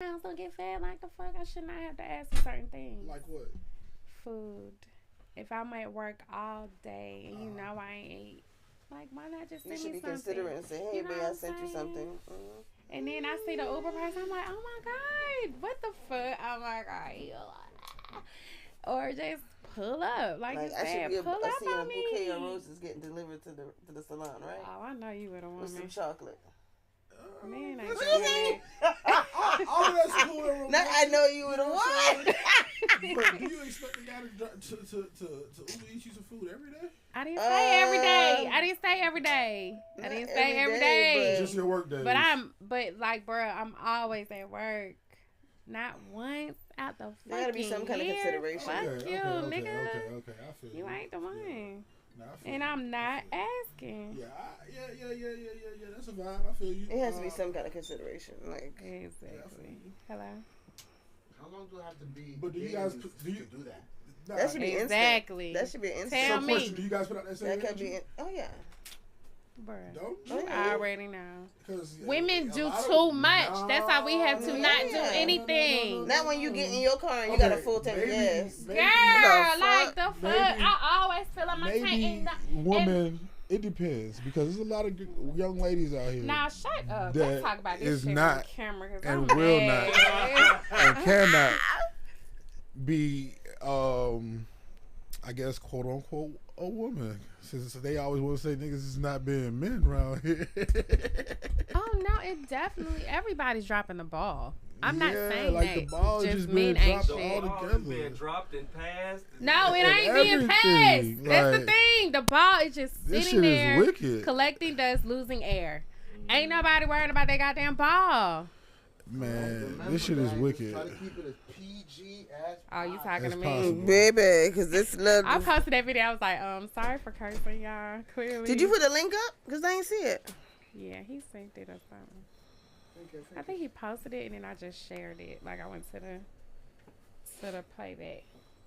I also get fed like the fuck. I should not have to ask for certain things. Like what? Food. If I'm at work all day and you know I ain't ate, like why not just You send should me be something? considerate and say, hey, You know babe, what I I'm sent you saying? something. Mm-hmm. And then I see the Uber price. I'm like, oh my god, what the fuck? I'm like, or just pull up, like you I should said, be pull up seeing a on bouquet of me. roses getting delivered to the salon, right? Oh, I know you with a With some woman. chocolate. Man, ain't What doing you that. All that's cool and romantic. Now I know you with a what? But do you expect the guy to Uber eat you some food every day? I didn't say every day. I didn't say every day. I didn't say every day. Just your work days. But like, bro, I'm always at work. Not once out the fucking There gotta be some kind of year. consideration. Fuck Okay, you, okay, nigga. okay. I feel You ain't the one. Yeah. Nah, I feel And you. I'm not asking. Yeah. That's a vibe. I feel you. It has to be some kind of consideration. Like Exactly. Hello. How long do I have to be? But do you guys to do that? Nah, that should be Exactly. instant. That should be instant. Tell so me. question, do you guys put out that same That could energy? be. Oh yeah. Bruh. Don't Oh, you? yeah. I already know. a Women do lot of- too much. That's why we have to No, not yeah. do anything. Not when you get in your car and you got a full tank of gas. Girl, the like the fuck. Maybe- I always feel like my tank Maybe ain't woman. It depends because there's a lot of young ladies out here. Now shut up. That Let's talk about this is shit not on camera. and will not and cannot be, I guess, quote unquote, a woman. Since they always want to say niggas is not being men around here. Oh no, it definitely. Everybody's dropping the ball. I'm not saying like that. the ball just just men being ain't dropped shit. all together. Being dropped and passed. No, it And ain't being passed. everything, That's the like, thing. The ball is just This sitting shit there, is wicked. collecting dust, losing air. Ain't nobody worried about that goddamn ball. Man, this shit is wicked. Try to keep it as PG as Oh, you talking As to me? possible. Baby, because this little. I posted that video. I was like, sorry for cursing, y'all. Clearly. Did you put the link up? Because I ain't see it. Yeah, he sent it or something. I think he posted it and then I just shared it. Like I went to the playback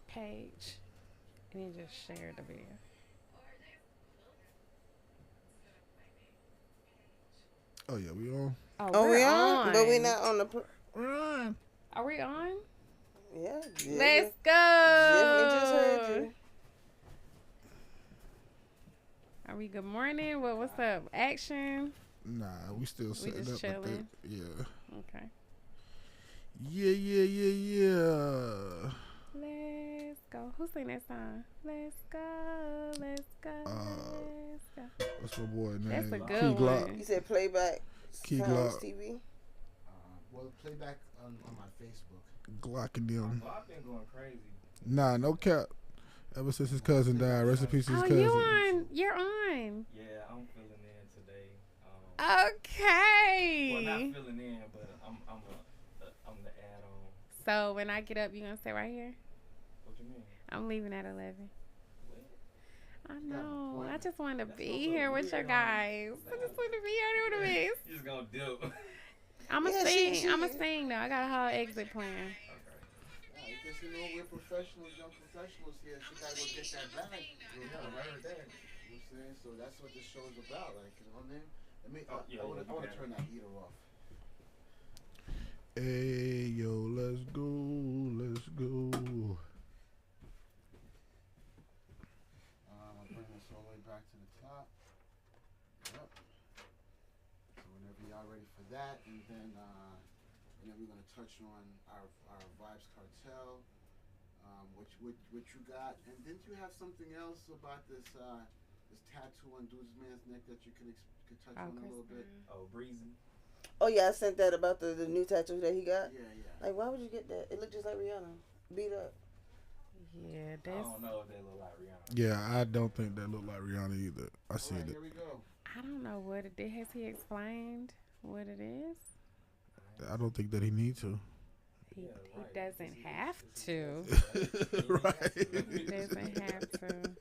page and then just shared the video. Oh yeah, we on. Oh, we on? But we not on the. We're on. Are we on? Yeah. Let's go. Jeffrey just heard you. Are we good morning? What's up? Action? Nah, we still setting just up. chilling. Yeah. Okay. Yeah. Let's go. Who sang that song? Let's go. Let's go. Let's go. What's my boy name? That's a Key good Glock. one. You said playback. Key Sounds Glock. TV. well, playback on my Facebook. Glocking them. I've been going crazy. Nah, no cap. Ever since his cousin died, rest in peace to his cousin. You on? You're on. Yeah, I'm filling in today. Okay. Well, not filling in, but I'm the add-on. So when I get up, you gonna stay right here? What you mean? I'm leaving at 11. What? I know. I just want to That's be a here little with your weird, guys. I just want to be here with the miss. You just gonna dip. I'm Yeah, a she- sing. I'm a sing though. I got a whole exit plan. I guess we're professionals, young professionals here. She gotta go get that bag. You know, I heard that. You know what I'm saying? So that's what this show is about. Like, you know what I mean? I want to turn that heater off. Hey yo, let's go. I'll bring this all the way back to the top. Yep. So whenever y'all ready for that, and then we're gonna touch on our Vibes Cartel, what you got, and didn't you have something else about this tattoo on dude's man's neck that you could touch on a little bit? Oh, breezy. Oh yeah, I sent that about the new tattoo that he got. Yeah. Like, why would you get that? It looked just like Rihanna, beat up. Yeah, I that's. don't know if they look like Rihanna. Yeah, I don't think that look like Rihanna either. I see Alright, it. here we go. I don't know what it is. Has he explained what it is? I don't think that he need to. He right. doesn't have to. Right. He doesn't have to.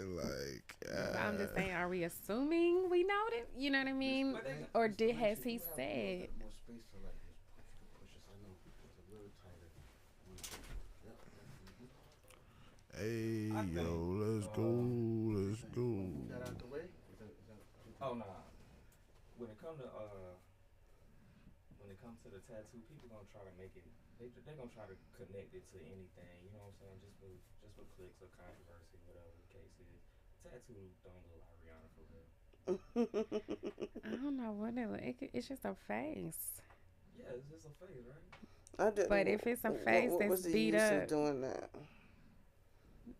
Like, I'm just saying, are we assuming we know it? You know what I mean? Or has he said? More space to like just push this. I know it's a little tighter. Yep. hey I yo, think, let's go. Move that out the way. Is that Oh no. When it it comes to the tattoo, people gonna try to make it. They gonna try to connect it to anything. You know what I'm saying? Just for clicks or controversy, whatever the case is. Tattoo don't look like Rihanna for real. I don't know what it's just a face. Yeah, it's just a face, right? But if it's a face that's beat up, doing that?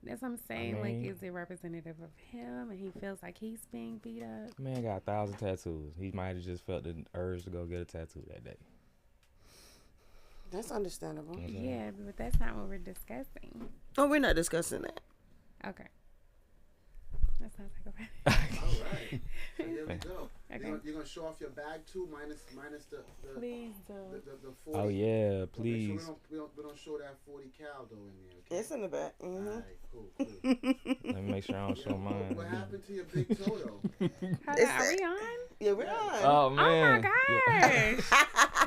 That's what I'm saying. Like, is it representative of him, and he feels like he's being beat up? Man got 1,000 tattoos. He might have just felt the urge to go get a tattoo that day. That's understandable. Yeah, but that's not what we're discussing. Oh, we're not discussing that. Okay. That sounds like a bad. All right. So here we go. Okay. You're gonna show off your bag too, minus the Please do. the 40. Oh yeah, Make please. sure we don't show that 40 cal though in there. Okay? It's in the back. All Mm-hmm. right, cool. Let me make sure I don't show mine. What happened to your big toe though? Are we on? Yeah, we're on. Oh man. Oh my gosh.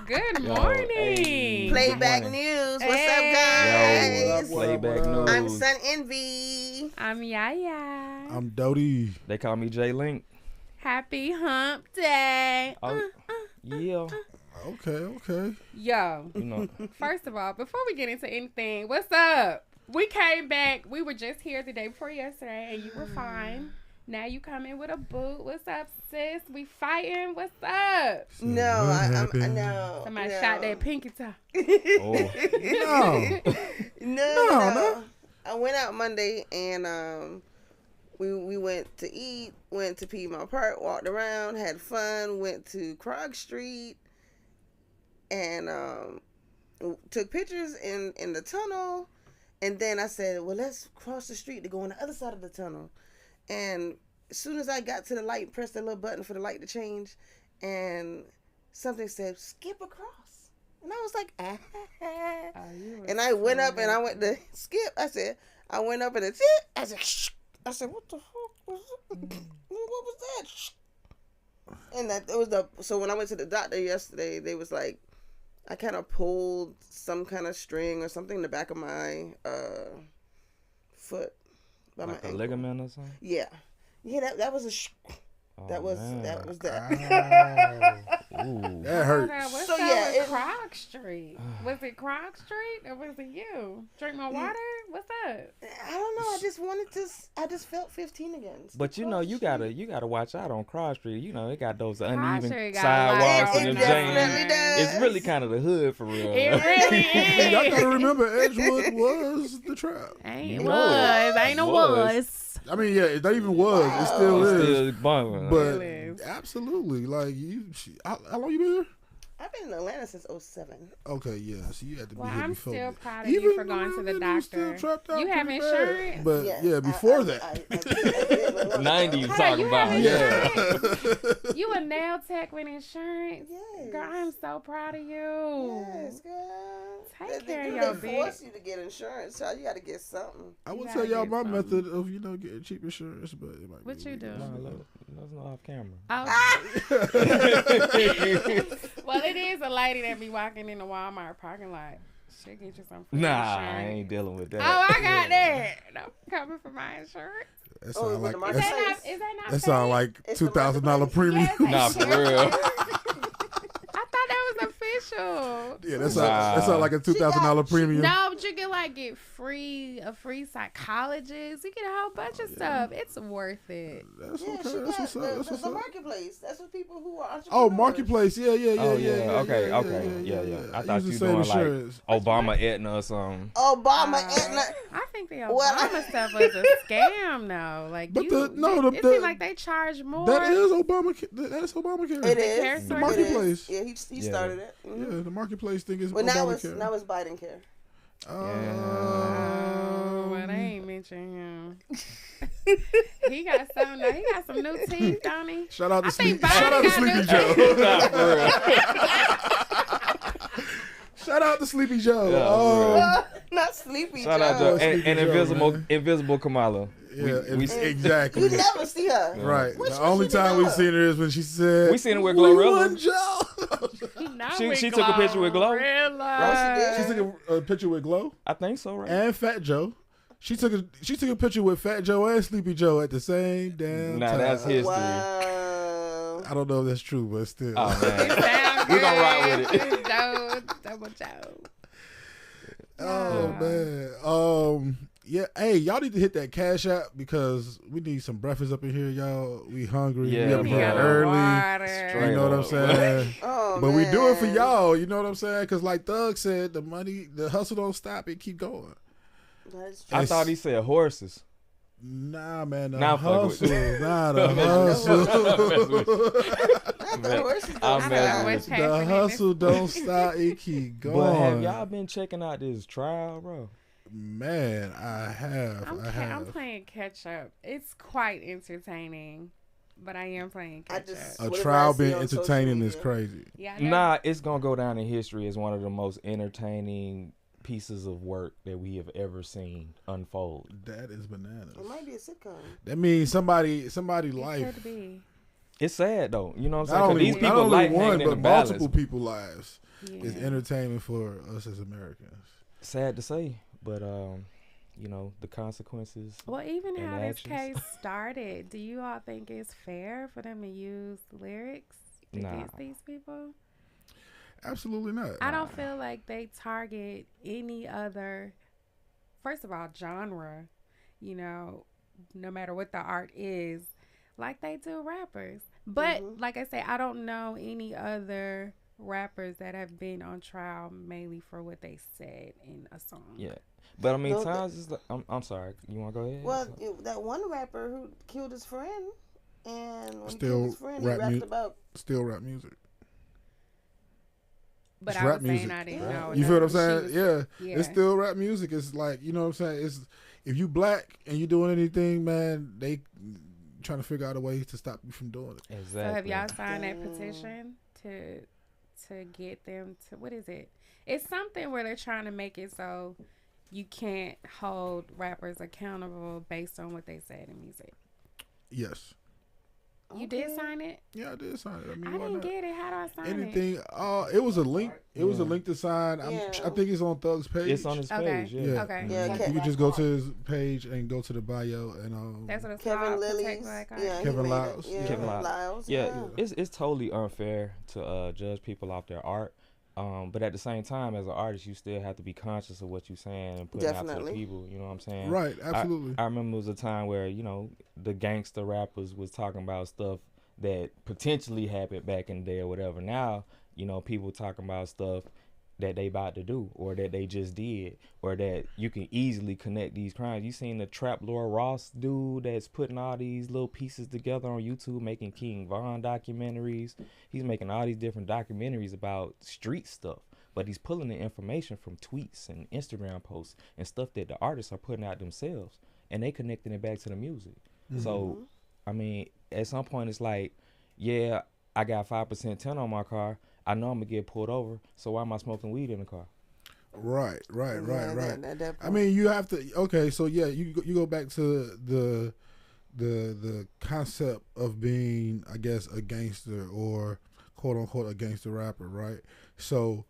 Good Yo, morning. hey. Playback Good morning. news. What's Hey. up, guys? Yo, Playback news. I'm Sun Envy. I'm Yaya. I'm Dodie. They call me J Link. Happy hump day. Oh, yeah. Okay. Yo, You know. first of all, before we get into anything, what's up? We came back. We were just here the day before yesterday, and you were fine. Now you come in with a boot. What's up, sis? We fighting. What's up? No, I'm no. Somebody no. shot that pinky toe. Oh. No. I went out Monday and we went to eat, went to Piedmont Park, walked around, had fun, went to Krog Street, and took pictures in the tunnel. And then I said, well, let's cross the street to go on the other side of the tunnel. And as soon as I got to the light, pressed the little button for the light to change, and something said, skip across. And I was like, ah. And I went up and I went to skip. I went up and it I said, shh. I said, what the fuck was that? What was that? Shh. And that it was so when I went to the doctor yesterday, they was like, I kind of pulled some kind of string or something in the back of my foot. By Like my a ankle. ligament or something? Yeah. Yeah, that was a Oh, that was man. that. Ooh. That Hold hurts. on, what's So, up yeah, with it- Krog Street? Was it Krog Street or was it you? Drink my water? What's up? I don't know. I just felt 15 again. But you know, you gotta watch out on Cross Street. You know, it got those Krog uneven Street got a lot sidewalks of and them definitely James. does. It's really kind of the hood for real. It really Hey, y'all is. gotta remember Edgewood was the trap. Ain't No, was. Ain't no was. was. I mean, yeah, it not even was. It still It's is. still bumming. But It is. absolutely, like how long you been here? I've been in Atlanta since 2007. Okay, yeah. So you had to be Well, here I'm before. still me. proud of you for going to the around then, you still doctor. trapped out You have pretty bad. insurance? But Yes, yeah, before that. I did. 90 you Hold on, talking you about. have Yeah. insurance? You a nail tech with insurance? Yes. Girl, I'm so proud of you. Yes, girl. Take care of They your force bitch. you to get insurance, so you got to get something. I would You tell gotta y'all get my some. method of getting cheap insurance, but it might What be you do? No, let's not off camera. Oh. Well, it is a lady that be walking in the Walmart parking lot. She'll get you some free Nah, insurance. I ain't dealing with that. Oh, I got that. No, coming for my insurance. That Oh, sound with the like Is that marketplace? not? Is that not? that sound fake? like It's the $2,000 premium. Yes, Nah, for real. I thought that was official. Yeah, that sound like a $2,000 premium. No, but you can get a free psychologist. You get a whole bunch of stuff. It's worth it. That's Yeah, okay. she That's got what's up. That's what's the up. marketplace. That's what people who are entrepreneurs. Oh, marketplace. Yeah. Oh, yeah. Okay. yeah, I thought use you the same doing like insurance. Obama Aetna or something. Obama, Aetna. I think the Well, Obama stuff was a scam, though. Like, But it the- seemed like they charge more. That is Obamacare. That is Obamacare. It care is. The marketplace. Yeah, he started it. Yeah, the marketplace thing is Well, now it's Obamacare. Biden care. Oh, well, they ain't mention him. He got some. He got some new teeth, don't he? Shout out to I think Sleepy. Shout out to Biden Sleepy got Joe. Nah, for real. Shout out to Sleepy Joe. Yeah, Not Sleepy Shout Joe. out Joe. Sleepy And Joe, invisible Kamala. Yeah, we exactly. You never see her. Right. Which The one only she time we've developed? seen her is when she said, We seen her with "We Glorilla." won, Joe. Not She- with she took a picture with Glow? Glorilla. She She took a picture with Glow I think so, right? and Fat Joe. She took a picture with Fat Joe and Sleepy Joe at the same damn Nah, time. that's history. Wow. I don't know if that's true, but still. Oh man, Sound we gonna ride good. with it. It double joke. Oh man. Yeah. Hey, y'all need to hit that Cash App because we need some breakfast up in here, y'all. We hungry. Yeah, we up bro. here early. Water. You know what I'm saying? But we do it for y'all. You know what I'm saying? Because like Thug said, the hustle don't stop. It keep going. That's true. I thought he said horses. Nah, man. The Nah, fuck with hustle. Nah, the hustle. The hustle don't stop. It keep going. But have y'all been checking out this trial, bro? Man, I have. I'm playing catch up. It's quite entertaining, but I am playing catch up. A trial being entertaining is crazy. Yeah, nah, it's gonna go down in history as one of the most entertaining pieces of work that we have ever seen unfold. That is bananas. It might be a sitcom. That means somebody life. Could be. It's sad though, you know what I'm saying? Not only, These people not only like one, hanging in but the balance. multiple people's lives is Yeah. entertaining for us as Americans. Sad to say, but you know, the consequences. Well, even and how actions. this case started, do you all think it's fair for them to use lyrics against these people? Absolutely not. I don't feel like they target any other, first of all, genre, you know, no matter what the art is, like they do rappers. But like I say, I don't know any other rappers that have been on trial mainly for what they said in a song. Yeah. But I mean, times is like, I'm sorry. You want to go ahead? Well, that one rapper who killed his friend, and when he Still killed his friend, he rapped about still rap music. But It's I rap was saying music. I didn't know. You feel what I'm saying? Yeah. It's still rap music. It's like, you know what I'm saying? It's if you black and you doing anything, man, they trying to figure out a way to stop you from doing it. Exactly. So have y'all signed that petition to get them to, what is it? It's something where they're trying to make it so you can't hold rappers accountable based on what they said in music. Yes. You did sign it? Yeah, I did sign it. I mean, I why didn't not? get it. How do I sign Anything? It was a link. It was a link to sign. I think it's on Thug's page. It's on his page. Yeah. Okay. Yeah, You can just go to his page and go to the bio and That's what it's Kevin called. Lilly's. Yeah. Kevin Lyles. Yeah, Kevin Lyles. Yeah, it's totally unfair to judge people off their art. But at the same time, as an artist, you still have to be conscious of what you're saying and putting out to the people. You know what I'm saying? Right, absolutely. I remember it was a time where, you know, the gangster rappers was talking about stuff that potentially happened back in the day or whatever. Now, you know, people talking about stuff that they about to do or that they just did or that you can easily connect these crimes. You seen the Trap Lord Ross dude that's putting all these little pieces together on YouTube, making King Von documentaries. He's making all these different documentaries about street stuff, but he's pulling the information from tweets and Instagram posts and stuff that the artists are putting out themselves, and they connecting it back to the music. So, I mean, at some point it's like, yeah, I got 5% 10 on my car. I know I'm gonna get pulled over, so why am I smoking weed in the car? Right. I mean, you have to. Okay, so yeah, you go back to the concept of being, I guess, a gangster or quote unquote a gangster rapper, right? So,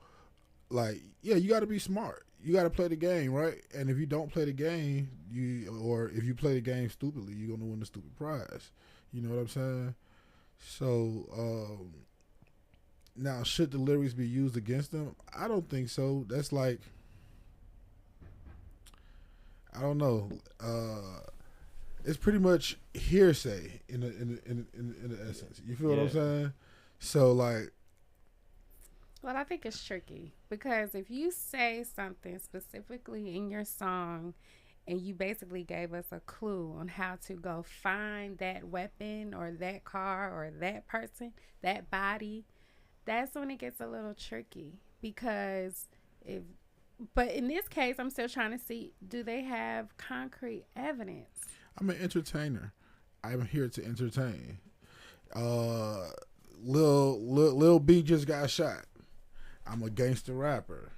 like, yeah, you got to be smart. You got to play the game, right? And if you don't play the game, if you play the game stupidly, you're gonna win the stupid prize. You know what I'm saying? So, now, should the lyrics be used against them? I don't think so. That's like, I don't know. It's pretty much hearsay in the essence. You feel what I'm saying? So like, well, I think it's tricky because if you say something specifically in your song and you basically gave us a clue on how to go find that weapon or that car or that person, that body, that's when it gets a little tricky because but in this case, I'm still trying to see, do they have concrete evidence? I'm an entertainer. I'm here to entertain. Lil B just got shot. I'm a gangster rapper.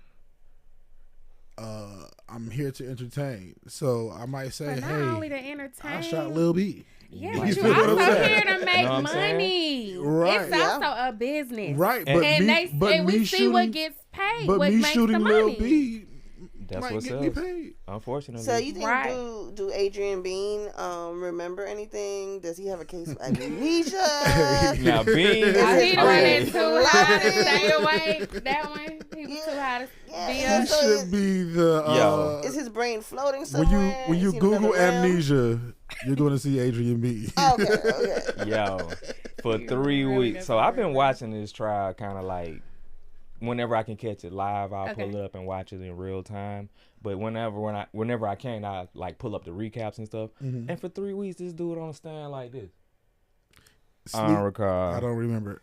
I'm here to entertain. So I might say, but not only to entertain, I shot Lil B. Yeah, but you also here to make money. Right. It's also a business. Right. And we see what gets paid. But what me makes shooting the Lil money. B That's might what get me sells. paid. Unfortunately. So you think Right. do Adrian Bean remember anything? Does he have a case of amnesia? Now, Bean. Oh, he the one Okay. that's too high to stay awake. That one, he was too high to be Yeah, up. so should be the Yo. is his brain floating when somewhere? you Is he in another Google realm? amnesia, you're going to see Adrian B. Okay. Yo, for You 3 really weeks. So doesn't I've been remember. watching this trial kind of like whenever I can catch it live, I'll Okay. pull it up and watch it in real time. But whenever I can, I like pull up the recaps and stuff. Mhm. And for 3 weeks, this dude on the stand like this. Sleep. I don't recall. I don't remember it.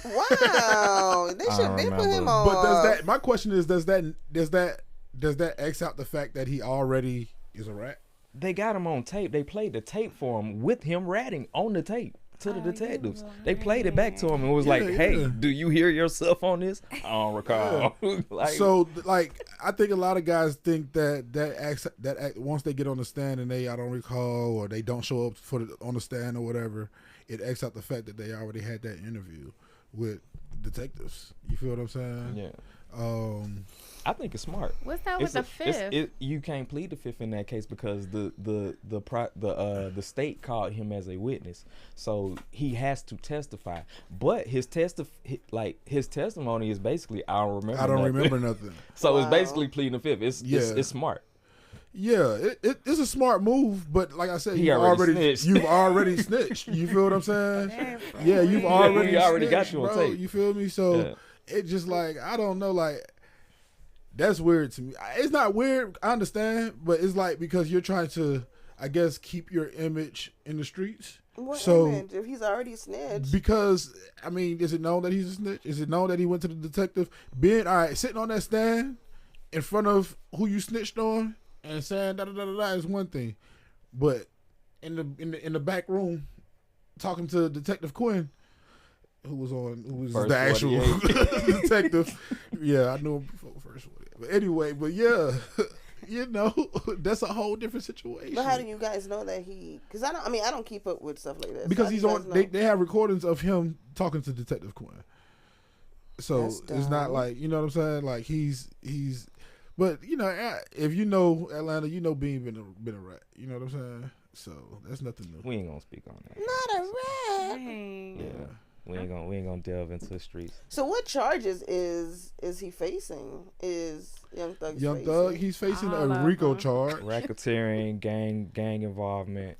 Wow, they I should they put him remember. on. But does that? My question is, does that X out the fact that he already is a rat? They got him on tape. They played the tape for him with him ratting on the tape to the Oh, you detectives. They played it back to him and was Yeah, like, "Hey, yeah. do you hear yourself on this?" I don't recall. Like, So, like, I think a lot of guys think that act, once they get on the stand and I don't recall, or they don't show up on the stand or whatever, it X out the fact that they already had that interview with detectives. You feel what I'm saying? yeah. I think it's smart. What's that with the fifth? You can't plead the fifth in that case because the state called him as a witness, so he has to testify. But his testimony is basically I don't remember nothing. So it's basically pleading the fifth. It's smart. Yeah, it's a smart move, but like I said, He you've already already snitched. You feel what I'm saying? Yeah, you've already he already snitched, got you on bro. tape. You feel me? So Yeah. it just like I don't know, like that's weird to me. It's not weird, I understand, but it's like because you're trying to, I guess, keep your image in the streets. What So image? If he's already snitched. because I mean, is it known that he's a snitch? Is it known that he went to the detective? Being sitting on that stand in front of who you snitched on and saying da da da da da is one thing, but in the back room talking to Detective Quinn, who was First the actual 48. detective. Yeah, I knew him before first one. But anyway, but yeah, you know, that's a whole different situation. But how do you guys know that he? Because I don't keep up with stuff like that. Because So he's how do on. you guys know? They have recordings of him talking to Detective Quinn. So That's it's not dumb. like, you know what I'm saying. Like he's. But you know, if you know Atlanta, you know Bean been a rat. You know what I'm saying. So that's nothing new. We ain't gonna speak on that. Not a rat. Dang. Yeah, we ain't gonna delve into the streets. So what charges is he facing? Is Young Thug? Young Thug, he's facing All a of RICO them. charge. Racketeering, gang involvement.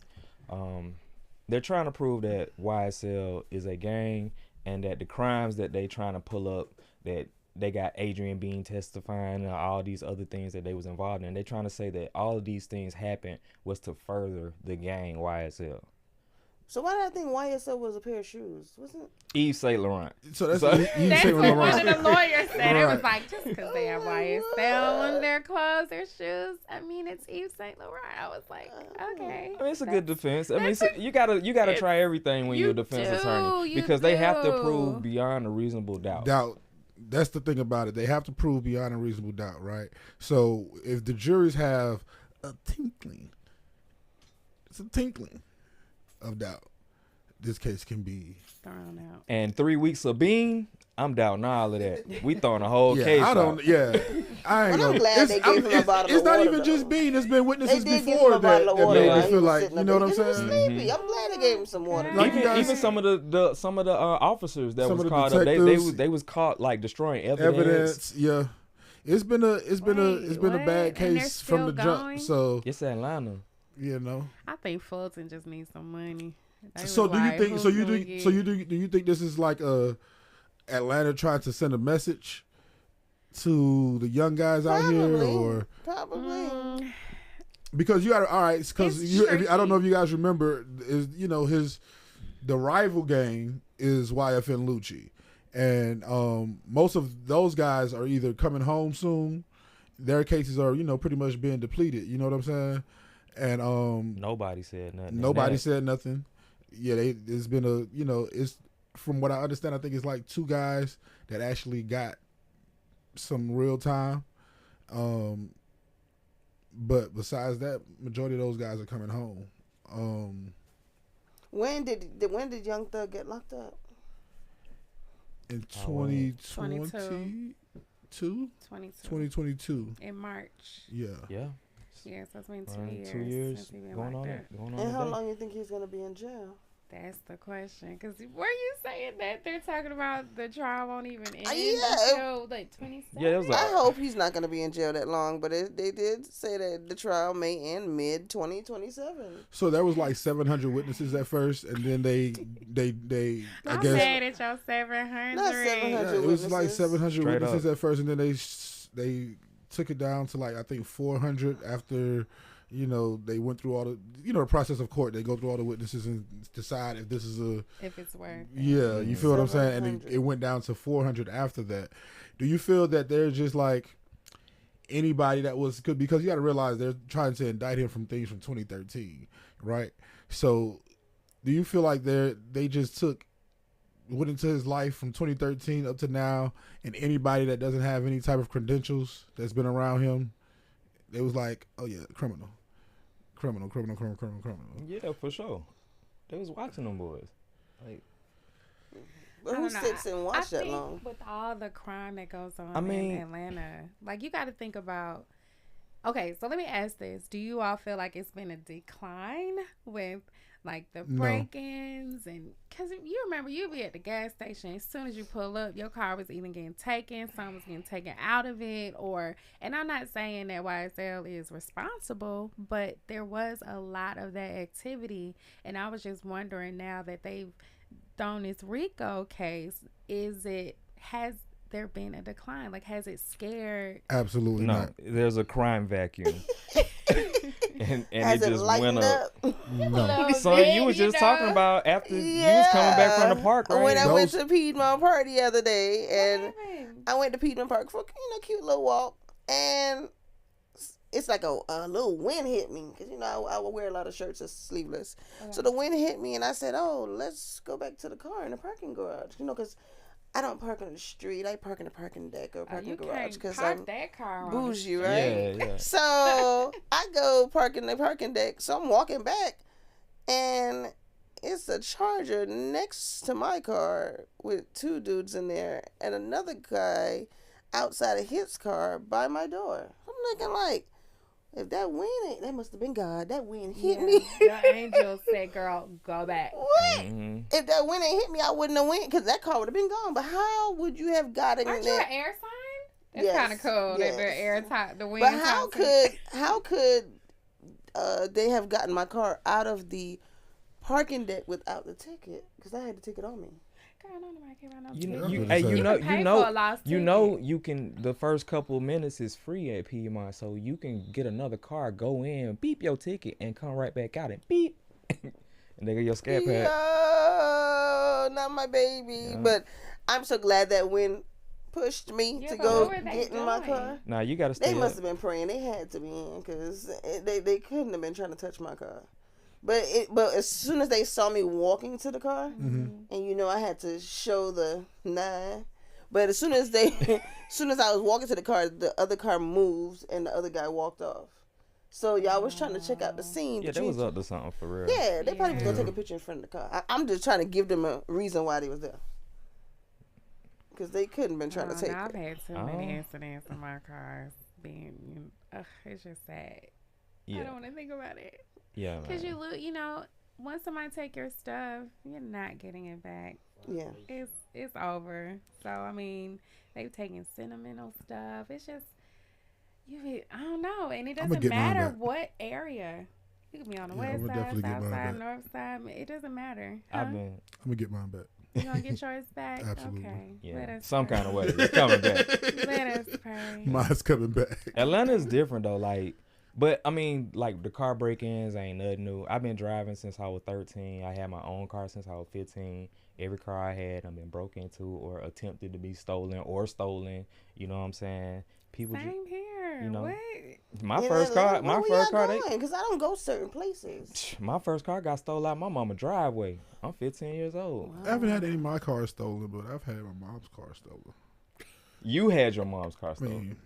They're trying to prove that YSL is a gang and that the crimes that they trying to pull up, that they got Adrian Bean testifying and all these other things that they was involved in. They're trying to say that all of these things happened was to further the gang YSL. So why did I think YSL was a pair of shoes? Wasn't? Yves Saint Laurent. So that's So- he That's saying what one Laurent. of the lawyers said. It was Right. like, just because they have YSL on their clothes, their shoes, I mean, it's Yves Saint Laurent. I was like, okay. I mean, it's a good defense. I mean, that's you gotta try everything when you you're a defense do, attorney you because they have to do. prove beyond a reasonable doubt. That's the thing about it. They have to prove beyond a reasonable doubt, right? So if the juries have a tinkling of doubt, this case can be. Thrown out. And 3 weeks of Bean, I'm doubting all of that. We throwing a whole Yeah, case I don't. out. Yeah, I ain't. Well, I'm gonna- glad they gave him a bottle It's of not water, even just though. Bean. There's been witnesses They did give him before a bottle of that water. made while me he feel was like, sitting you up know there. what I'm He was saying? sleepy. I'm glad they gave him some water. Like you even guys- some of the officers that Some was of the caught up, detectives- they was caught like destroying evidence. Evidence, yeah. It's been a Wait, bad and they're case from the still jump. going? So It's Atlanta. you know. I think Fulton just needs some money. They So was do you like, think? who So you can we think? So get? do you think this is like Atlanta trying to send a message to the young guys out here, Probably. or Probably. Mm, because you got all right? Because It's I don't know if you guys remember, is the rival gang is YFN Lucci, and most of those guys are either coming home soon. Their cases are pretty much being depleted. You know what I'm saying? And Nobody said nothing. nobody said nothing. Yeah, there's been it's from what I understand, I think it's like 2 guys that actually got some real time. But besides that, majority of those guys are coming home. When did Young Thug get locked up? In Oh, 2020, 22? 2022. In March. Yeah. Yeah. Yeah, so it's been 2 years. 2 years since he been going locked on up. it. Going on And how today. long you think he's gonna be in jail? That's the question. Because were you saying that they're talking about the trial won't even end yeah. until like 27? Yeah, it was like, I hope he's not gonna be in jail that long, but they did say that the trial may end mid 2027. So there was like 700 witnesses at first, and then they I I'm guess mad at your 700. Not 700. yeah, it was like witnesses. 700 Straight witnesses up. at first, and then they took it down to like I think 400 after. They went through all the, the process of court. They go through all the witnesses and decide if this is If it's worth. yeah, you feel what I'm saying? And 700. it went down to 400 after that. Do you feel that they're just like anybody that was good? Because you got to realize they're trying to indict him from things from 2013, right? So do you feel like they just went into his life from 2013 up to now, and anybody that doesn't have any type of credentials that's been around him, it was like, oh yeah, criminal. yeah, for sure. They was watching them boys. Like, But I who don't know. sits and watch that think long? with all the crime that goes on I mean- in Atlanta, like you got to think about. Okay, so let me ask this: do you all feel like it's been a decline with like the No. break-ins and because you remember you'd be at the gas station as soon as you pull up, your car was either getting taken, some was getting taken out of it, and I'm not saying that YSL is responsible, but there was a lot of that activity, and I was just wondering now that they've thrown this RICO case, has there been a decline? Like, has it scared? Absolutely no, not. there's a crime vacuum. and Has it it just lightened went up. No. So you was just talking about after you was coming back from the park, right? When I went Those- to Piedmont Park the other day, and What happened? I went to Piedmont Park for cute little walk, and it's like a little wind hit me because I will wear a lot of shirts that's sleeveless. So the wind hit me, and I said, "Oh, let's go back to the car in the parking garage," because I don't park on the street. I park in the parking deck or parking You garage can't because park I'm that car on the bougie, street. right? Yeah. So I go park in the parking deck. So I'm walking back, and it's a Charger next to my car with two dudes in there and another guy outside of his car by my door. I'm looking like, if that wind that must have been God. That wind hit me. The angel said, "Girl, go back." What? Mhm. If that wind ain't hit me, I wouldn't have went because that car would have been gone. But how would you have gotten Aren't in you an there? air sign? That's Yes, kind of cool. yes. That the air type, the wind. But how type could they have gotten my car out of the parking deck without the ticket? Because I had the ticket on me. Girl, nobody care about no You, ticket. you, You hey, can you know, pay you for a know, lost you ticket. know, you can. The first couple of minutes is free at Piedmont, so you can get another car, go in, beep your ticket, and come right back out and beep, and they get your scat pad. No, not my baby. Yeah. But I'm so glad that wind pushed me Yeah, to but go what were they get in my doing? car. Nah, you gotta stay They must up. have been praying. They had to be in because they couldn't have been trying to touch my car. But as soon as they saw me walking to the car, Mm-hmm. and I had to show the 9. But as soon as I was walking to the car, the other car moved and the other guy walked off. So y'all was trying to check out the scene. Yeah, but they you was ain't- up to something for real. Yeah, they probably was gonna Yeah. take a picture in front of the car. I'm just trying to give them a reason why they was there. Because they couldn't been trying to take I've it. had too many Oh. incidents in my cars being, it's just sad. I Yeah, don't want to think about it. yeah, Because man. once somebody take your stuff, you're not getting it back. Yeah. It's over. So, I mean, they've taken sentimental stuff. It's just, I don't know. And it I'ma doesn't get mine matter back. what area. You could be on the Yeah, west I'ma side, definitely get south mine side, back. north side. It doesn't matter. Huh? I've been, I'm gonna get mine back. You gonna get yours back? Absolutely. Okay. Let yeah, us some pray. kind of way it's coming back. Let us pray. Mine's coming back. Atlanta's different though, like, but I mean, like the car break-ins ain't nothing new. I've been driving since I was 13. I had my own car since I was 15. Every car I had, I've been broke into or attempted to be stolen or stolen. You know what I'm saying? People, Same here. you know, What? my first car, Because I don't go certain places. my first car got stolen out my mama's driveway. I'm 15 years old. I haven't had any of my cars stolen, but I've had my mom's car stolen. You had your mom's car I stolen. mean,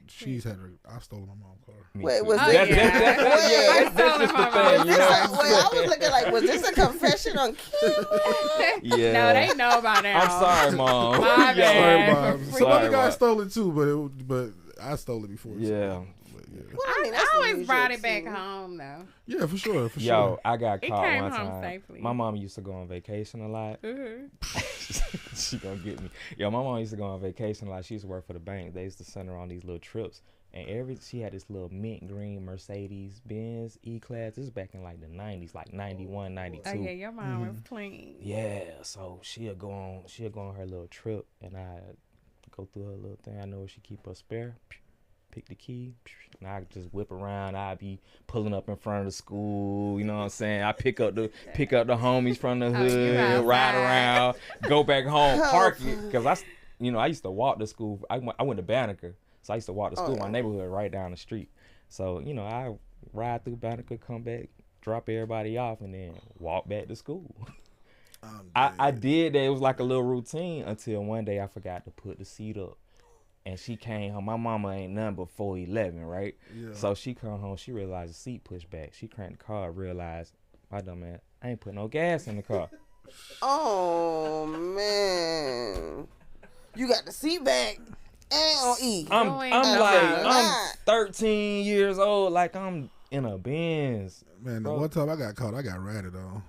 she's had her. I stole my mom's car. Wait, was Oh, this? yeah. That's just the My thing. mom. You know? Wait, I was looking like, was this a confession on camera? Yeah. No, they know by now. I'm sorry, Mom. My Yeah. bad. Sorry, Mom. For Some other real. guy stole it too, but I stole it before. Yeah. But yeah. Well, I always unusual, brought it back too. home though. Yeah, for sure, for Yo, sure. I got It caught came one home time. safely. My mom used to go on vacation a lot. She gonna get me. Yo, my mom used to go on vacation a lot. She used to work for the bank. They used to send her on these little trips. And she had this little mint green Mercedes Benz E-Class. This is back in like the 90s, like 91, 92. Oh yeah, your mom was clean. Yeah, so she'll go on her little trip, and I go through her little thing. I know where she keep her spare. Pick the key, and I just whip around. I be pulling up in front of the school. You know what I'm saying? I pick up the homies from the hood, ride around, go back home, park it, because I used to walk to school. I went to Banneker, so I used to walk to school. My neighborhood right down the street. So I ride through Banneker, come back, drop everybody off, and then walk back to school. I did that. It was like a little routine until one day I forgot to put the seat up. And she came home. My mama ain't nothing but 4'11", right? Yeah. So she come home. She realized the seat pushed back. She cranked the car. Realized, my dumb man, I ain't put no gas in the car. Oh man, you got the seat back and on E. I'm 13 years old. Like I'm in a Benz. Man, the one time I got caught, I got ratted on.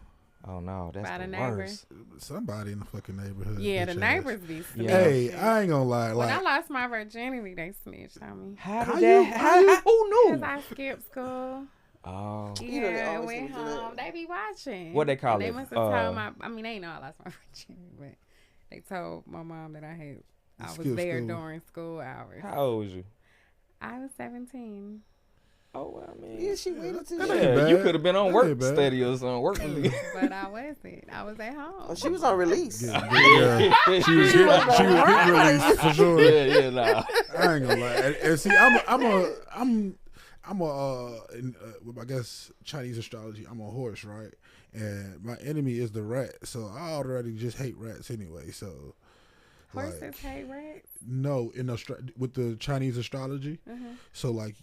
Oh no, that's By the the neighbor. worst. Somebody in the fucking neighborhood. Yeah, the bitch neighbors ass. be snitching. Yeah. Hey, I ain't gonna lie. When I Like, lost my virginity, they snitched on me. How How did you- that? how you- Who knew? Cause I skipped school. Oh, You know they Yeah, always went do that. home. They be watching. What they call And it? They must have told my. I mean, they ain't know I lost my virginity, but they told my mom that I was Skip there school. during school hours. how old was you? I was 17. Oh well, I mean, Yeah, she waited till That you. ain't yeah, bad. you could have been on That work ain't bad. study or something. Work. But I wasn't. I was at home. Oh, she was on release. yeah, she was getting released for sure. Yeah, nah. I ain't gonna lie. And see, I'm I guess Chinese astrology. I'm a horse, right? And my enemy is the rat, so I already just hate rats anyway. So Horses hate rats. no, with the Chinese astrology. Mm-hmm. So like,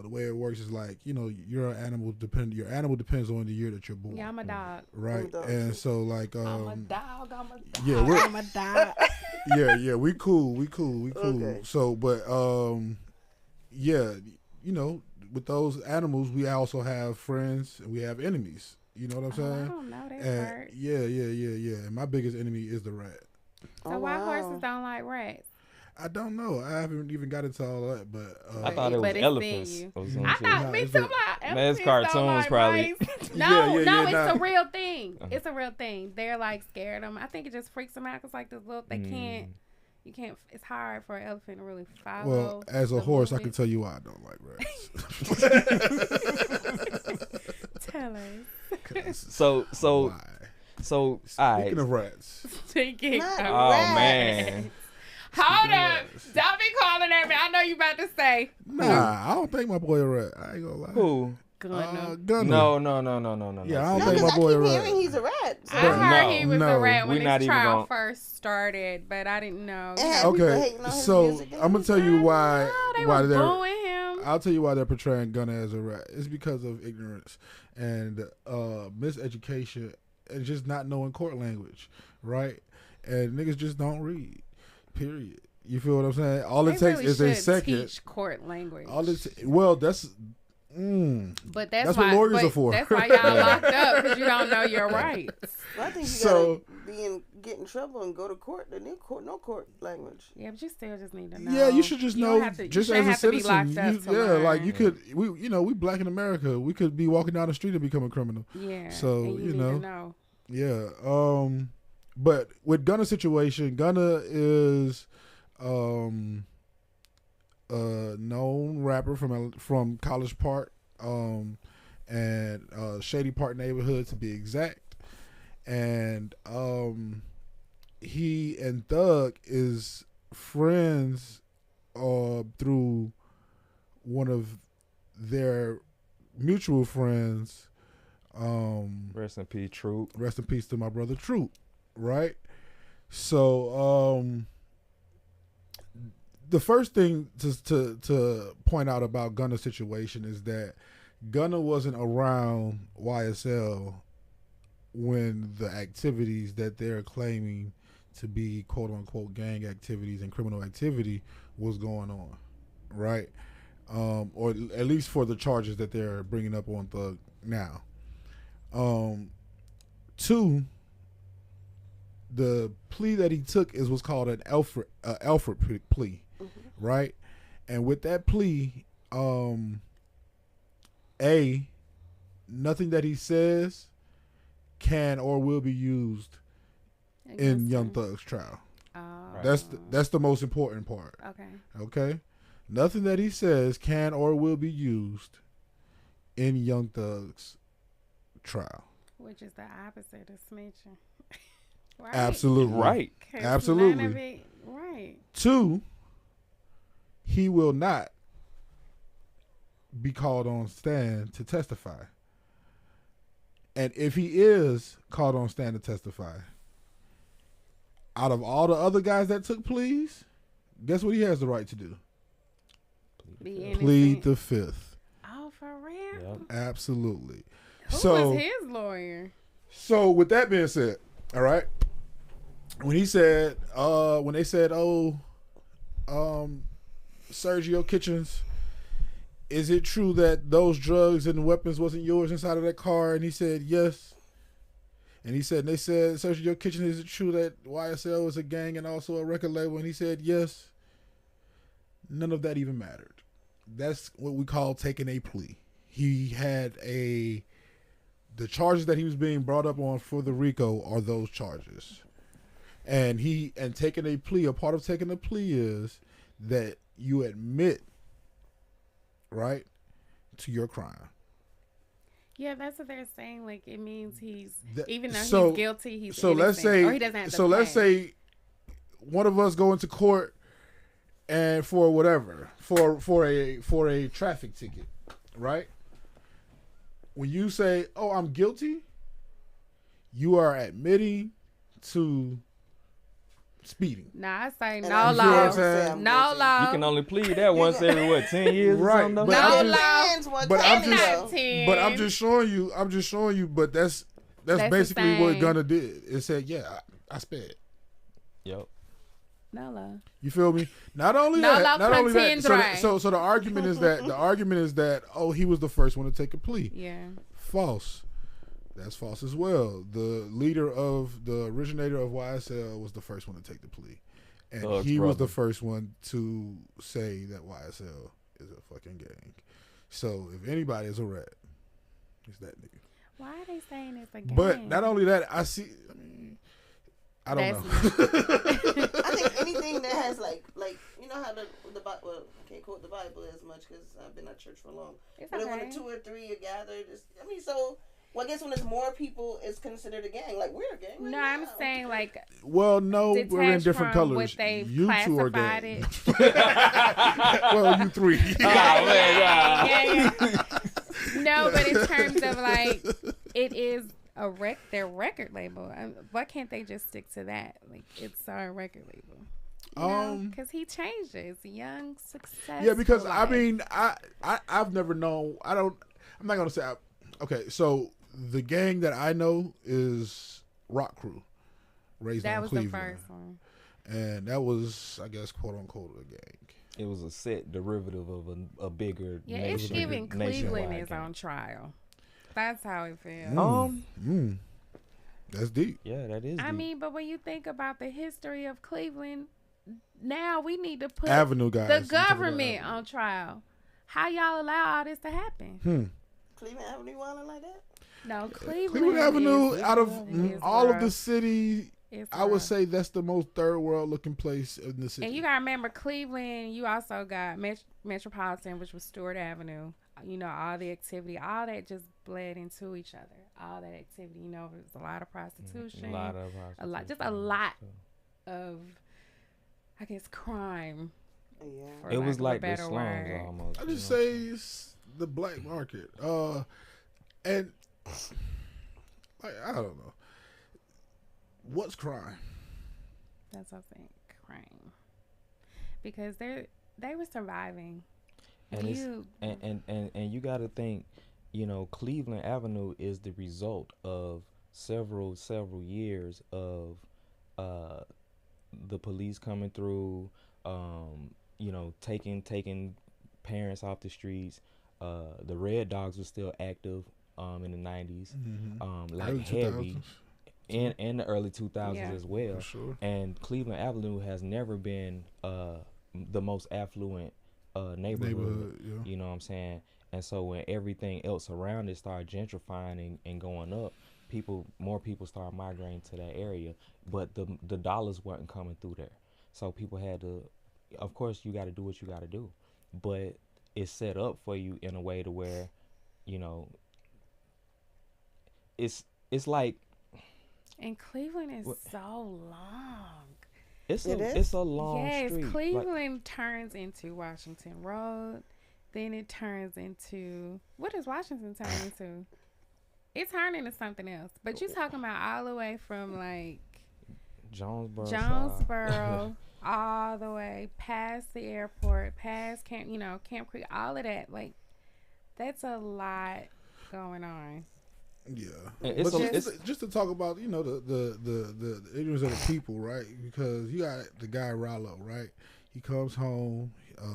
the way it works is like, your animal depends on the year that you're born. Yeah, I'm a dog. Right, I'm a dog, and too. so like, I'm a dog. I'm a dog. yeah, we're- I'm a dog. yeah, we cool. Okay. So, but yeah, with those animals, we also have friends and we have enemies. You know what I'm I saying? don't know that And part. yeah. And my biggest enemy is the rat. So why horses don't like rats? I don't know. I haven't even got into all that, but I thought it was But it's in elephants. you. Or some I shit. thought me it's too. a- Like, Man, it's elephants don't cartoons like probably. mice. Yeah, No, yeah, it's nah. a real thing. It's a real thing. They're like scared of them. I think it just freaks them out because like this little, they can't. You can't. It's hard for an elephant to really follow. well, as a the horse, I can movement. tell you why I don't like rats. Tell us. So, Why? all right. Speaking of rats, Speaking Not of Oh rats. man. Hold Speaking of up. rats. Don't be calling at me. I know you about to say. nah, I don't think my boy a rat. I ain't gonna lie. Who? Gunner. Gunner. No. Yeah, I don't No, think because my I boy keep a rat. hearing he's a rat. So I But heard no, he was no, a rat when we not this even trial gonna- first started, but I didn't know. And had people Okay, hating on his so music and I'm gonna tell you why Oh, they why were they're. booing him. I'll tell you why they're portraying Gunner as a rat. It's because of ignorance and miseducation and just not knowing court language, right? And niggas just don't read. Period. You feel what I'm saying? All it They takes really is a should second. teach court language. Well, that's. But that's That's why, what lawyers but are for. That's why y'all locked up because you don't know your rights. Well, I think you So- gotta get in trouble and go to court. They need no court language. Yeah, but you still just need to know. Yeah, you should just You don't know, have to- you just shouldn't as a have to be citizen. locked up to Yeah, like learn. you could, we black in America. We could be walking down the street and become a criminal. Yeah. So, and you need know. to know. Yeah. But with Gunner's situation, Gunner is a known rapper from College Park, and Shady Park neighborhood to be exact. And he and Thug is friends through one of their mutual friends. Rest in peace, Troop. Rest in peace to my brother Troop, right? So the first thing to point out about Gunna's situation is that Gunna wasn't around YSL when the activities that they're claiming to be quote unquote gang activities and criminal activity was going on, right? Or at least for the charges that they're bringing up on Thug now. Two, the plea that he took is what's called an Alfred plea, right? And with that plea, nothing that he says can or will be used in Young Thug's trial. That's the most important part. Okay. Nothing that he says can or will be used in Young Thug's trial. Which is the opposite of snitching. Right? Absolutely. Right. Absolutely. Right. Two, he will not be called on stand to testify. And if he is called on stand to testify, out of all the other guys that took pleas, guess what he has the right to do? Plead the fifth. Oh, for real? Yep. Absolutely. Who was his lawyer? So with that being said, all right, when they said, Sergio Kitchens, is it true that those drugs and weapons wasn't yours inside of that car? And he said yes. And they said, Sergio Kitchens, is it true that YSL was a gang and also a record label? And he said yes. None of that even mattered. That's what we call taking a plea. He had the charges that he was being brought up on for the RICO are those charges. And taking a plea, a part of taking a plea is that you admit, right, to your crime. Yeah, that's what they're saying. Like, it means even though he's guilty, he's innocent. Let's say, or he doesn't have to pay. Let's say one of us go into court and for whatever, for a traffic ticket, right? When you say, "Oh, I'm guilty," you are admitting to speeding. Nah, I say And no law. No law. You can only plead that once every 10 years, right? Or something? But I'm just showing you. But that's basically what Gunna did. It said, "Yeah, I sped." Yep. No law. You feel me? Not only that. So the argument is that oh, he was the first one to take a plea. Yeah. False. That's false as well. The originator of YSL was the first one to take the plea. And he was the first one to say that YSL is a fucking gang. So if anybody is a rat, it's that nigga. Why are they saying it's a gang? But not only that, I don't know. I think anything that has like you know how the Bible, well, I can't quote the Bible as much because I've been at church for long. But when the 2 or 3 are gathered, well, I guess when there's more people, it's considered a gang. Like, we're a gang. No, I'm saying like. Well, no, we're in different colors. What they you two are gang. Well, you three. Yeah. No, but in terms of like, it is their record label. Why can't they just stick to that? Like, it's our record label. Because he changed it. It's young, successful. Yeah, because life. I mean, I've never known. I'm not gonna say. Okay, so the gang that I know is Rock Crew, raised on Cleveland. That was the first one, and that was, I guess, quote unquote, a gang. It was a set derivative of a bigger. Yeah, it's even Cleveland is on trial. That's how it feels. That's deep. Yeah, that is. I mean, but when you think about the history of Cleveland, now we need to put Avenue guys, the government on trial. How y'all allow all this to happen? Cleveland Avenue wilding like that? No, Cleveland Avenue, out of all of the city, I would say that's the most third world looking place in the city. And you gotta remember, Cleveland, you also got Metropolitan, which was Stewart Avenue. You know, all the activity, all that just bled into each other. All that activity, you know, there's a lot of prostitution. Just a lot of, I guess, crime. Yeah. It was like the slums almost. I just say it's the black market. And like, I don't know. What's crime? That's what I think, crime. because they were surviving. And you got to think, Cleveland Avenue is the result of several years of the police coming through, taking parents off the streets. The Red Dogs were still active in the 90s, like early heavy. 2000s. In the early 2000s as well. For sure. And Cleveland Avenue has never been the most affluent neighborhood. Yeah. You know what I'm saying? And so when everything else around it started gentrifying and going up, more people started migrating to that area. But the dollars weren't coming through there. So people had to, of course, you got to do what you got to do. But it's set up for you in a way to where, it's like. And Cleveland is so long. It's a long street. Yes, Cleveland turns into Washington Road. Then it turns into, what does Washington turn into? It turned into something else. But you're talking about all the way from like Jonesboro all the way past the airport, past Camp Creek, all of that. Like, that's a lot going on. Yeah, it's but just to talk about the ignorance of the people, right? Because you got the guy Rollo, right? He comes home.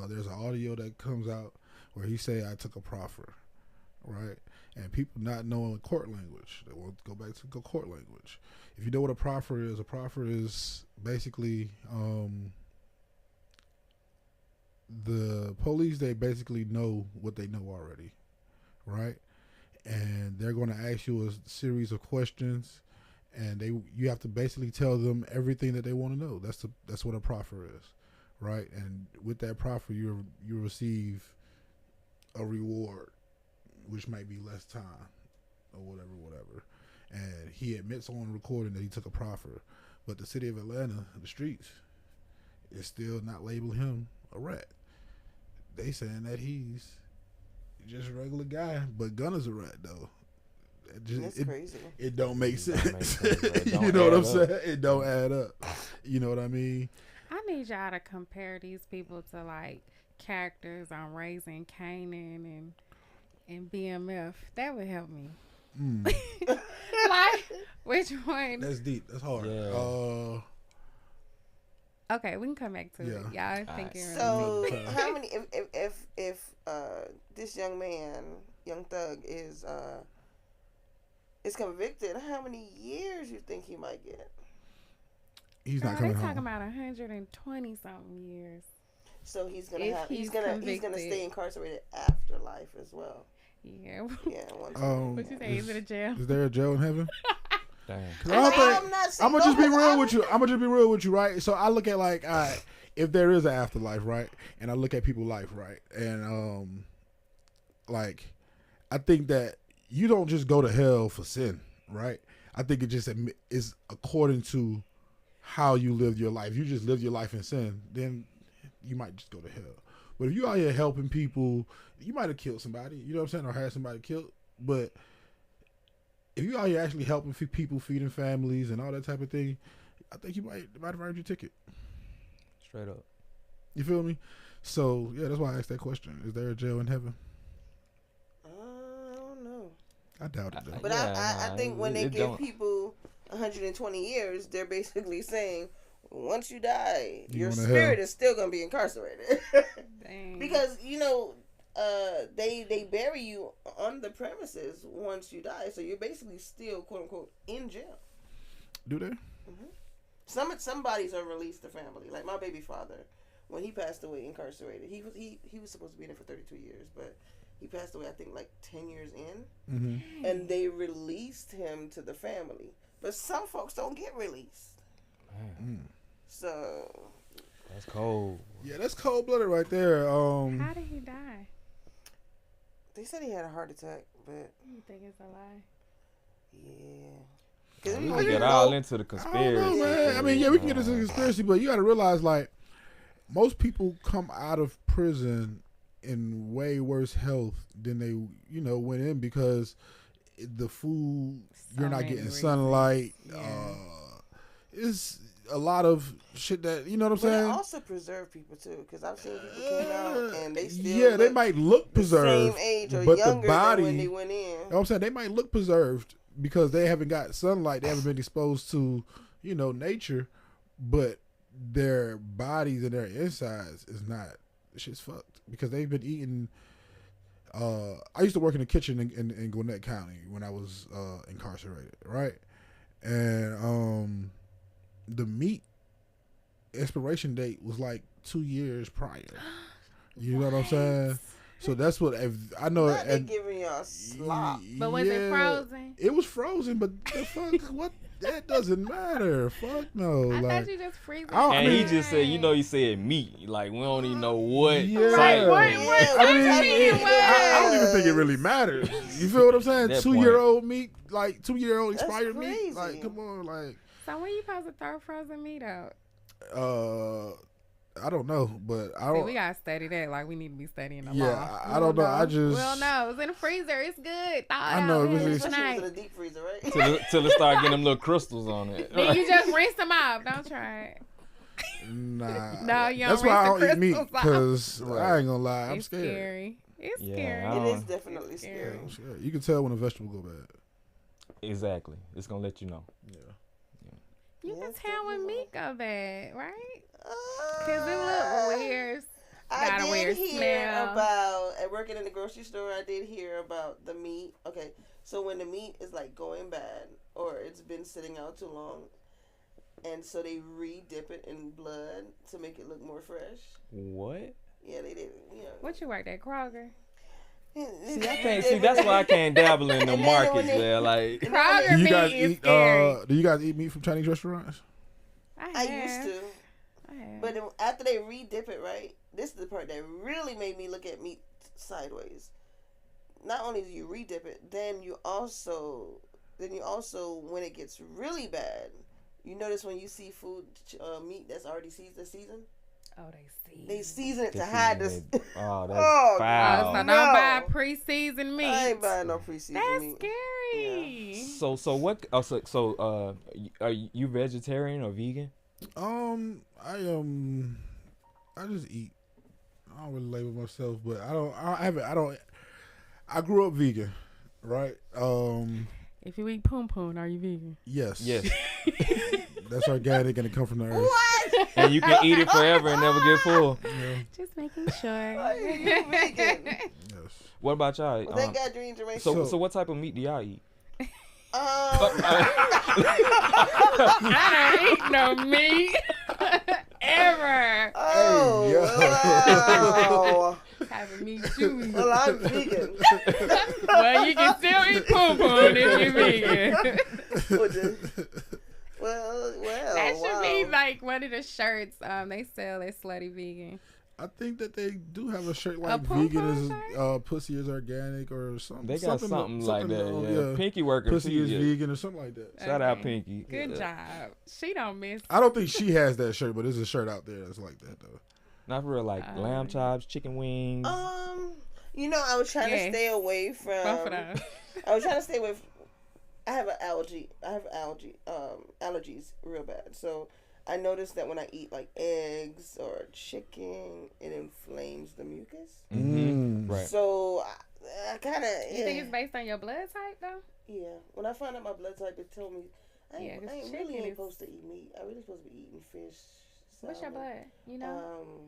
There's an audio that comes out where he say, "I took a proffer," right? And people not knowing court language, they want to go back to court language. If you know what a proffer is basically the police. They basically know what they know already, right? And they're going to ask you a series of questions, and you have to basically tell them everything that they want to know. That's what a proffer is, right? And with that proffer, you receive a reward, which might be less time or whatever. And he admits on recording that he took a proffer, but the city of Atlanta, the streets, is still not labeling him a rat. They saying that he's just a regular guy, but Gunna's a rat though. That's crazy. It don't make sense. Don't You know what I'm add up. saying? It don't add up. You know what I mean? I need y'all to compare these people to like characters on Raising Kanan and BMF. That would help me. Like, which one? That's deep. That's hard. Yeah. Okay, we can come back to it. Y'all thinking. So, how many? If this young thug is convicted, how many years you think he might get? He's not coming home. They're talking about 120 something years. So he's gonna If he's gonna convicted. stay incarcerated after life as well. Yeah. Yeah. What you say? Is it a jail? Is there a jail in heaven? Damn. I'm gonna just be real with you. I'm gonna just be real with you, right? So I look at like, all right, if there is an afterlife, right, and I look at people's life, right, and like, I think that you don't just go to hell for sin, right? I think it just is according to how you lived your life. If you just live your life in sin, then you might just go to hell. But if you out here helping people, you might have killed somebody, you know what I'm saying, or had somebody killed, but if you out here actually helping people, feeding families and all that type of thing, I think you might have earned your ticket. Straight up. You feel me? So, yeah, that's why I asked that question. Is there a jail in heaven? I don't know. I doubt it, though. But I think when they give people 120 years, they're basically saying, once you die, your spirit is still going to be incarcerated. Dang. Because, they bury you on the premises once you die, so you're basically still quote unquote in jail. Do they? Mm-hmm. Some bodies are released to family. Like my baby father, when he passed away incarcerated, he was supposed to be in there for 32 years, but he passed away I think like 10 years in, and they released him to the family. But some folks don't get released. So that's cold. Yeah, that's cold blooded right there. How did he die? They said he had a heart attack, but You think it's a lie? Yeah. We can get all into the conspiracy. I don't know, man. I mean, yeah, we can get into the conspiracy, but you got to realize, like, most people come out of prison in way worse health than they, went in because the food, you're not getting sunlight. Yeah. It's a lot of shit that you know what I'm But it saying. also preserve people too, because I've seen people came out and they still Yeah, they might look preserved, same age or but younger the body, than when they went in. You know what I'm saying, they might look preserved because they haven't got sunlight, they haven't been exposed to, you know, nature, but their bodies and their insides is not. Shit's fucked because they've been eating. I used to work in the kitchen in Gwinnett County when I was incarcerated, right? And the meat expiration date was like 2 years prior. You know what I'm saying? So that's what I know. Not they giving y'all slop. But was it frozen? It was frozen, but the fuck what? That doesn't matter. Fuck no. I like, thought you just freeze it. And he just said, he said meat. Like, we don't even know what. Yeah. Right, I don't even was. think it really matters. You feel what I'm saying? That 2-year-old meat, like 2-year-old That's expired crazy. meat. Like, come on, like. So when you supposed to throw frozen meat out? I don't know, but I See, don't. we gotta study that. Like we need to be studying the Yeah, law. I don't know. I just. Well, no, it's in the freezer. It's good. Thaw I it know, out, it was man, just- Especially tonight. in the deep freezer, right? Till it start getting them little crystals on it. Then you just rinse them off. Don't try it. Nah. No, you don't That's why I rinse the don't eat meat crystals off. because I ain't gonna lie, I'm It's scared. scary. It's Yeah, scary. I It don't- is definitely scary. I'm scared. You can tell when a vegetable go bad. Exactly. It's gonna let you know. Yeah. You can Yes, tell when definitely. meat go bad, right? Because it look weird. I Got a did weird hear smell. about, at working in the grocery store, I did hear about the meat. Okay, so when the meat is like going bad or it's been sitting out too long, and so they re-dip it in blood to make it look more fresh. What? Yeah, they did. You know. What you worked at Kroger? See, I can't see. That's why I can't dabble in the And then when markets, they- man. Like, Kroger Do you meat guys is eat? scary. Do you guys eat meat from Chinese restaurants? I used to, I have. but then after they re-dip it, right? This is the part that really made me look at meat sideways. Not only do you re-dip it, then you also when it gets really bad, you notice when you see food meat that's already seasoned. Oh, They season it to they hide season this. it. Oh, that's Oh, foul. So don't No. buy pre-seasoned meat. I ain't buying no pre-seasoned That's meat. scary. So what? Oh, are you vegetarian or vegan? I just eat. I don't really label myself, but I grew up vegan, right? If you eat poon poon, are you vegan? Yes. Yes. That's organic and it come from the earth. What? And you can eat it forever and never get full. Yeah. Just making sure. Are you vegan? Yes. What about y'all? Well, thank God you're eating Jamaican. So what type of meat do y'all eat? I don't eat no meat ever. Oh, wow. Having meat you eat. Well, I'm vegan. Well, you can still eat poon poon if you're vegan. Well, That should wow. be like one of the shirts they sell at Slutty Vegan. I think that they do have a shirt A like poo-poo vegan shirt? is pussy is organic or something. They got something like that. Yeah. Pinky worker. Pussy too, is yeah. vegan or something like that. Shout out Okay. Pinky. Good Yeah. job. She don't miss. I don't think she has that shirt, but there's a shirt out there that's like that though. Not for real, like lamb chops, chicken wings. You know, I was trying Yes. to stay away from. Both of those. I was trying to stay away. I have an allergy. I have allergies real bad. So I noticed that when I eat like eggs or chicken, it inflames the mucus. Right. So I kind of. You think it's based on your blood type though? Yeah. When I found out my blood type, it told me I Yeah, ain't, 'cause I ain't chicken really ain't is- supposed to eat meat. I really supposed to be eating fish. What's your salmon. blood? You know,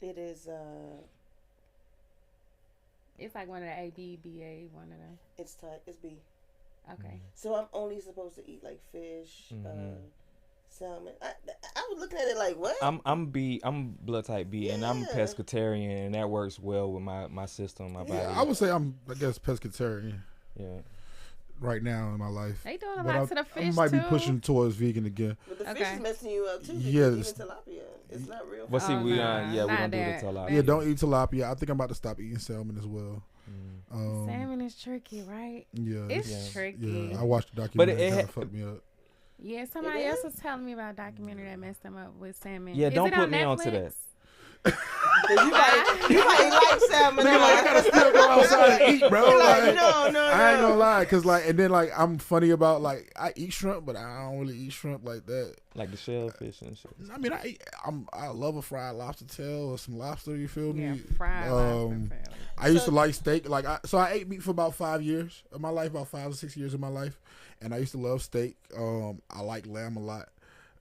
It is. it's like one of the A, B, B, A, one of them. It's type. It's B. Okay. So I'm only supposed to eat like fish, salmon. I was looking at it like what? I'm blood type B, and I'm Yeah. pescatarian, and that works well with my system, my body. Yeah, I would say I guess pescatarian Yeah. right now in my life. They doing a But lot to the I fish might too. be pushing towards vegan again. But the fish Okay. is messing you up too. Because Yes. even tilapia, it's not real. But see, Oh, we nah, we're not gonna do that. the tilapia. Yeah, don't eat tilapia. I think I'm about to stop eating salmon as well. Salmon is tricky, right? Yeah, It's tricky. I watched the documentary. it It ha- fucked me up. Yeah, somebody It else is? was telling me about a documentary that messed them up with salmon. Yeah, Is don't it put on me Netflix? onto that. You might like salmon. Nigga, like, I gotta still go outside and eat, bro. Like, no. I ain't gonna lie, cause like, and then like, I'm funny about like, I eat shrimp, but I don't really eat shrimp like that. Like the shellfish and shit. I mean, I love a fried lobster tail or some lobster. You feel me? Yeah, fried lobster tail. I used to like steak. Like, I ate meat for about 5 years of my life, about 5 or 6 years of my life, and I used to love steak. I like lamb a lot.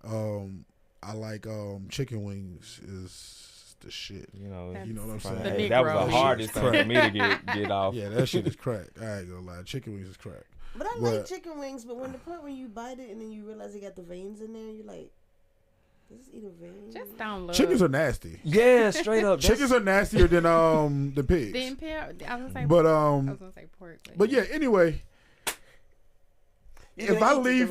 I like chicken wings is the shit. You know what I'm saying? Hey, that was the hardest thing for me to get off. Yeah, that shit is crack. I ain't gonna lie. Chicken wings is crack. But I like chicken wings, but when the part when you bite it and then you realize they got the veins in there, you're like, just eat a vein. Just don't look. Chickens are nasty. Yeah, straight up. Chickens are nastier than the pigs. I was gonna say pork. But yeah, anyway, if I leave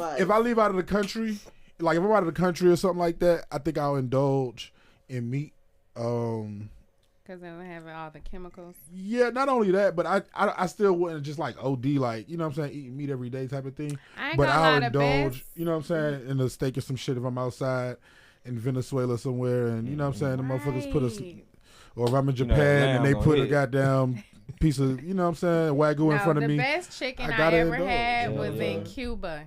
out of the country, like if I'm out of the country or something like that, I think I'll indulge in meat. Because they don't have all the chemicals. Yeah, not only that, but I still wouldn't just like OD, like, you know what I'm saying, eating meat every day type of thing. But I'll indulge, you know what I'm saying, in a steak or some shit if I'm outside in Venezuela somewhere, and you know what I'm saying, the motherfuckers put or if I'm in Japan and they put a goddamn piece of, you know what I'm saying, Wagyu in front of me. The best chicken I ever had was in Cuba.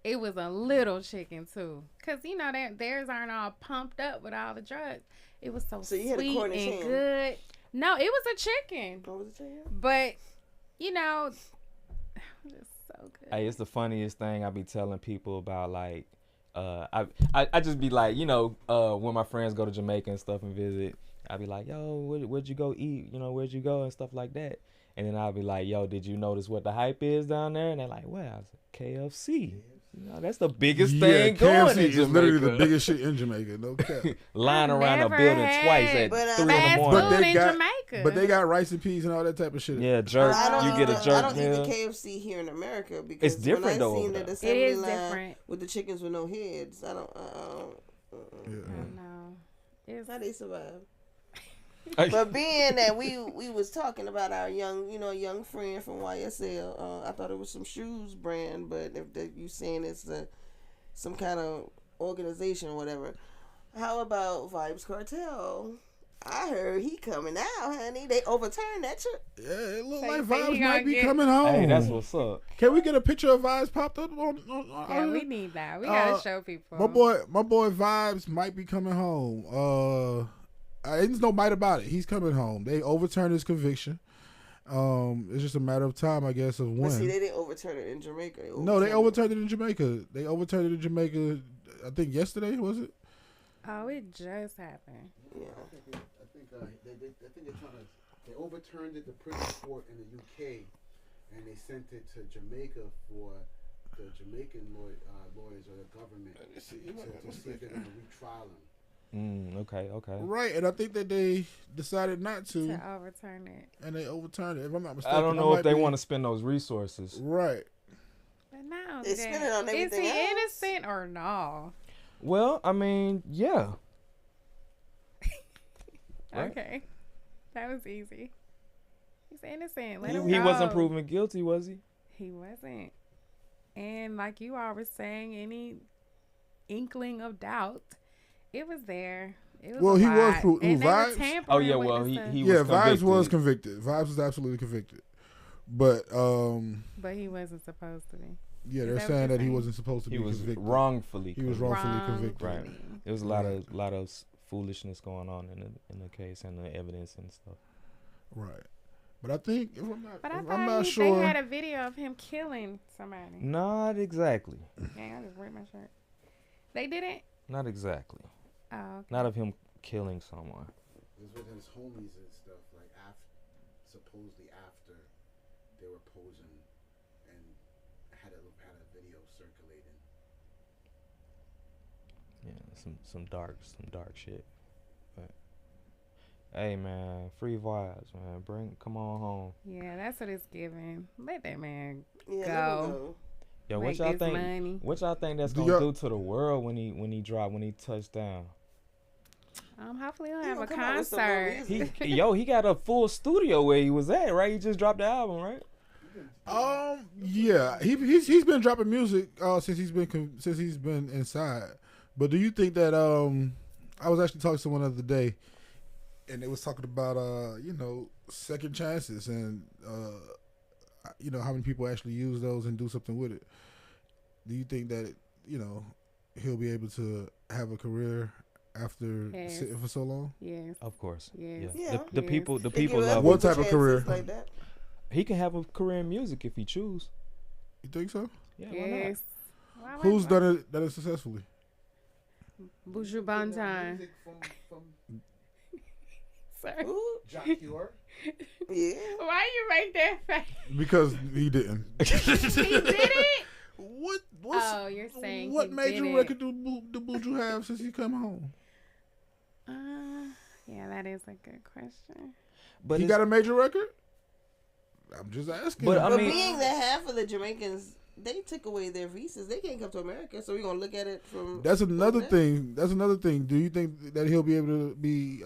It was a little chicken too, because you know theirs aren't all pumped up with all the drugs. It was so sweet and good. No, it was a chicken. Oh, was it chicken? But you know, it was so good. Hey, it's the funniest thing I be telling people about. Like, I just be like, you know, when my friends go to Jamaica and stuff and visit, I be like, yo, where'd you go eat? You know, where'd you go and stuff like that. And then I'll be like, yo, did you notice what the hype is down there? And they're like, well, I was like, KFC. You know, that's the biggest thing going in Jamaica. Is literally the biggest shit in Jamaica. No cap. Lying around a building twice at 3 in the morning. But they got rice and peas and all that type of shit. Yeah, jerk. You get a jerk I don't meal. eat the KFC here in America because it's different when I though. seen that assembly line with the chickens with no heads, I don't. No, it's how they survive. But being that we was talking about our young friend from YSL, I thought it was some shoes brand, but if you saying it's some kind of organization or whatever, how about Vibes Cartel? I heard he coming out, honey. They overturned that shit. Yeah, it look like Vibes might be coming home. Hey, that's what's up. Can we get a picture of Vibes popped up on yeah, we need that. We gotta show people. My boy Vibes might be coming home. There's no might about it. He's coming home. They overturned his conviction. It's just a matter of time, I guess, of when. But see, they didn't overturn it in Jamaica. They overturned it in Jamaica. They overturned it in Jamaica, I think yesterday, was it? Oh, it just happened. Yeah. I think they're trying to. They overturned it, the prison court in the UK, and they sent it to Jamaica for the Jamaican lawyers or the government to see if they're going to retrial him. Okay. Right, and I think that they decided not to overturn it. And they overturned it. If I'm not mistaken, I don't know if they want to spend those resources. Right. But now they spend it on everything else. Is he innocent or no? Well, I mean, yeah. Right? Okay, that was easy. He's innocent. Let he him go. Wasn't proven guilty, was he? He wasn't. And like you all were saying, any inkling of doubt, it was there. It was he was Vibes. Oh yeah, well he was Vibes was convicted. Vibes was absolutely convicted, but he wasn't supposed to be. Yeah, they're saying that he wasn't supposed to be convicted. He was wrongfully convicted. Right. There was a lot of foolishness going on in the case and the evidence and stuff. Right. But I think I'm not sure. They had a video of him killing somebody. Not exactly. Dang, I just ripped my shirt. They didn't. Not exactly. Oh, okay. Not of him killing someone. It was with his homies and stuff, like supposedly after they were posing and had a video circulating. Yeah, some dark shit. But hey man, free vibes, man. Come on home. Yeah, that's what it's giving. Let that man go. Yo, what y'all think? What y'all think that's gonna do to the world when he touched down? Hopefully he'll have a concert. He got a full studio where he was at, right? He just dropped the album, right? Yeah, he's been dropping music since he's been inside. But do you think that I was actually talking to someone the other day, and they was talking about second chances and how many people actually use those and do something with it. Do you think that he'll be able to have a career after sitting for so long? Yes. Of course. Yes. Yeah. The They people give love other What people type of chances career? like that. He can have a career in music if he choose. You think so? Yeah, why not? Yes. Who's done it successfully? Buju Banton. Music from Sorry. Ooh, Jack Cure. yeah. Why you make that face? Because he didn't. He did it? What You're saying what he major did record do Buju have since he come home? Yeah, that is a good question. But He got a major record? I'm just asking. But I But mean, being that half of the Jamaicans, they took away their visas. They can't come to America, so we're gonna look at it from. That's another there. thing. That's another thing. Do you think that he'll be able to be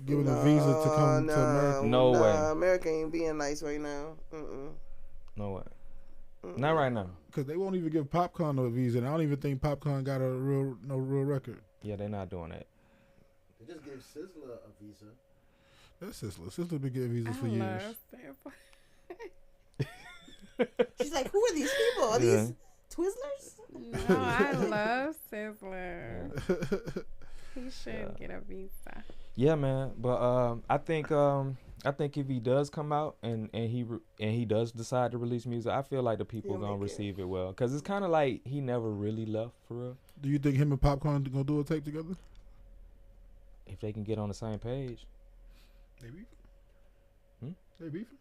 given a visa to come to America? No way. America ain't being nice right now. no way. Not right now. Because they won't even give Popcorn a visa, and I don't even think Popcorn got no real record. Yeah, they're not doing that. They just gave Sizzler a visa. That's Sizzler. Sizzler been getting visas for years. She's like, who are these people? Are these Twizzlers? No, I love Sizzler. He should get a visa. Yeah, man. But I think if he does come out and he does decide to release music, I feel like the people He'll gonna make receive it well. Cause it's kind of like he never really left for real. Do you think him and Popcorn gonna do a tape together? If they can get on the same page. They beefing. Hmm? They beefing.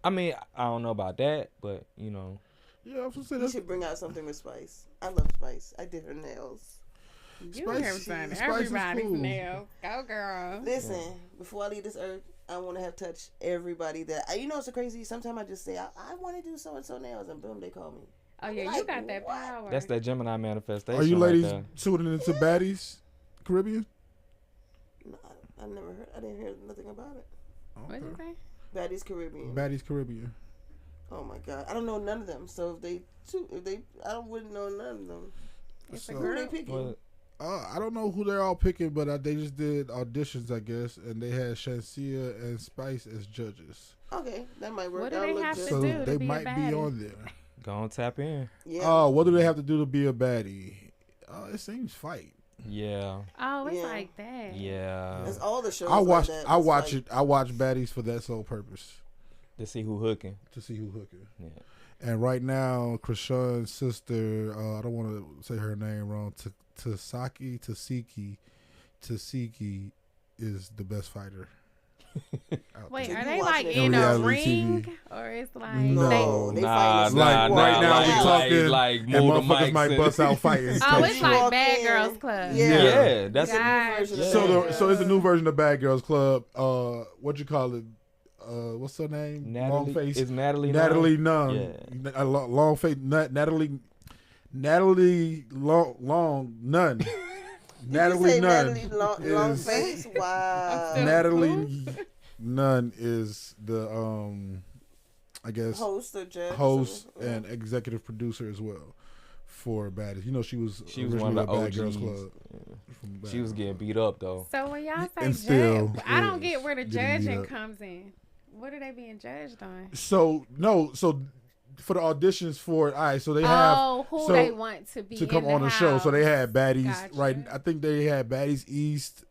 I mean, I don't know about that, but Yeah, I was gonna say You that. should bring out something with Spice. I love Spice. I did her nails. You Spice- have done Spice is everybody's cool. nails. Go, girl. Listen, before I leave this earth, I want to have touched everybody that. It's so crazy. Sometimes I just say, I want to do so and so nails, and boom, they call me. Oh, yeah, you Like, got that what? power. that's that Gemini manifestation. Are you right ladies there. tuning into Baddies Caribbean? No, I never heard. I didn't hear nothing about it. What'd you say? Baddies Caribbean. Baddies Caribbean. Oh my God, I don't know none of them. So I wouldn't know none of them. It's a So- Who are they group. picking? Well, I don't know who they're all picking, but they just did auditions, I guess, and they had Shansia and Spice as judges. Okay, that might work. What do That'll they look have good. to So do to they be a might be baddie? on there. go on, tap in. Yeah. Oh, what do they have to do to be a baddie? It seems fight. Yeah. Oh, it's Yeah. like that. Yeah. That's all the shows. I watch Like that. I It's watch like- it. I watch baddies for that sole purpose, To see who hooking. to see who hooking. Yeah. And right now, Krishan's sister, I don't want to say her name wrong. Tasiki is the best fighter. out Wait, there. are You they watching like it in on a reality ring? TV. Or it's like No. they Nah, fighting Like nah, right nah, now, we like- talking, like and move the motherfuckers mics might and- bust out fighting. Oh, it's like Walk Bad in. Girls Club. Yeah. Yeah, that's Guys. version of So that. so it's a new version of Bad Girls Club. What you call it? What's her name? Natalie. Long face. Is Natalie? Natalie Nunn? Nunn. Yeah. Long face. Natalie Long Nunn. Did you Natalie say Nunn. Natalie long is- face? Wow. Natalie Nunn is the I guess Host or judge? or host something? and executive producer as well for Baddies. She was She was originally one of the a Bad Girls OGs. Club. Yeah. from Bad She was Girls getting Club. beat up though. So when y'all say And still judge, I don't is get where the getting beat judging up. comes in. What are they being judged on? So for the auditions for it, all right, so they have Oh, who so- they want to be to come in on the show. So they house. had baddies, Gotcha. right? I think they had baddies east,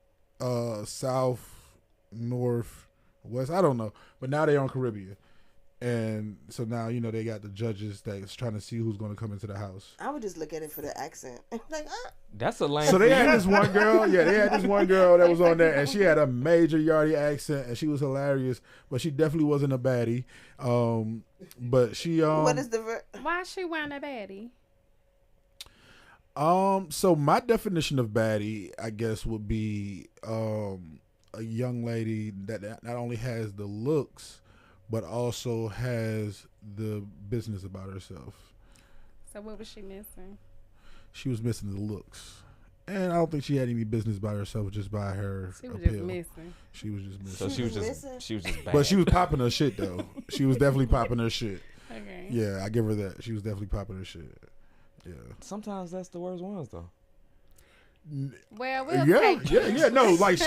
south, north, west. I don't know, but now they're on Caribbean, and so now they got the judges that's trying to see who's going to come into the house. I would just look at it for the accent. Like, That's a lame. So they had this one girl, they had this one girl that was on there, and she had a major Yardie accent, and she was hilarious, but she definitely wasn't a baddie. But she what is the Why she wearing a baddie? So my definition of baddie, I guess, would be a young lady that not only has the looks, but also has the business about herself. So what was she missing? She was missing the looks, and I don't think she had any business by herself, just by her She was appeal. just missing. She was just missing. So she was Missing? just bad. But she was popping her shit though. She was definitely popping her shit. Okay. Yeah, I give her that. She was definitely popping her shit. Yeah. Sometimes that's the worst ones though. Well, we'll yeah, take yeah. No, like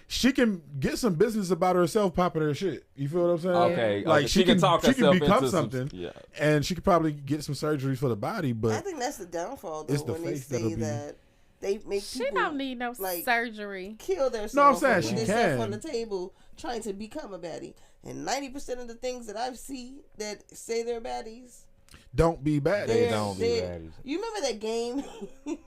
she can get some business about herself popping her shit. You feel what I'm saying? Okay, Like she can talk she can herself become into something, and she could probably get some surgeries for the body. I But think that's the downfall, though, it's the when they face say that'll be- that they make She people don't need no like, surgery. kill themselves. No, I'm saying and she put themselves can. on the table trying to become a baddie. And 90% of the things that I've seen that say they're baddies, don't be bad. They don't be baddies. You remember that game? You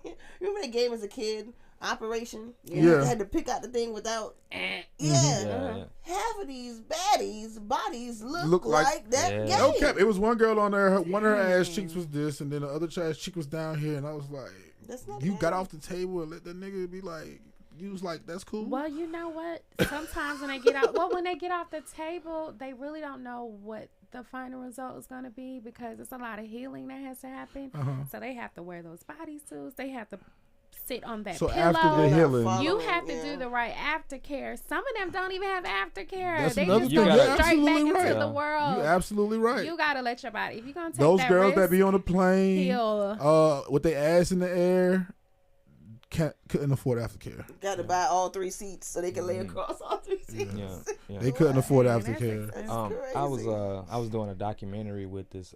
remember that game as a kid? Operation. Yeah. You had to pick out the thing without. Yeah. Yeah. Half of these baddies' bodies look like- like that Yeah. game. No cap. It was one girl on there. One of her ass cheeks was this, and then the other ass cheek was down here, and I was like, That's not "You bad. got off the table and let the nigga be like." You was like, "That's cool." Well, you know what? Sometimes when they get out, when they get off the table, they really don't know what the final result is going to be because it's a lot of healing that has to happen. So they have to wear those bodysuits. They have to sit on that So pillow. after the healing, You have to do the right aftercare. Some of them don't even have aftercare. That's They another just thing. go You're straight back absolutely into right. the world. You're absolutely right. You gotta let your body. If you're gonna take Those that girls risk, that be on the plane, heal. with their ass in the air, couldn't afford aftercare. Got to buy all 3 seats so they can lay across all 3 seats. Yeah. They couldn't afford That's aftercare. That's I crazy. was doing a documentary with this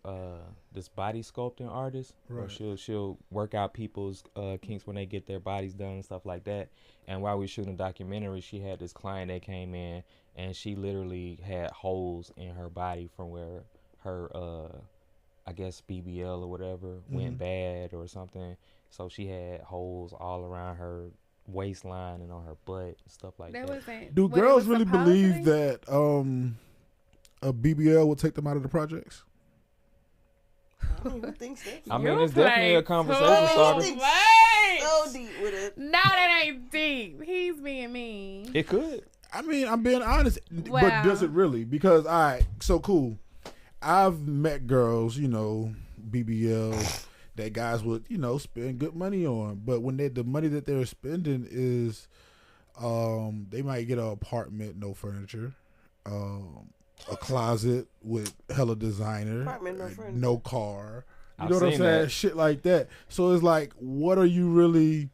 body sculpting artist. Right. She'll work out people's kinks when they get their bodies done and stuff like that. And while we were shooting the documentary, she had this client that came in and she literally had holes in her body from where her I guess BBL or whatever went bad or something. So she had holes all around her waistline and on her butt and stuff like that. Do girls really believe that a BBL will take them out of the projects? Who thinks that? I mean, it's definitely a conversation starter. So deep with it. No, that ain't deep. He's being mean. It could. I mean, I'm being honest, but Wow. does it really? Because, all right, so cool. I've met girls, BBLs that guys would, spend good money on. But when the money that they're spending is, they might get an apartment, no furniture, a closet with hella designer, Apartment, no furniture. no car. You I've know what I'm seen saying? that. Shit like that. So it's like, what are you really?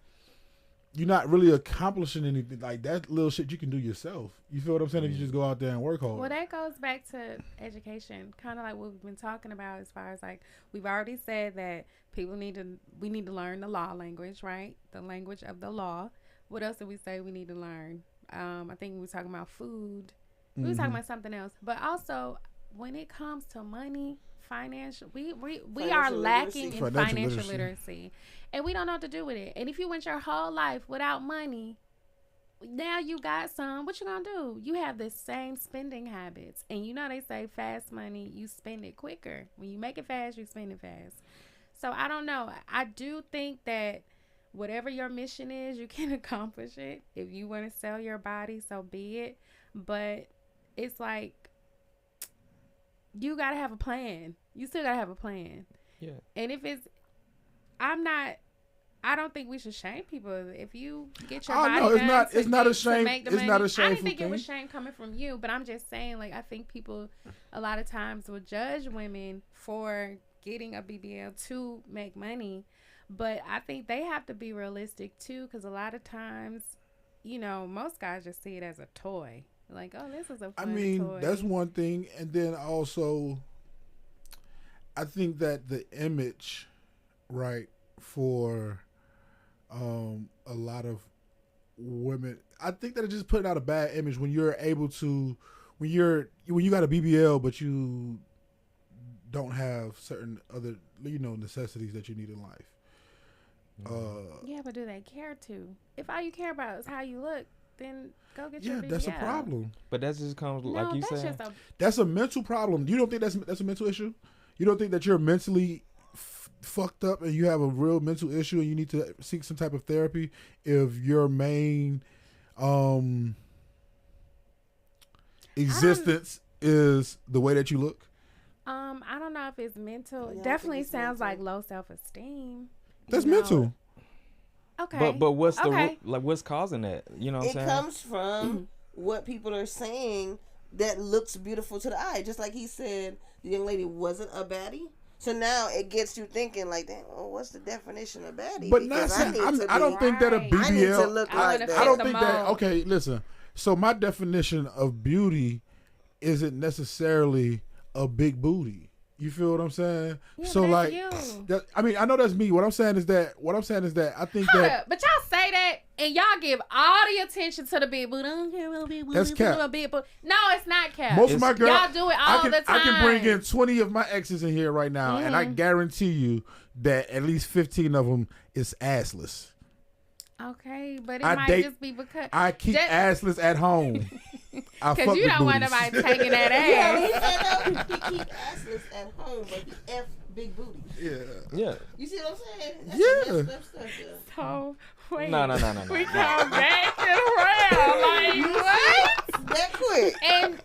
You're not really accomplishing anything. Like that little shit you can do yourself. You feel what I'm saying? If you just go out there and work hard. Well, that goes back to education, kind of like what we've been talking about as far as like we've already said that we need to learn the law language, right? The language of the law. What else did we say we need to learn? I think we were talking about food. We were talking about something else. But also, when it comes to money, financial, we are lacking in financial literacy. And we don't know what to do with it. And if you went your whole life without money, now you got some. What you gonna do? You have the same spending habits. And they say fast money, you spend it quicker. When you make it fast, you spend it fast. So I don't know. I do think that whatever your mission is, you can accomplish it. If you want to sell your body, so be it. But it's like you gotta have a plan. You still gotta have a plan. Yeah. And if it's, I don't think we should shame people. If you get your body no, done it's not a shame. make the It's money, not a I shameful didn't think thing. it was shame coming from you, but I'm just saying, like, I think people a lot of times will judge women for getting a BBL to make money, but I think they have to be realistic too, because a lot of times, most guys just see it as a toy. Like, oh, this is a fun toy. That's one thing. And then also, I think that the image, right, for a lot of women, I think that it just putting out a bad image when you're able to, when you got a BBL, but you don't have certain other, necessities that you need in life. Yeah, but do they care to? If all you care about is how you look, then go get your BBL. Yeah, that's a problem. But that just comes, No, like you that's said. just That's a mental problem. You don't think that's a mental issue? You don't think that you're mentally fucked up and you have a real mental issue and you need to seek some type of therapy if your main existence is the way that you look? I don't know if it's mental. Yeah, I Definitely think it's sounds mental. like low self-esteem. That's mental. Okay. But what's okay. what's causing that? You know what I'm It saying? comes from what people are saying that looks beautiful to the eye. Just like he said, the young lady wasn't a baddie, So now it gets you thinking like, "Damn, well, what's the definition of baddie?" But not saying, I don't think that a BBL. I need to look like that. I don't think that. Okay, listen. So my definition of beauty isn't necessarily a big booty. You feel what I'm saying? Yeah, so like, I mean, I know that's me. What I'm saying is that I think that. But y'all say that and y'all give all the attention to the big booty. I don't care about big booty. That's cap. No, it's not cap. Most of my girls, y'all do it all the time. I can bring in 20 of my exes in here right now, and I guarantee you that at least 15 of them is assless. Okay, but it might just be because I keep assless at home. Because you don't want nobody taking that ass. Yeah, he said he keep assless at home, but he F big booty. Yeah. You see what I'm saying? That's stuff. So wait, No. We come back around like what? That quick. And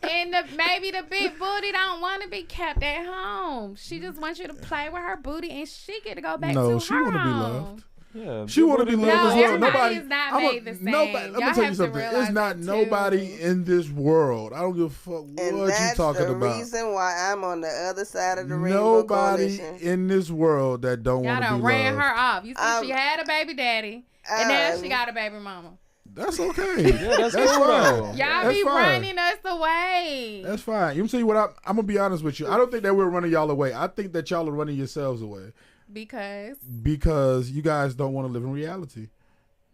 maybe the big booty don't want to be kept at home. She just wants you to play with her booty, and she get to go back to her home. No, she want to be loved. Yeah, she want to be loved as well. Everybody is not made the same. Let me tell you something. It's not nobody in this world. I don't give a fuck what you talking about. That's the reason why I'm on the other side of the rainbow coalition. Nobody in this world that don't want to be loved. Y'all done ran her off. You see, she had a baby daddy, and now she got a baby mama. That's okay. Yeah, that's fine. Y'all be running us away. That's fine. You tell you what, I'm gonna be honest with you. I don't think that we're running y'all away. I think that y'all are running yourselves away. Because you guys don't want to live in reality.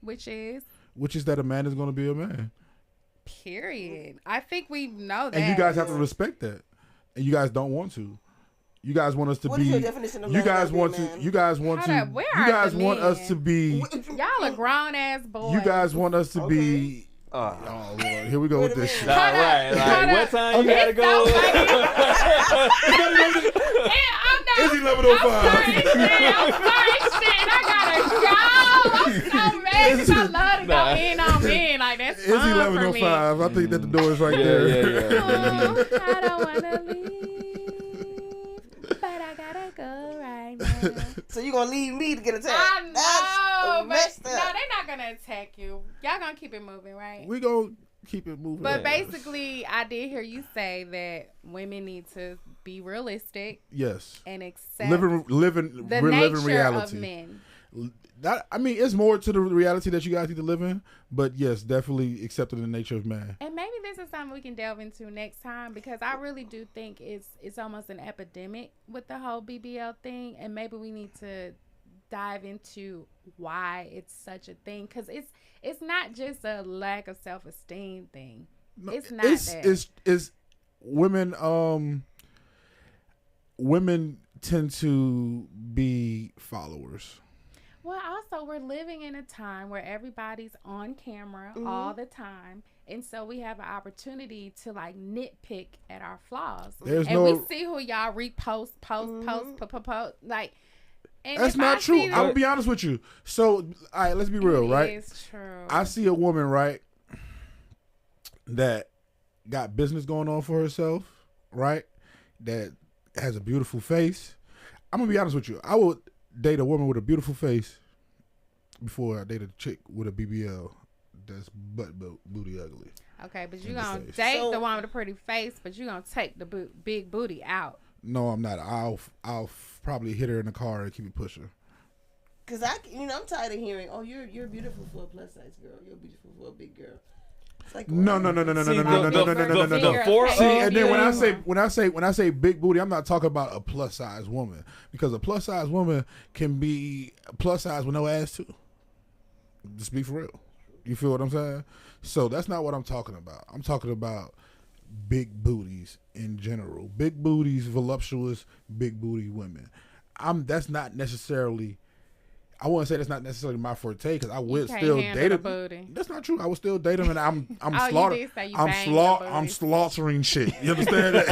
Which is that a man is going to be a man. Period. I think we know that. And you guys have to respect that. And you guys don't want to. You guys want us to what be. What is your definition of you guys want to. You guys want to. You guys want us to be. Y'all are grown ass boys. You guys want us to be. Oh Lord, here we go with this shit. Right, like what time you gotta go? Is he 11:05? I'm sorry, shit. I gotta go. I'm so mad because I love to go in on men. Like that's fun. Is he 11:05? I think that the door is right there. Yeah. I don't wanna leave, but I gotta go right now. So you gonna leave me to get attacked? I know, but no, they're not gonna attack you. Y'all gonna keep it moving, right? We gonna keep it moving. But basically, I did hear you say that women need to be realistic. Yes. And accept the nature reality. Of men. I mean, it's more to the reality that you guys need to live in, but yes, definitely accepting the nature of man. And maybe this is something we can delve into next time, because I really do think it's almost an epidemic with the whole BBL thing, and maybe we need to dive into why it's such a thing, because it's not just a lack of self-esteem thing. No, it's not that. It's women. Women tend to be followers. Well, also, we're living in a time where everybody's on camera all the time. And so we have an opportunity to, like, nitpick at our flaws. We see who y'all repost, post. Like, and that's not true. I'm going to be honest with you. So, all right, let's be real, right? It's true. I see a woman, right, that got business going on for herself, right, that has a beautiful face. I'm going to be honest with you. I would date a woman with a beautiful face before I date a chick with a BBL that's booty ugly. Okay, but you're going to date the one with a pretty face, but you're going to take the big booty out. No, I'm not. I'll probably hit her in the car and keep it pushing. Because I'm tired of hearing, oh, you're beautiful for a plus size girl. You're beautiful for a big girl. Like, no. See, and then when I say big booty, I'm not talking about a plus size woman, because a plus size woman can be a plus size with no ass too. Just be for real. You feel what I'm saying? So that's not what I'm talking about. I'm talking about big booties in general. Big booties, voluptuous, big booty women. That's not necessarily. I wouldn't say that's not necessarily my forte, because I would still date him. That's not true. I would still date him, and I'm slaughtering. I'm slaughtering shit. You understand that?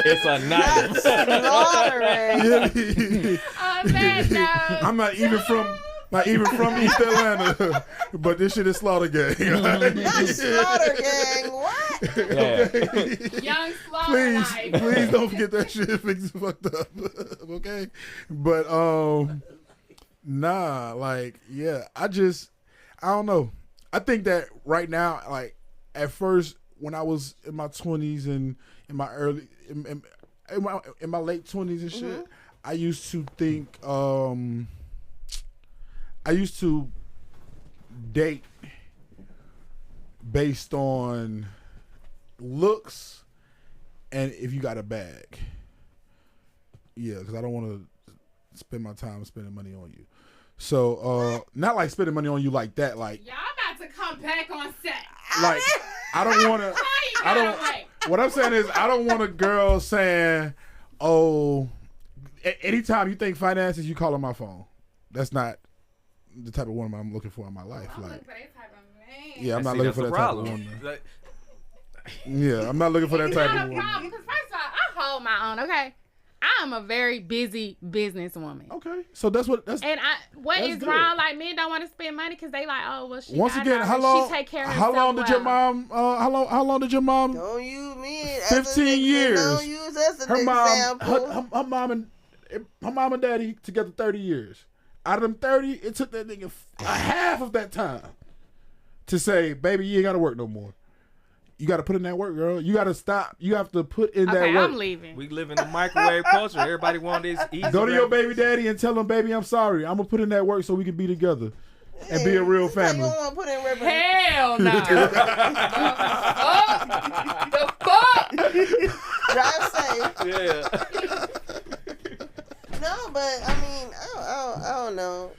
It's a knife. Slaughtering. On that note, I'm not even from East Atlanta, but this shit is Slaughter Gang. Slaughter Gang, what? Okay. Young Slaughter. Please don't forget that shit fucked up. Okay, but I don't know. I think that right now, like at first when I was in my 20s and in my in my late 20s and shit, I used to think I used to date based on looks and if you got a bag. Yeah, because I don't want to spend my time spending money on you. So, not like spending money on you like that. Like, y'all about to come back on set. Like, I don't want to. What I'm saying is, I don't want a girl saying, "Oh, anytime you think finances, you call on my phone." That's not the type of woman I'm looking for in my life. I'm like, looking for that type of man. Yeah, I'm not looking for that type of woman. Yeah, I'm not looking for that type of woman. It's not a problem because first of all, I hold my own. Okay. I'm a very busy businesswoman. Okay, so that's what. And what is good. Wrong? Like, men don't want to spend money because they like, oh well, she. Once got again, it. how long? She take care of how long did your mom? How long did your mom? Don't use me. 15 years. Don't use us as an example. Her mom and daddy together 30 years. Out of them 30, it took that nigga a half of that time to say, baby, you ain't got to work no more. You got to put in that work, girl. You got to stop. You have to put in that work. Okay, I'm leaving. We live in a microwave culture. Everybody want this easy. Go to your baby daddy and tell him, baby, I'm sorry. I'm going to put in that work so we can be together and be a real family. You don't want to put in work. Hell no. The fuck? Drive safe. Yeah. No, but I mean, I don't know.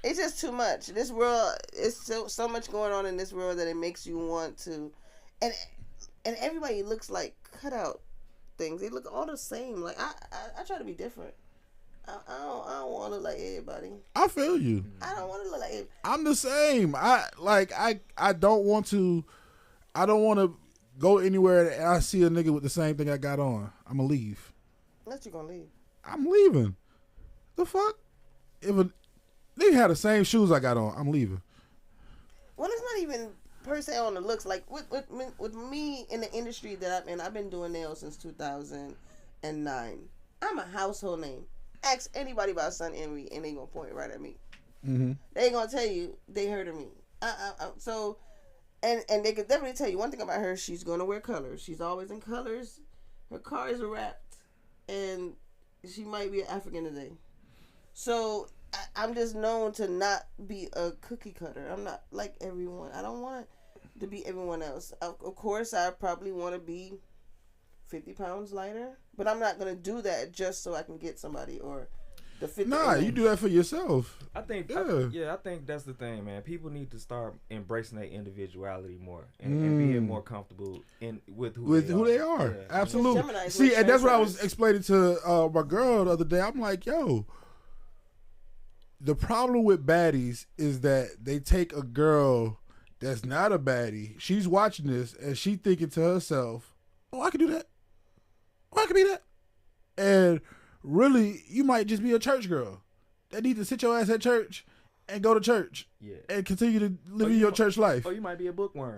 It's just too much. This world is so much going on in this world that it makes you want to, and everybody looks like cutout things. They look all the same. Like I try to be different. I don't want to look like everybody. I feel you. I don't want to look like everybody. I'm the same. I don't want to. I don't want to go anywhere and I see a nigga with the same thing I got on. I'm gonna leave. Unless you gonna leave. I'm leaving. The fuck? If they had the same shoes I got on, I'm leaving. Well, it's not even per se on the looks. Like with me in the industry that I'm in, I've been doing nails since 2009. I'm a household name. Ask anybody about Son Envy and they gonna point right at me. Mm-hmm. They ain't gonna tell you they heard of me. So, and they could definitely tell you one thing about her. She's gonna wear colors. She's always in colors. Her car is wrapped, and she might be an African today. So. I'm just known to not be a cookie cutter. I'm not like everyone. I don't want to be everyone else. Of course, I probably want to be 50 pounds lighter, but I'm not going to do that just so I can get somebody or the 50. Nah, you do that for yourself. I think, I think that's the thing, man. People need to start embracing their individuality more and being more comfortable with who they are. Yeah. Absolutely. See, and that's what I was explaining to my girl the other day. I'm like, yo. The problem with baddies is that they take a girl that's not a baddie. She's watching this and she thinking to herself, "Oh, I can do that. Oh, I can be that." And really, you might just be a church girl that need to sit your ass at church and go to church and continue to live your church life. Or you might be a bookworm.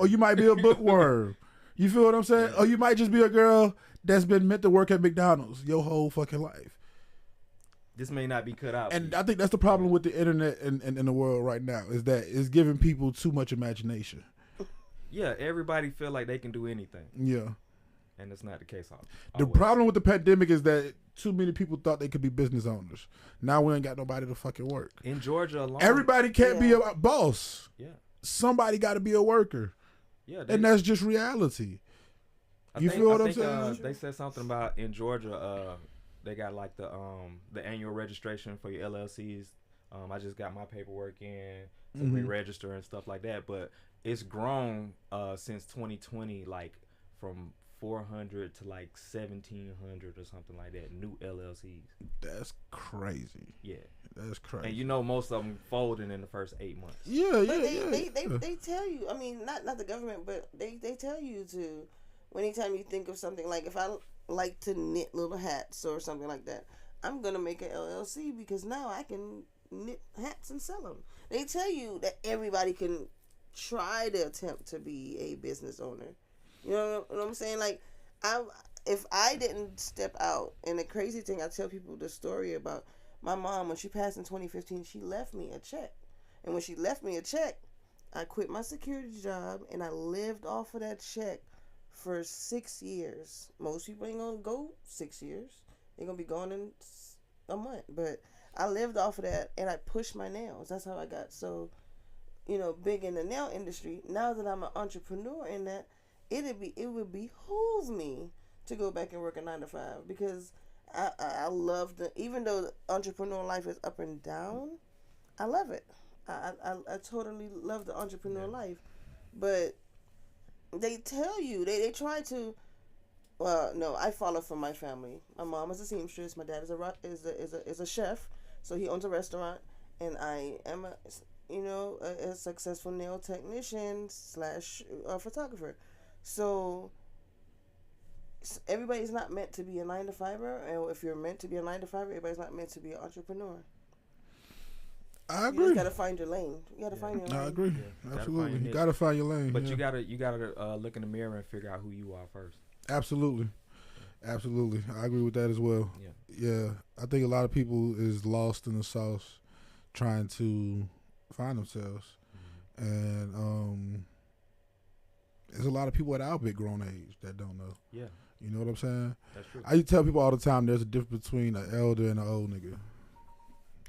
You feel what I'm saying? Yeah. Or you might just be a girl that's been meant to work at McDonald's your whole fucking life. This may not be cut out. And I think that's the problem with the internet and the world right now is that it's giving people too much imagination. Yeah, everybody feel like they can do anything. Yeah. And that's not the case. The problem with the pandemic is that too many people thought they could be business owners. Now we ain't got nobody to fucking work. In Georgia alone. Everybody can't be a boss. Yeah. Somebody got to be a worker. Yeah. And that's just reality. You feel what I'm saying? They said something about in Georgia, they got like the annual registration for your LLCs. I just got my paperwork in to re-register and stuff like that. But it's grown since 2020, like from 400 to like 1,700 or something like that. New LLCs. That's crazy. Yeah, that's crazy. And most of them folding in the first 8 months. Yeah, They tell you. I mean, not the government, but they tell you to. Anytime you think of something like if I like to knit little hats or something like that, I'm gonna make an LLC because now I can knit hats and sell them. They tell you that everybody can try to attempt to be a business owner. You know what I'm saying? Like, if I didn't step out, and the crazy thing, I tell people the story about my mom when she passed in 2015. She left me a check, and when she left me a check, I quit my security job and I lived off of that check for 6 years. Most people ain't gonna go 6 years. They're gonna be gone in a month. But I lived off of that, and I pushed my nails. That's how I got so, big in the nail industry. Now that I'm an entrepreneur in that, it would behoove me to go back and work a 9 to 5 because I love even though the entrepreneur life is up and down, I love it. I totally love the entrepreneur life, but they tell you they try to. Well, no, I follow from my family. My mom is a seamstress. My dad is a chef, so he owns a restaurant, and I am a successful nail technician / photographer. So everybody's not meant to be a 9 to 5er, and if you're meant to be a 9 to 5er, everybody's not meant to be an entrepreneur. I agree. You just gotta find your lane. You gotta find your lane. I agree. Yeah. Absolutely. You gotta find your lane. But you gotta look in the mirror and figure out who you are first. Absolutely. Absolutely. I agree with that as well. Yeah. I think a lot of people is lost in the sauce trying to find themselves. Mm-hmm. And there's a lot of at our big grown age that don't know. Yeah. You know what I'm saying? That's true. I used to tell people all the time there's a difference between an elder and an old nigga.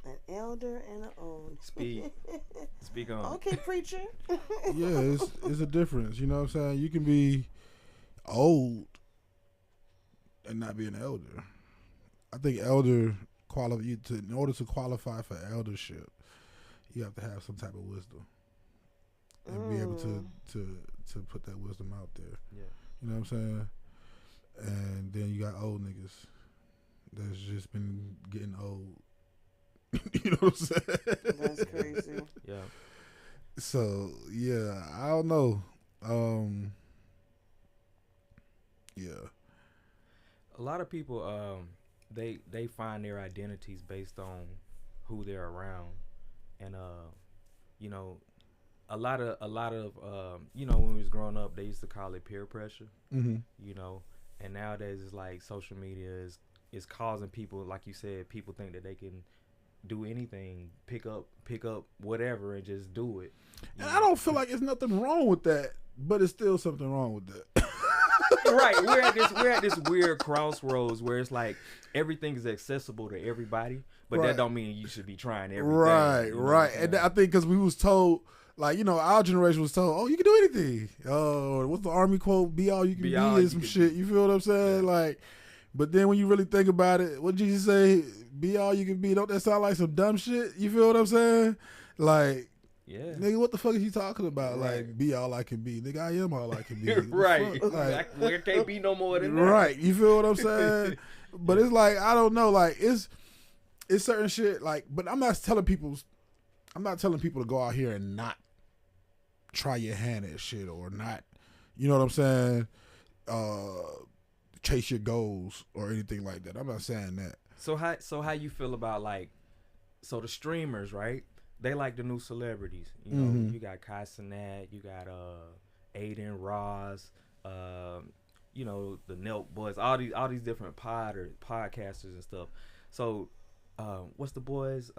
An elder and an old. Speak on. Okay, preacher. Yeah, it's a difference. You know what I'm saying? You can be old and not be an elder. I think elder in order to qualify for eldership, you have to have some type of wisdom and be able to put that wisdom out there. Yeah. You know what I'm saying? And then you got old niggas that's just been getting old. You know what I'm saying? That's crazy. Yeah. So yeah, I don't know. Yeah. A lot of people, they find their identities based on who they're around, and a lot of when we was growing up, they used to call it peer pressure. Mm-hmm. And nowadays it's like social media is causing people, like you said, people think that they can do anything, pick up whatever and just do it. And I don't feel like there's nothing wrong with that, but it's still something wrong with that. Right, we're at this weird crossroads where it's like everything is accessible to everybody, but that don't mean you should be trying everything. Right. And I think because we was told, like, our generation was told, oh, you can do anything. Oh, what's the army quote? Be all you can be and some shit. You feel what I'm saying? Yeah. Like, but then when you really think about it, what did Jesus say? Be all you can be. Don't that sound like some dumb shit? You feel what I'm saying? Like, yeah, nigga, what the fuck is he talking about? Right. Like, be all I can be. Nigga, I am all I can be. Right. Like, there can't be no more than that. Right. You feel what I'm saying? But it's like, I don't know. Like, it's certain shit. Like, but I'm not telling people to go out here and not try your hand at shit or not, you know what I'm saying? Chase your goals or anything like that. I'm not saying that. So how you feel about the streamers, right? They like the new celebrities. You got Kai Cenat, you got Aiden Ross, the Nelk Boys, all these different podcasters and stuff. So what's the boys?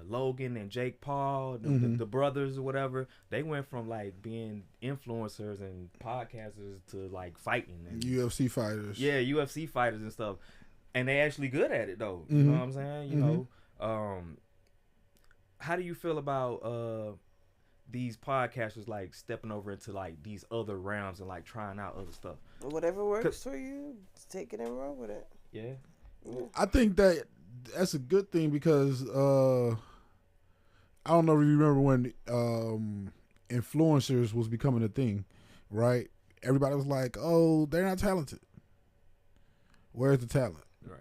Logan and Jake Paul, the brothers or whatever, they went from like being influencers and podcasters to like fighting and UFC fighters. Yeah, UFC fighters and stuff. And they actually good at it though. You know what I'm saying? How do you feel about these podcasters like stepping over into like these other realms and like trying out other stuff? Whatever works for you, take it and roll with it. Yeah. I think that's a good thing because I don't know if you remember when influencers was becoming a thing, right? Everybody was like, "Oh, they're not talented. Where's the talent?" Right.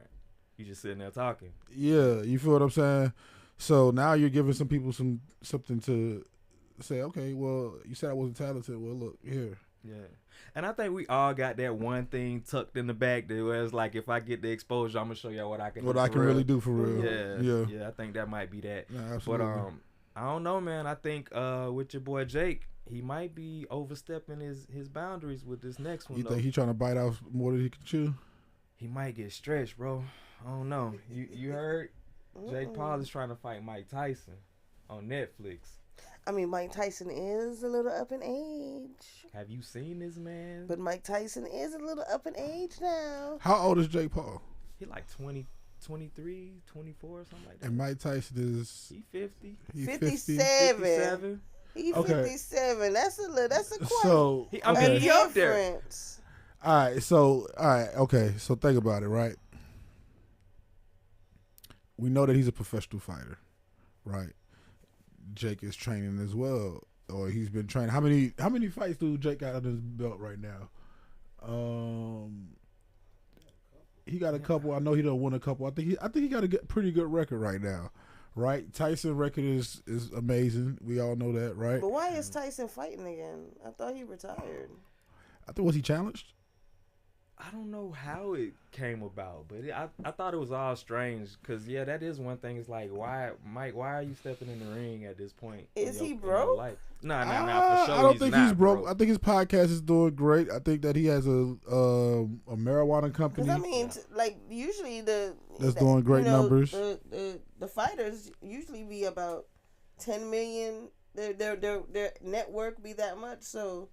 You just sitting there talking. Yeah, you feel what I'm saying? So now you're giving some people something to say. Okay, well, you said I wasn't talented. Well, look here. Yeah. And I think we all got that one thing tucked in the back that was like, if I get the exposure, I'm gonna show y'all what I can really do for real. Yeah. I think that might be that. Yeah, absolutely. But I don't know, man. I think with your boy Jake, he might be overstepping his boundaries with this next one. You think he trying to bite off more than he can chew? He might get stretched, bro. I don't know. You heard? Jake Paul is trying to fight Mike Tyson on Netflix. I mean, Mike Tyson is a little up in age. Have you seen this man? But Mike Tyson is a little up in age now. How old is Jake Paul? He like 20, 23, 24, something like that. And Mike Tyson is... He 50. He 57. 57. He's Okay. 57. That's a quite So, I mean, okay. he up there. difference. All right, okay. So think about it, right? We know that he's a professional fighter, right? Jake is training as well, or he's been training. How many fights do Jake got under his belt right now? He got a couple. I know he done won a couple. I think he got a pretty good record right now, right? Tyson record is amazing. We all know that, right? But why is Tyson fighting again? I thought he retired. I think was he challenged? I don't know how it came about, but I thought it was all strange because, yeah, that is one thing. It's like, why, Mike, why are you stepping in the ring at this point? Is he broke? Nah, for sure. I don't think he's broke. broke. I think his podcast is doing great. I think that he has a marijuana company. Because I mean, usually That's doing great numbers. The fighters usually be about 10 million. Their network be that much. So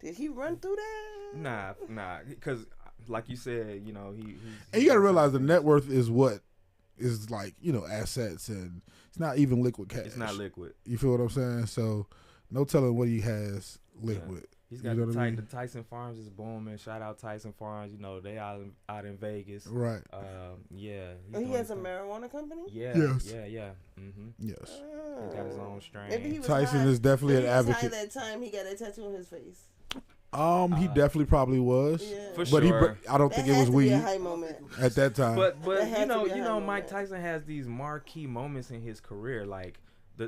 did he run through that? Nah, because like you said, you know, he and you got to realize the net worth is what is like, you know, assets, and it's not even liquid cash. It's not liquid. You feel what I'm saying? So no telling what he has liquid. Yeah. He's got you know the Tyson Farms is booming. Shout out Tyson Farms. You know, they out in Vegas. Right. Yeah. He has a marijuana company? Yeah. Yes. Yeah. Mm-hmm. Yes. He got his own strain. Maybe he was Tyson high. is definitely Maybe an he was high advocate. that time he got a tattoo on his face. He definitely probably was. Yeah. For But sure. I don't That think it had was to be weed a high moment. at that time. But That had to be a you high know, moment. Mike Tyson has these marquee moments in his career. Like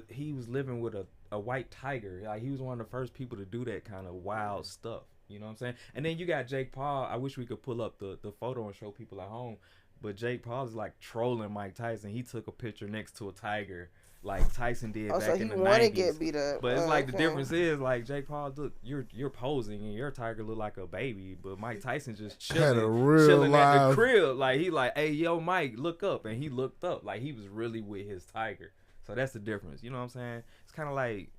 he was living with a white tiger. Like he was one of the first people to do that kind of wild stuff. You know what I'm saying? And then you got Jake Paul. I wish we could pull up the photo and show people at home. But Jake Paul is like trolling Mike Tyson. He took a picture next to a tiger, like Tyson did Oh, back so in he the want to 90s. get beat up. But it's like the okay. difference is like Jake Paul, look, you're posing and your tiger look like a baby, but Mike Tyson just Had a real chilling at the live- crib. Like he like, hey yo Mike, look up, and he looked up like he was really with his tiger. So that's the difference. You know what I'm saying? It's kind of like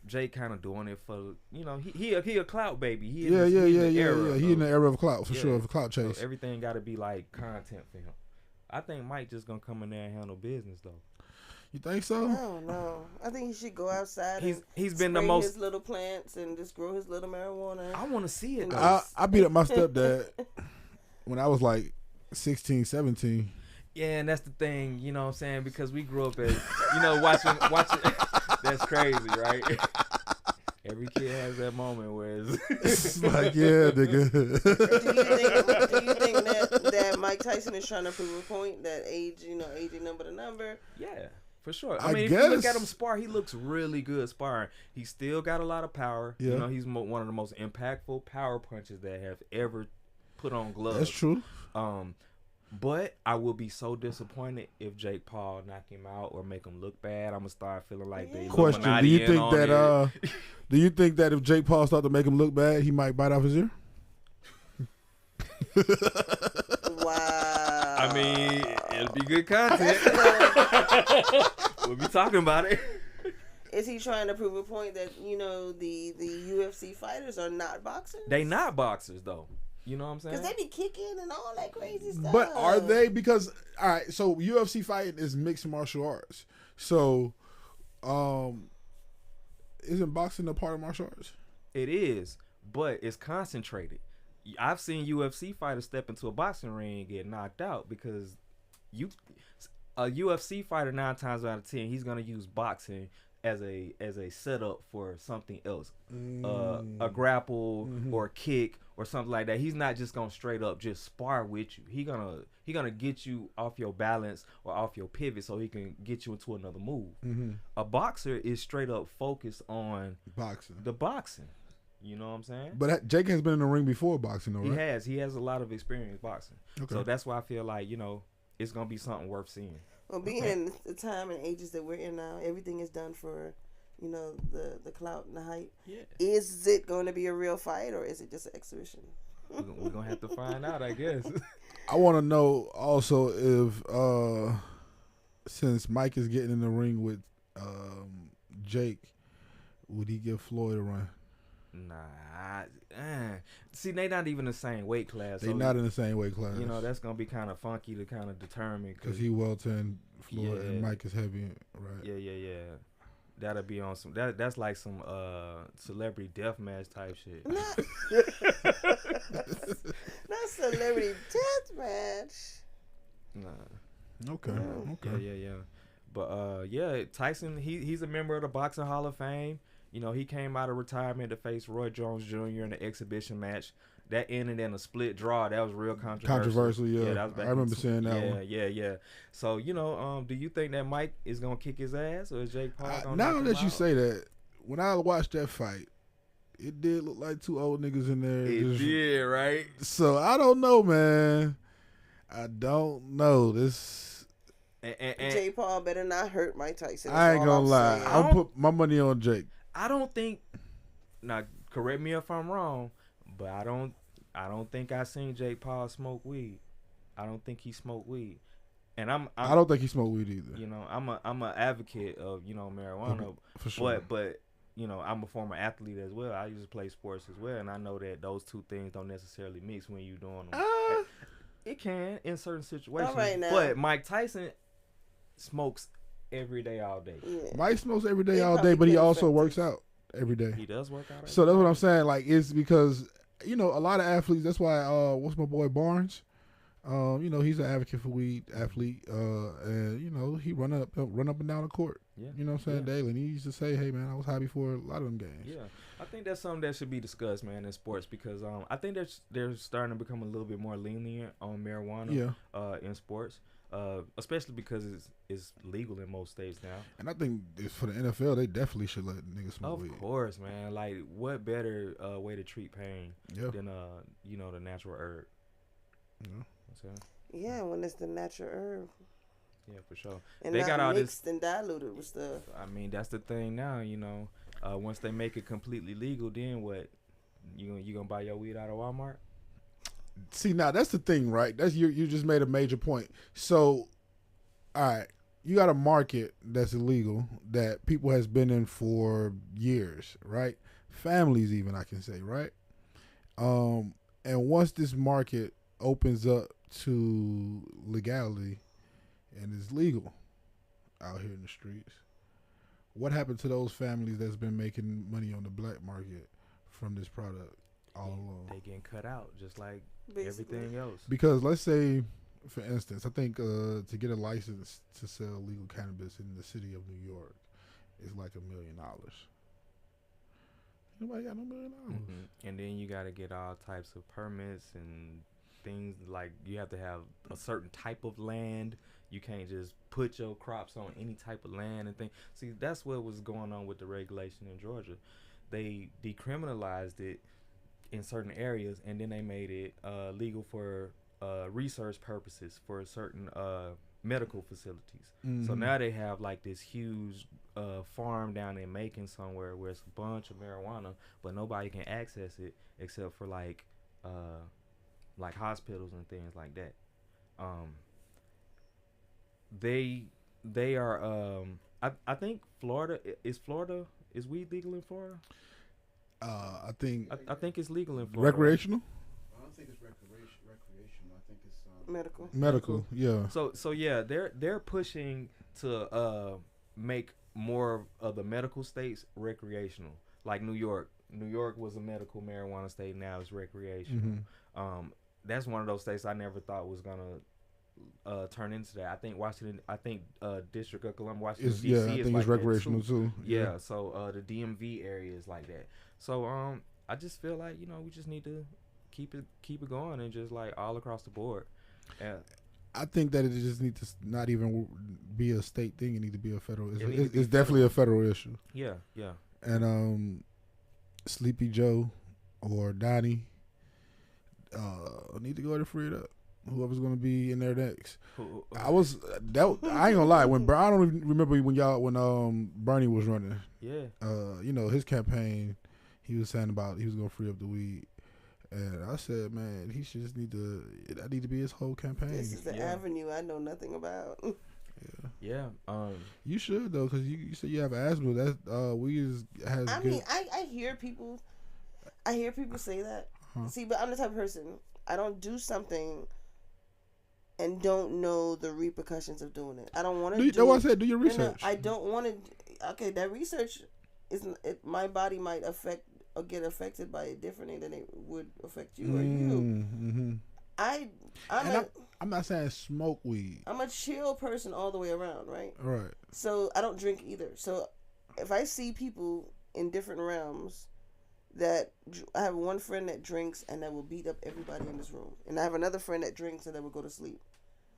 Jake kind of doing it for, you know, he a clout baby. He in the era He in the era of clout for Yeah. sure, of clout so chase. everything got to be like content for him. I think Mike just gonna come in there and handle business though. You think I so? don't know. I think he should go outside He's and been the spray most. his little plants and just grow his little marijuana. I want to see it though. I beat up my stepdad when I was like 16, 17. Yeah, and that's the thing, you know what I'm saying? Because we grew up as, you know, watching that's crazy, right? Every kid has that moment where It's like, yeah, nigga. Do you think that Mike Tyson is trying to prove a point that age ain't number to number? yeah, for sure. I I mean, if you look guess. at him spar, he looks really good sparring. He still got a lot of power. Yeah. You know, he's one of the most impactful power punches that have ever put on gloves. That's true. But I will be so disappointed if Jake Paul knock him out or make him look bad. I'm gonna start feeling like the Question: Do Illuminati you in think on that it. do you think that if Jake Paul started to make him look bad, he might bite off his ear? Wow. I mean, it'll be good content. We'll be talking about it. Is he trying to prove a point that the UFC fighters are not boxers? They not boxers though. You know what I'm saying? Because they be kicking and all that crazy stuff. But are they? Because all right, so UFC fighting is mixed martial arts. So, isn't boxing a part of martial arts? It is, but it's concentrated. I've seen UFC fighters step into a boxing ring and get knocked out because a UFC fighter 9 times out of 10 he's gonna use boxing as a setup for something else, a grapple or a kick or something like that. He's not just gonna straight up just spar with you. He gonna get you off your balance or off your pivot so he can get you into another move. A boxer is straight up focused on Boxing. the boxing. You know what I'm saying? But Jake has been in the ring before boxing, though, right? He has a lot of experience boxing. Okay. So that's why I feel like, it's gonna be something worth seeing. Well, being in the time and ages that we're in now, everything is done for, the clout and the hype. Yeah. Is it going to be a real fight or is it just an exhibition? We're gonna have to find out, I guess. I want to know also if since Mike is getting in the ring with Jake, would he give Floyd a run? Nah. See, they not even the same weight class. They not in the same weight class. You know, that's gonna be kind of funky to kind of determine. Because he welter and Floyd and Mike is heavy, right? Yeah. That'll be on some. That's like some celebrity deathmatch type shit. Not celebrity deathmatch. Nah. Okay. Yeah. But Tyson, he's a member of the Boxing Hall of Fame. You know, he came out of retirement to face Roy Jones Jr. in the exhibition match. That ended in a split draw. That was real controversial. Yeah. That was back I remember seeing that one. Yeah. So, you know, do you think that Mike is going to kick his ass, or is Jake Paul going to knock him Now that you out? say that, when I watched that fight, it did look like two old niggas in there. It did, right? So, I don't know, man. I don't know. This... Jake Paul better not hurt Mike Tyson. I ain't gonna lie. Saying. I'll put my money on Jake. I don't think. Now, correct me if I'm wrong, but I don't think I seen Jake Paul smoke weed. I don't think he smoked weed, and I don't think he smoked weed either. You know, I'm an advocate of marijuana, for sure. But you know, I'm a former athlete as well. I used to play sports as well, and I know that those two things don't necessarily mix when you're doing them. It can in certain situations, but Mike Tyson smokes every day, all day. Yeah. Mike smokes every day, all day, but he also works out every day. He does work out. So that's what I'm saying. Like, it's because, you know, a lot of athletes, that's why, what's my boy Barnes? You know, he's an advocate for weed athlete. And, you know, he run up and down the court. Yeah. You know what I'm saying? Daily. And he used to say, hey, man, I was high before a lot of them games. Yeah. I think that's something that should be discussed, man, in sports, because I think they're starting to become a little bit more lenient on marijuana in sports. Especially because it's legal in most states now. And I think for the NFL, they definitely should let niggas smoke weed. Of course, man. Like, what better way to treat pain than you know, the natural herb? Yeah, when it's the natural herb. Yeah, for sure. And they not got all mixed and diluted with stuff. I mean, that's the thing now. You know, once they make it completely legal, then what? You gonna buy your weed out of Walmart? See, now that's the thing, right? That's you just made a major point. So, all right, you got a market that's illegal that people has been in for years, right? Families, even, I can say, right? And once this market opens up to legality and is legal out here in the streets, what happened to those families that's been making money on the black market from this product all along? They getting cut out just like Basically. everything else. Because let's say, for instance, I think to get a license to sell legal cannabis in the city of New York is like $1 million. Nobody got no $1 million. Mm-hmm. And then you got to get all types of permits and things, like you have to have a certain type of land. You can't just put your crops on any type of land and things. See, that's what was going on with the regulation in Georgia. They decriminalized it in certain areas, and then they made it legal for research purposes for certain medical facilities. Mm-hmm. So now they have like this huge farm down in Macon somewhere where it's a bunch of marijuana, but nobody can access it except for like hospitals and things like that. They are I think Florida is weed legal in Florida? I think it's legal in Florida. recreational. I don't think it's recreational. I think it's Medical. Yeah. So yeah, they're pushing to make more of the medical states recreational. Like New York. New York was a medical marijuana state. Now it's recreational. Mm-hmm. That's one of those states I never thought was gonna turn into that. I think District of Columbia, Washington D.C. I think is it's like recreational too. Yeah. So the DMV area is like that. So I just feel like, you know, we just need to keep it going and just like all across the board. Yeah. I think that it just needs to not even be a state thing. It needs to be a federal. It's definitely federal. a federal issue. Yeah. And Sleepy Joe or Donnie need to go ahead and free it up. Whoever's going to be in there next. I ain't gonna lie. When I don't even remember when Bernie was running. Yeah. You know, his campaign, he was saying about he was gonna free up the weed, and I said, man, he should just need to be his whole campaign. This is the avenue I know nothing about. Yeah. You should though, because you said you have asthma. That weed has. I mean, I hear people. I hear people say that. See, but I'm the type of person. I don't do something and don't know the repercussions of doing it. I don't want to. That's why I said do your research. No, I don't want to. Okay, that research isn't. My body might affect or get affected by it differently than it would affect you or you. Mm-hmm. I'm not saying smoke weed. I'm a chill person all the way around, right? Right. So I don't drink either. So if I see people in different realms, that I have one friend that drinks and that will beat up everybody in this room, and I have another friend that drinks and that will go to sleep.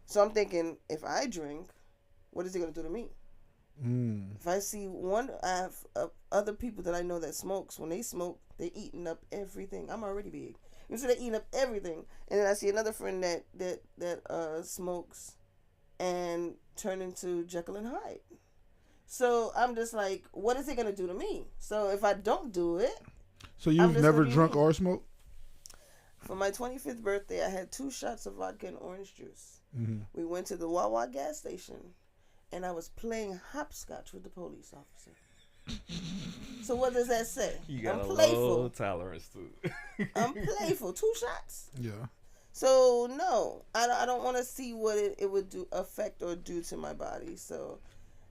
So I'm thinking, if I drink, what is it going to do to me? If I see I have other people that I know that smokes. When they smoke, they're eating up everything. I'm already big. You see, they're eating up everything. And then I see another friend that smokes and turn into Jekyll and Hyde. So I'm just like, what is it going to do to me? So if I don't do it. So you've never drunk or smoked? For my 25th birthday, I had 2 shots of vodka and orange juice. Mm-hmm. We went to the Wawa gas station, and I was playing hopscotch with the police officer. So what does that say? You got I'm a playful. low tolerance to it. I'm playful. 2 shots. Yeah. So no, I don't want to see what it would affect or do to my body. So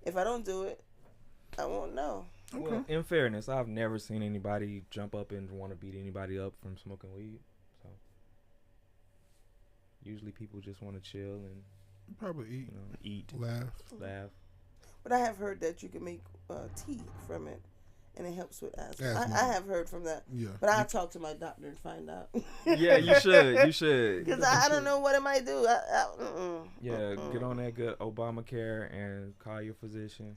if I don't do it, I won't know. Okay. Well, in fairness, I've never seen anybody jump up and want to beat anybody up from smoking weed. So usually people just want to chill and probably eat, laugh. But I have heard that you can make tea from it, and it helps with asthma. I have heard from that. Yeah. But I'll talk to my doctor and find out. Yeah, you should. You should. Because I don't know what it might do. Get on that good Obamacare and call your physician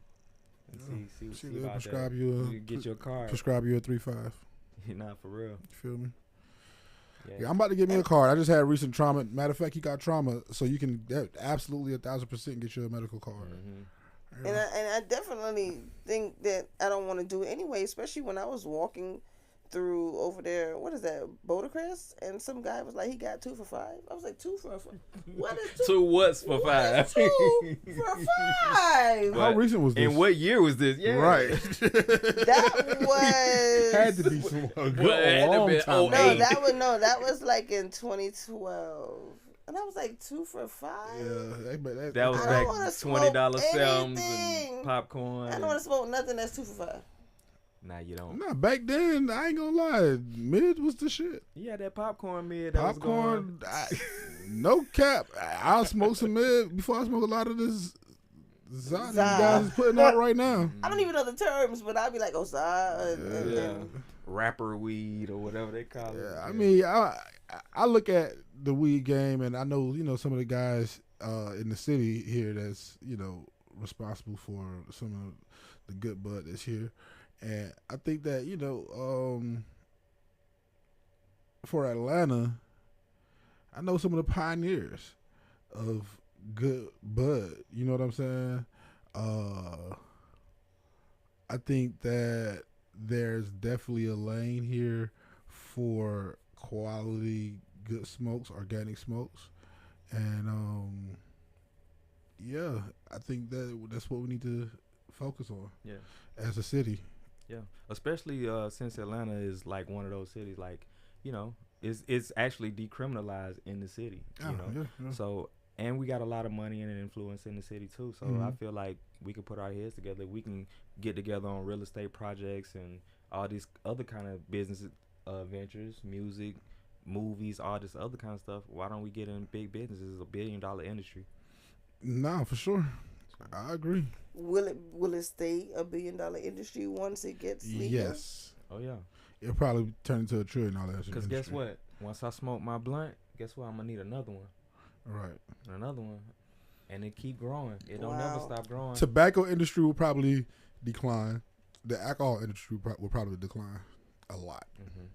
and see they'll about prescribe that. You get your card. Prescribe you a 3-5. Not for real. You feel me? Yeah, I'm about to get me a card. I just had recent trauma. Matter of fact, he got trauma, so you can absolutely 1,000% get you a medical card. Mm-hmm. And I definitely think that I don't want to do it anyway, especially when I was walking through over there, what is that, Bouldercrest? And some guy was like, he got 2 for $5. I was like, 2 for $5? What is 2? 2 what's for $5? What is 2 for $5? How recent was this? And what year was this? Yeah. Right. That was... Had to be some long time. That was like in 2012. And I was like, 2 for $5? Yeah. That was back $20 films and popcorn. I don't want to smoke nothing that's 2 for $5. Nah, you don't. Nah, back then, I ain't gonna lie. Mid was the shit. Yeah, that popcorn mid. Popcorn, no cap. I'll smoke some mid before I smoke a lot of this Zod these guys is putting out right now. I don't even know the terms, but I'll be like, oh, Zod. Rapper weed or whatever they call it. Yeah, I mean, I look at the weed game, and I know, some of the guys in the city here that's, responsible for some of the good bud that's here. And I think that, for Atlanta, I know some of the pioneers of good bud. You know what I'm saying? I think that there's definitely a lane here for quality, good smokes, organic smokes. And, I think that's what we need to focus on as a city. Yeah, especially since Atlanta is like one of those cities, like, it's actually decriminalized in the city, Yeah. So, and we got a lot of money and influence in the city too. So I feel like we can put our heads together. We can get together on real estate projects and all these other kind of business ventures, music, movies, all this other kind of stuff. Why don't we get in big business? It's a $1 billion industry. Nah, for sure. I agree. Will it stay a $1 billion industry once it gets legal? Yes. Oh yeah. It'll probably turn into $1 trillion. Because guess what? Once I smoke my blunt, guess what? I'm gonna need another one. Right. Another one, and it keep growing. It don't never stop growing. Tobacco industry will probably decline. The alcohol industry will probably decline a lot. Mm-hmm.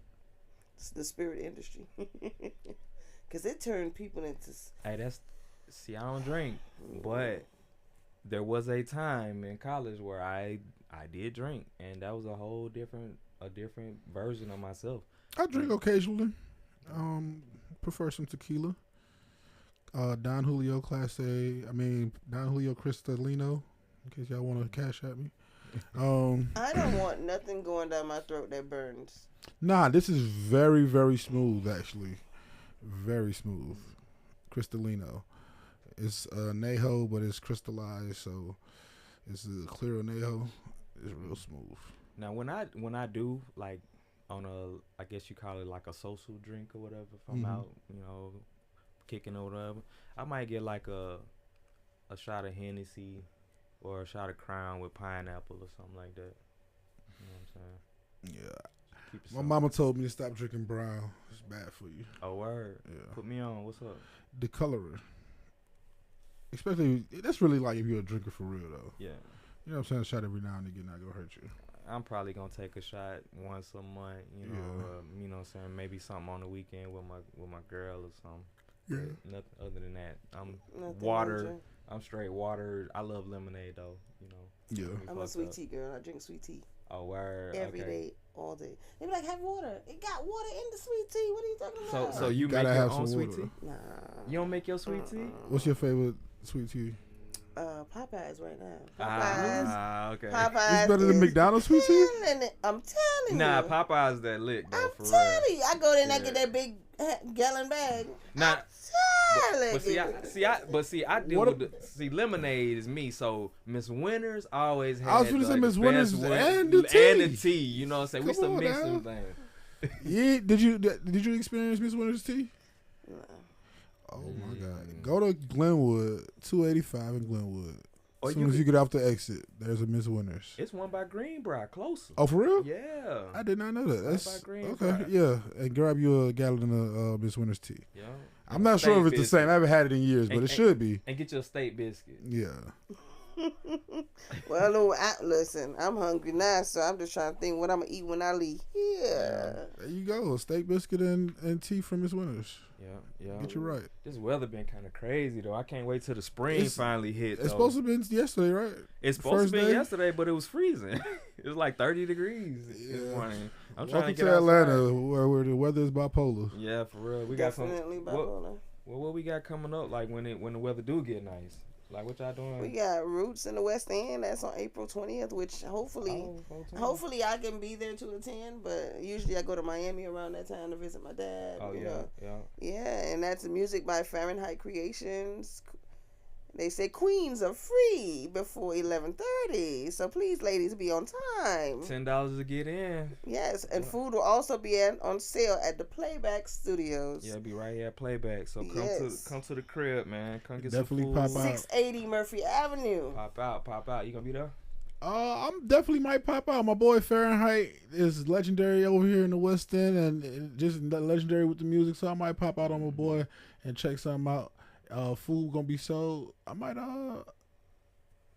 It's the spirit industry, because it turned people into. Hey, I don't drink, but there was a time in college where I did drink, and that was a whole different version of myself. I drink occasionally. Prefer some tequila. Don Julio Class A. Don Julio Cristalino. In case y'all want to cash at me. I don't want nothing going down my throat that burns. Nah, this is very, very smooth, actually. Very smooth. Cristalino. It's Neho, but it's crystallized, so it's a clear Neho. It's real smooth. Now, when I do, like, on I guess you call it like a social drink or whatever, if I'm out, kicking or whatever, I might get like a shot of Hennessy or a shot of Crown with pineapple or something like that. You know what I'm saying? Yeah. My mama told me to stop drinking brown. It's bad for you. Oh, word. Yeah. Put me on. What's up? The colorer. Especially, that's really like if you're a drinker for real, though. Yeah. You know what I'm saying? A shot every now and again not going to hurt you. I'm probably going to take a shot once a month, you know what I'm saying? Maybe something on the weekend with my girl or something. Yeah. But nothing other than that. Nothing Water. I'm straight water. I love lemonade, though, Yeah. I'm a sweet tea girl. I drink sweet tea. Oh, word. Every day, all day. They be like, have water. It got water in the sweet tea. What are you talking about? So you make gotta your have own some sweet water. tea? Nah. You don't make your sweet tea? What's your favorite sweet tea? Popeyes right now. Popeyes. Okay. Popeyes. It's better than McDonald's sweet tea? I'm telling you. Nah, Popeyes that lick, though, I'm for real. telling you. I go there and I get that big gallon bag. Nah. But I deal with lemonade is me. So Miss Winters always had. I was going to say Miss Winters and the tea. You know what I'm saying? We still mix them things. Yeah, did you experience Miss Winters tea? Nah. Oh my God! Go to Glenwood, 285 in Glenwood. As soon as you get off the exit, there's a Miss Winters. It's one by Greenbrier, closer. Oh, for real? Yeah. I did not know that. That's by Greenbrier. okay. Yeah, and grab you a gallon of Miss Winters tea. Yeah. I'm not sure if it's the same. I haven't had it in years, but it should be. And get your steak biscuit. Yeah. Well, no, listen, I'm hungry now, so I'm just trying to think what I'm going to eat when I leave. Yeah. There you go. A steak biscuit and tea from Miss Winters. Yeah. Get you right. This weather been kind of crazy, though. I can't wait till the spring finally hit, It's supposed to have been yesterday, right? It's supposed to be yesterday, but it was freezing. It was like 30 degrees this morning. I'm trying to get Atlanta, where the weather is bipolar. Yeah, for real. We Definitely got bipolar. What we got coming up, like when the weather do get nice? Like, what y'all doing? We got Roots in the West End. That's on April 20th, which hopefully I can be there to attend. But usually I go to Miami around that time to visit my dad. Oh, yeah. Yeah, and that's music by Fahrenheit Creations. They say queens are free before 11:30. So please, ladies, be on time. $10 to get in. Yes, and food will also be on sale at the Playback Studios. Yeah, be right here at Playback. So come to the crib, man. Come get Definitely some food. pop out. 680 Murphy Avenue. Pop out. You gonna be there? I'm definitely might pop out. My boy Fahrenheit is legendary over here in the West End, and just legendary with the music. So I might pop out on my boy and check something out. Food gonna be sold. I might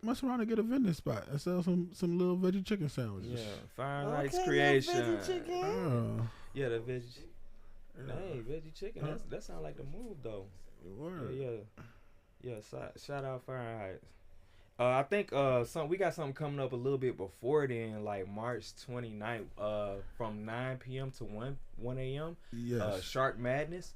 mess around and get a vending spot and sell some little veggie chicken sandwiches. Yeah, Fahrenheit's creation. Veggie chicken. Yeah, the veggie. Hey, veggie chicken. That sounds like the move though. Yeah. Shout out Fahrenheit. I think we got something coming up a little bit before then, like March 29th, from 9 p.m. to 1 a.m. Yes. Shark Madness.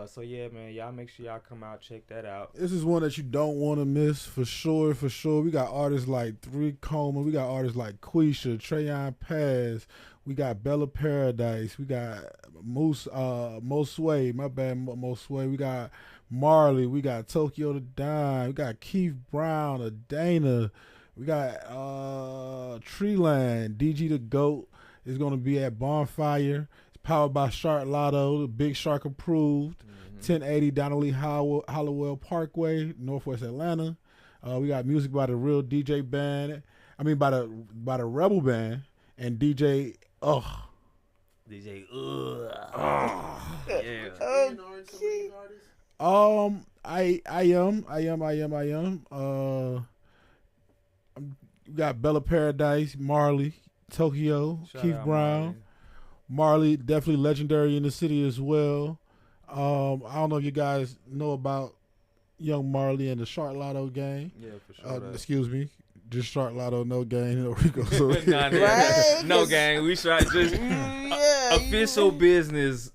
So yeah, man, y'all make sure y'all come out, check that out. This is one that you don't want to miss for sure. We got artists like Three Coma, we got artists like Quisha, Trayon Paz, we got Bella Paradise, we got Mosway, my bad, Mosway, we got Marley, we got Tokyo the Dime, we got Keith Brown, Adana, we got Treeland, DG the Goat is gonna be at Bonfire. Powered by Shark Lotto, the Big Shark approved. 1080 Donnelly Hollowell Parkway, Northwest Atlanta. We got music by the Real DJ Band. by the Rebel Band and DJ DJ Yeah. I am. We got Bella Paradise, Marley, Tokyo, Keith Brown. Marley, definitely legendary in the city as well. I don't know if you guys know about Young Marley and the Shark Lotto gang. Yeah, for sure. Excuse me. Just Shark Lotto, no gang, no Rico. So no gang. We try just official business.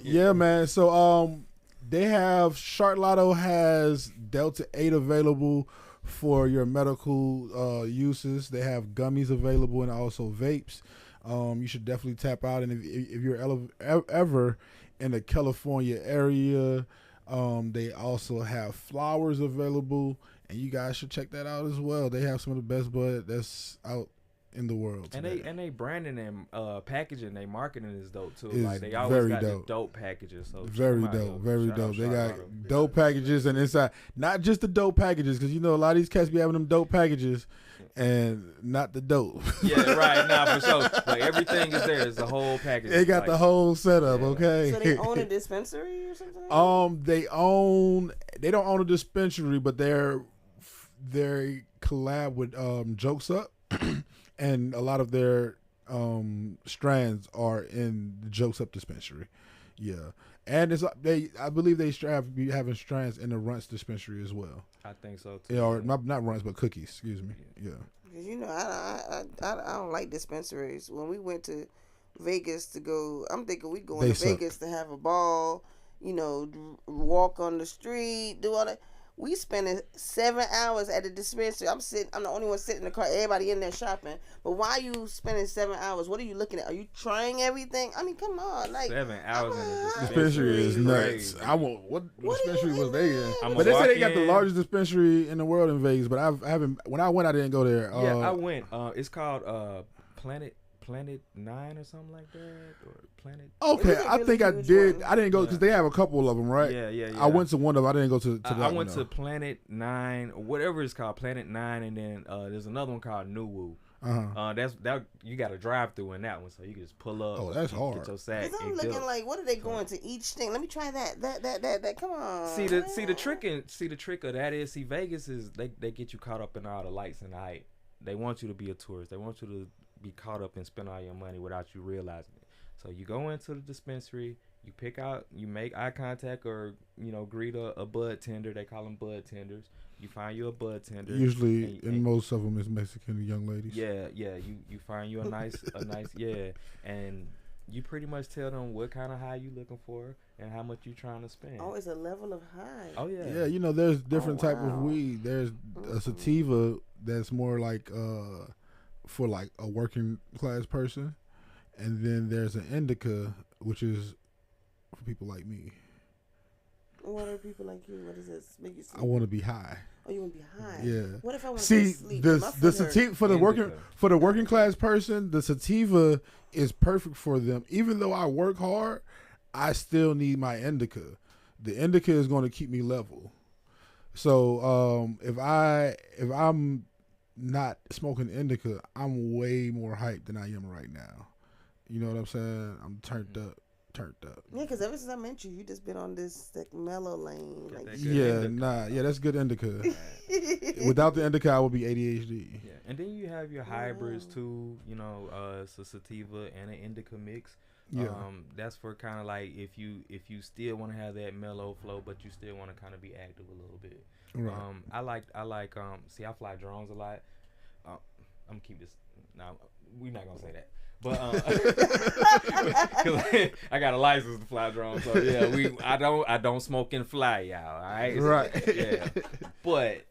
Yeah, man. So They have Shark Lotto has Delta 8 available for your medical uses. They have gummies available and also vapes. You should definitely tap out. And if you're ever in the California area, they also have flowers available, and you guys should check that out as well. They have some of the best bud that's out in the world today. And they branding and packaging, they marketing is dope too. It's like they always got dope. the dope packages. So Very dope. They got dope packages, and inside not just the dope packages, because you know a lot of these cats be having them dope packages and not the dope. Yeah, right. Now for sure, like everything is there. It's the whole package. They got the whole setup. Yeah. Okay. So they own a dispensary or something? They don't own a dispensary, but they collab with Jokes Up. And a lot of their strands are in the Jokes Up dispensary. Yeah. And I believe they be having strands in the Runts dispensary as well. I think so too. Yeah, or not Runts, but Cookies, excuse me. Yeah. Because, you know, I don't like dispensaries. When we went to Vegas to go, I'm thinking we going to Vegas to have a ball, you know, walk on the street, do all that. We spending 7 hours at the dispensary. I'm the only one sitting in the car. Everybody in there shopping. But why are you spending 7 hours? What are you looking at? Are you trying everything? I mean, come on, like 7 hours in the dispensary is nuts. Crazy. What dispensary was they in? But they said they got the largest dispensary in the world in Vegas. But I haven't. When I went, I didn't go there. Yeah, I went. It's called Planet 9 or something like that, or Planet. Okay, I think I did. I didn't go because they have a couple of them, right? Yeah. I went to one of them. I didn't go to that one. I went to Planet 9 or whatever it's called, Planet 9, and then there's another one called New Woo. That's you got to drive through in that one, so you can just pull up. Oh, that's hard. Get your sack. Cause I'm looking like, what are they going to each thing? Let me try that. Come on. See the trick of that is Vegas is they get you caught up in all the lights and the hype. They want you to be a tourist. They want you to be caught up and spend all your money without you realizing it. So you go into the dispensary, you make eye contact or, you know, greet a bud tender. They call them bud tenders. You find you a bud tender. Usually, and most of them is Mexican young ladies. Yeah. You find you a nice, and you pretty much tell them what kind of high you looking for and how much you trying to spend. Oh, it's a level of high. Oh yeah. Yeah, you know, there's different type of weed. There's a sativa that's more like for like a working class person, and then there's an indica, which is for people like me. What are people like you? What does this make you sleep? I want to be high. Oh, you want to be high? Yeah. What if I want to go to sleep? The sativa for the working class person, the sativa is perfect for them. Even though I work hard, I still need my indica. The indica is going to keep me level. So if I'm not smoking indica, I'm way more hyped than I am right now. You know what I'm saying? I'm turned up. Yeah, because ever since I met you, you just been on this like mellow lane. Like, that's good indica. Without the indica, I would be ADHD. Yeah, and then you have your hybrids too. You know, it's a sativa and an indica mix. Yeah. That's for kind of like if you still want to have that mellow flow, but you still want to kind of be active a little bit. Right. I like see, I fly drones a lot. I'm gonna keep this. Now we're not gonna say that, but I got a license to fly drones, so yeah, I don't smoke and fly, y'all. All right. Right. Yeah. But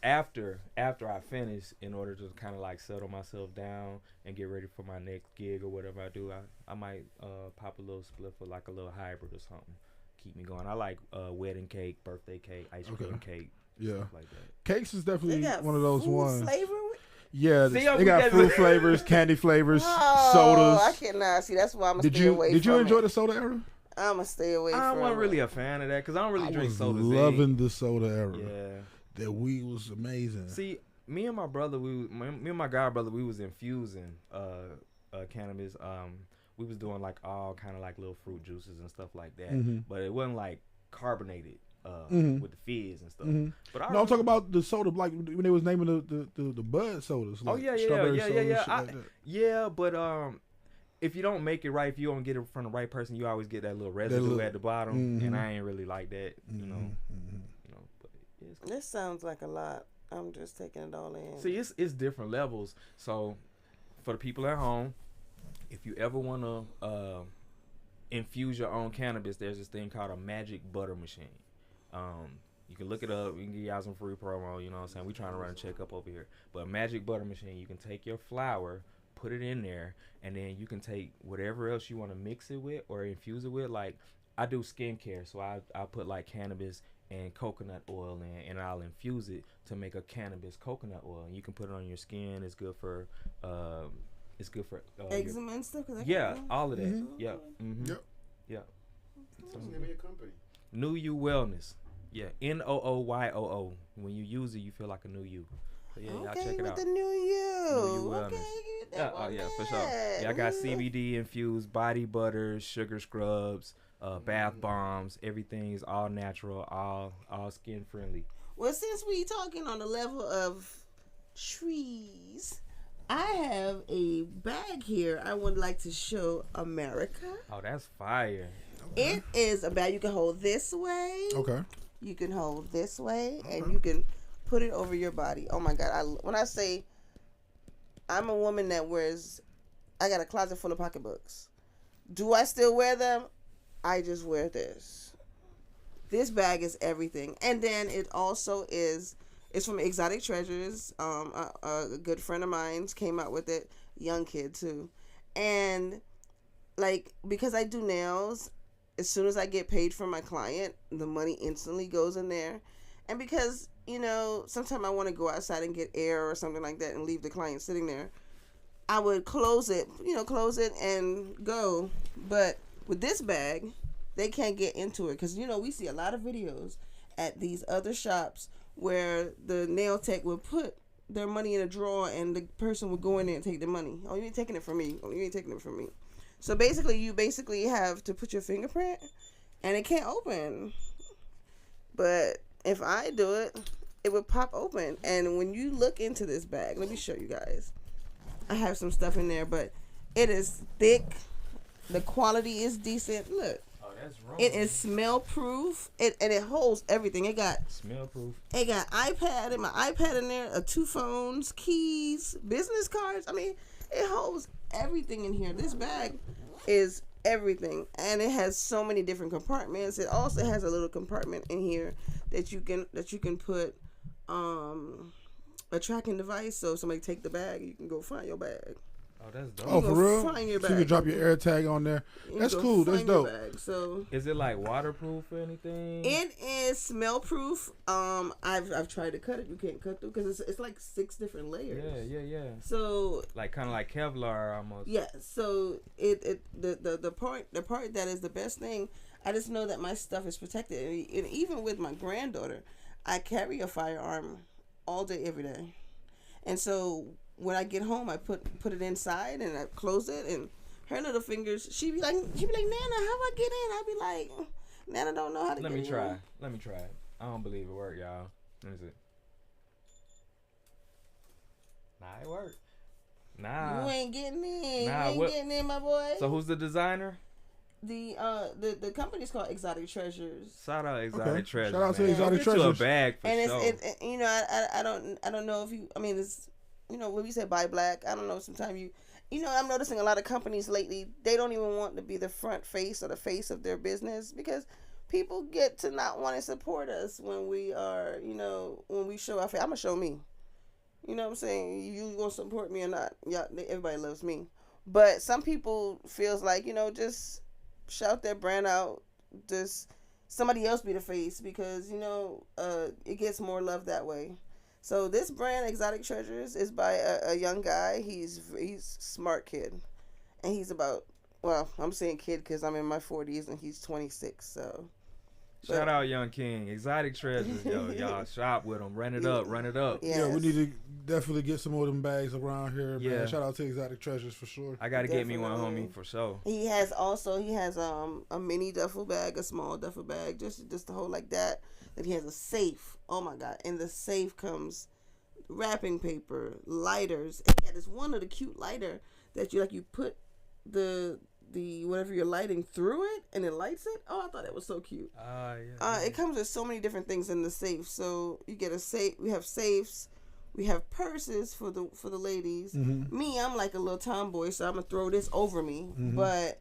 after I finish, in order to kind of like settle myself down and get ready for my next gig or whatever I do, I might pop a little spliff for like a little hybrid or something. Keep me going. I like wedding cake, birthday cake, ice cream cake, stuff like that. Cakes is definitely one of those ones. Flavor? Yeah, they got fruit flavors, candy flavors, sodas. I cannot see. That's why I'm gonna stay away from it. Did you enjoy the soda era? I'm gonna stay away from it. I wasn't really a fan of that because I don't really drink sodas. Loving the soda era. Yeah, that weed was amazing. See, me and my brother, me and my god brother, we was infusing cannabis. We was doing like all kind of like little fruit juices and stuff like that, but it wasn't like carbonated with the fizz and stuff. But I'm talking about the soda, like when they was naming the bud sodas. Like yeah. But if you don't make it right, if you don't get it from the right person, you always get that little residue at the bottom, and I ain't really like that, you know. But it's this sounds like a lot. I'm just taking it all in. See, it's different levels. So for the people at home, if you ever wanna infuse your own cannabis, there's this thing called a magic butter machine. You can look it up. We can give y'all some free promo. You know what I'm saying? We trying to run a checkup over here. But a magic butter machine, you can take your flour, put it in there, and then you can take whatever else you want to mix it with or infuse it with. Like, I do skincare, so I put like cannabis and coconut oil in, and I'll infuse it to make a cannabis coconut oil. And you can put it on your skin. It's good for eczema and stuff. All of that. Mm-hmm. Yep. Mm-hmm. Yep. What's the name of your company? New You Wellness. Yeah, NOOYOO. When you use it, you feel like a new you. So yeah, y'all check it out. The new you. New You Wellness. Okay, for sure. Yeah, I got CBD infused body butters, sugar scrubs, bath bombs. Everything is all natural, all skin friendly. Well, since we talking on the level of trees, I have a bag here I would like to show America. Oh, that's fire. It is a bag you can hold this way. Okay. You can hold this way, and you can put it over your body. Oh my God! When I say I'm a woman that wears, I got a closet full of pocketbooks. Do I still wear them? I just wear this. This bag is everything, and then it also is. It's from Exotic Treasures. A good friend of mine came out with it. Young kid too, and like because I do nails. As soon as I get paid from my client, the money instantly goes in there. And because, sometimes I want to go outside and get air or something like that and leave the client sitting there, I would close it and go. But with this bag, they can't get into it. Because, we see a lot of videos at these other shops where the nail tech would put their money in a drawer and the person would go in there and take the money. Oh, you ain't taking it from me. Oh, you ain't taking it from me. So you basically have to put your fingerprint, and it can't open. But if I do it, it would pop open. And when you look into this bag, let me show you guys. I have some stuff in there, but it is thick. The quality is decent. Look. Oh, that's wrong. It is smell proof. And it holds everything. It got smell proof. It got iPad, my iPad in there, 2 phones, keys, business cards. I mean, it holds everything in here. This bag is everything, and it has so many different compartments. It also has a little compartment in here that you can put a tracking device. So if somebody take the bag, you can go find your bag. Oh, that's dope. Oh, for real? Find your So bag. you can drop your air tag on there. That's cool. That's dope. So is it like waterproof or anything? it is smell proof. I've tried to cut it. You can't cut through because it's like 6 different layers. Yeah. So like kind of like Kevlar almost. yeah. So the part that is the best thing. I just know that my stuff is protected, and even with my granddaughter, I carry a firearm all day, every day, and so when I get home, I put it inside and I close it, and her little fingers, she'd be like, Nana, how I get in? I'd be like, Nana don't know how to get in. Let me try. I don't believe it worked, y'all. Let me see. Nah, it worked. Nah. You ain't getting in. Nah, you ain't getting in, my boy. So who's the designer? The company's called Exotic Treasures. Shout out Exotic Treasures. Shout out to man. Exotic Get you Treasures. a bag for And sure. I don't know if you, I mean, it's, when we say buy black, I don't know, sometimes I'm noticing a lot of companies lately, they don't even want to be the front face or the face of their business because people get to not want to support us when we are, when we show our face. I'm going to show me. You know what I'm saying? You going to support me or not? Yeah, everybody loves me. But some people feels like, just shout their brand out. Just somebody else be the face because, it gets more love that way. So this brand, Exotic Treasures, is by a young guy. He's smart kid. And he's about, well, I'm saying kid because I'm in my 40s and he's 26, so. Shout out Young King. Exotic Treasures, yo. Y'all shop with them. Run it up. Yes. Yeah, we need to definitely get some more of them bags around here, Yeah. man. Shout out to Exotic Treasures for sure. I got to get me one, Definitely. homie, for sure. He has a mini duffel bag, a small duffel bag, just to hold like that. Then he has a safe. Oh my God! In the safe comes wrapping paper, lighters. And he got this one little cute lighter that you put the whatever you're lighting through it and it lights it. Oh, I thought that was so cute. Yeah. It comes with so many different things in the safe. So you get a safe. We have safes. We have purses for the ladies. Mm-hmm. Me, I'm like a little tomboy, so I'm gonna throw this over me. Mm-hmm. But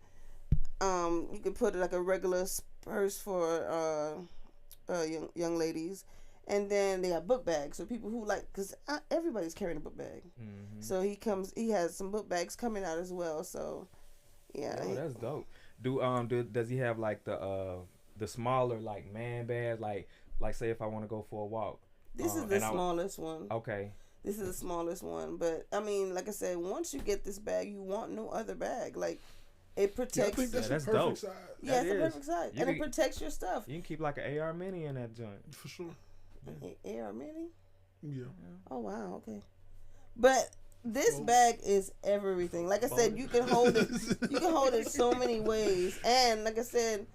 You can put like a regular purse for young ladies, and then they have book bags. So people who like, cause everybody's carrying a book bag. Mm-hmm. So he has some book bags coming out as well. So yeah, that's dope. Does he have like the smaller like man bags, like say if I want to go for a walk? This is the smallest one. Okay. This is the smallest one, but I mean, like I said, once you get this bag, you want no other bag. Like, it protects. I think that's that's the perfect dope. size. Yeah, it's the perfect size, and it protects your stuff. You can keep like an AR mini in that joint. For sure. AR mini. Yeah. Oh wow. Okay. But this bag is everything. Like I said, you can hold it. You can hold it so many ways, and like I said,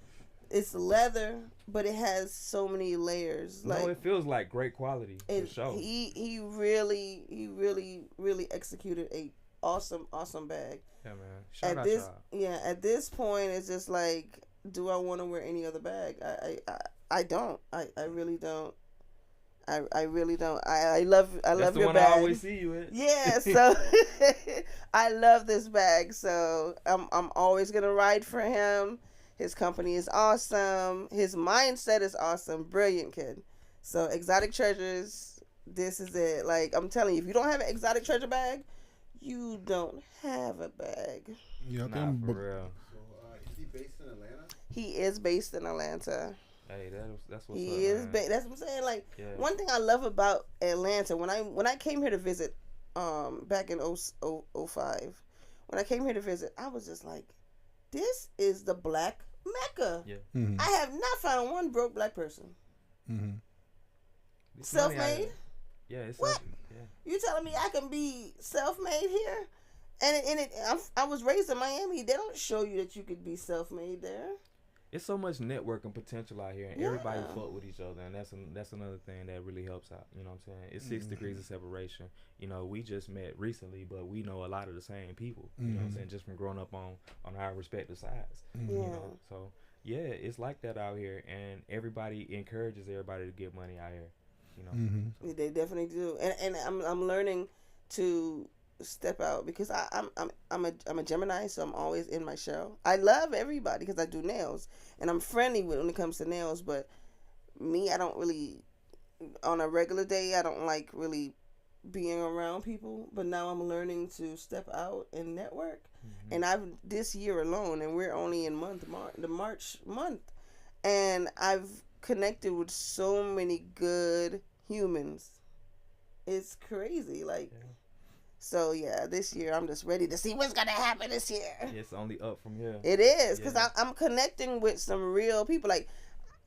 it's leather, but it has so many layers. Like, it feels like great quality for sure. He really executed a awesome bag. Yeah, man. Shout out y'all. Yeah, at this point, it's just like, do I want to wear any other bag? I don't. I really don't. I really don't. I love your bag. That's the one I always see you in. Yeah, so I love this bag. So I'm always gonna ride for him. His company is awesome. His mindset is awesome. Brilliant kid. So Exotic Treasures, this is it. Like, I'm telling you, if you don't have an Exotic Treasure bag, you don't have a bag. Yeah, for real. So, is he based in Atlanta? He is based in Atlanta. Hey, that's what's he up, is. man. That's what I'm saying. Like, one thing I love about Atlanta, when I came here to visit, back in 05, when I came here to visit, I was just like, this is the black Mecca. Yeah. Mm-hmm. I have not found one broke black person. Mm-hmm. Self-made? Yeah, it's what? Yeah. You telling me I can be self-made here? And I was raised in Miami. They don't show you that you could be self-made there. It's so much networking potential out here, and everybody fuck with each other, and that's another thing that really helps out. You know what I'm saying? It's 6 degrees of separation. You know, we just met recently, but we know a lot of the same people. You know what I'm saying? Just from growing up on our respective sides. Yeah. You know? So yeah, it's like that out here, and everybody encourages everybody to get money out here. You know, so. They definitely do, and I'm learning to step out because I'm a Gemini, so I'm always in my shell. I love everybody because I do nails, and I'm friendly when it comes to nails. But me, I don't really, on a regular day, I don't like really being around people. But now I'm learning to step out and network. And this year alone, and we're only in the March month, and I've connected with so many good humans. It's crazy, like. Yeah. So yeah, this year I'm just ready to see what's gonna happen this year. It's only up from here. It is, because I'm connecting with some real people. Like,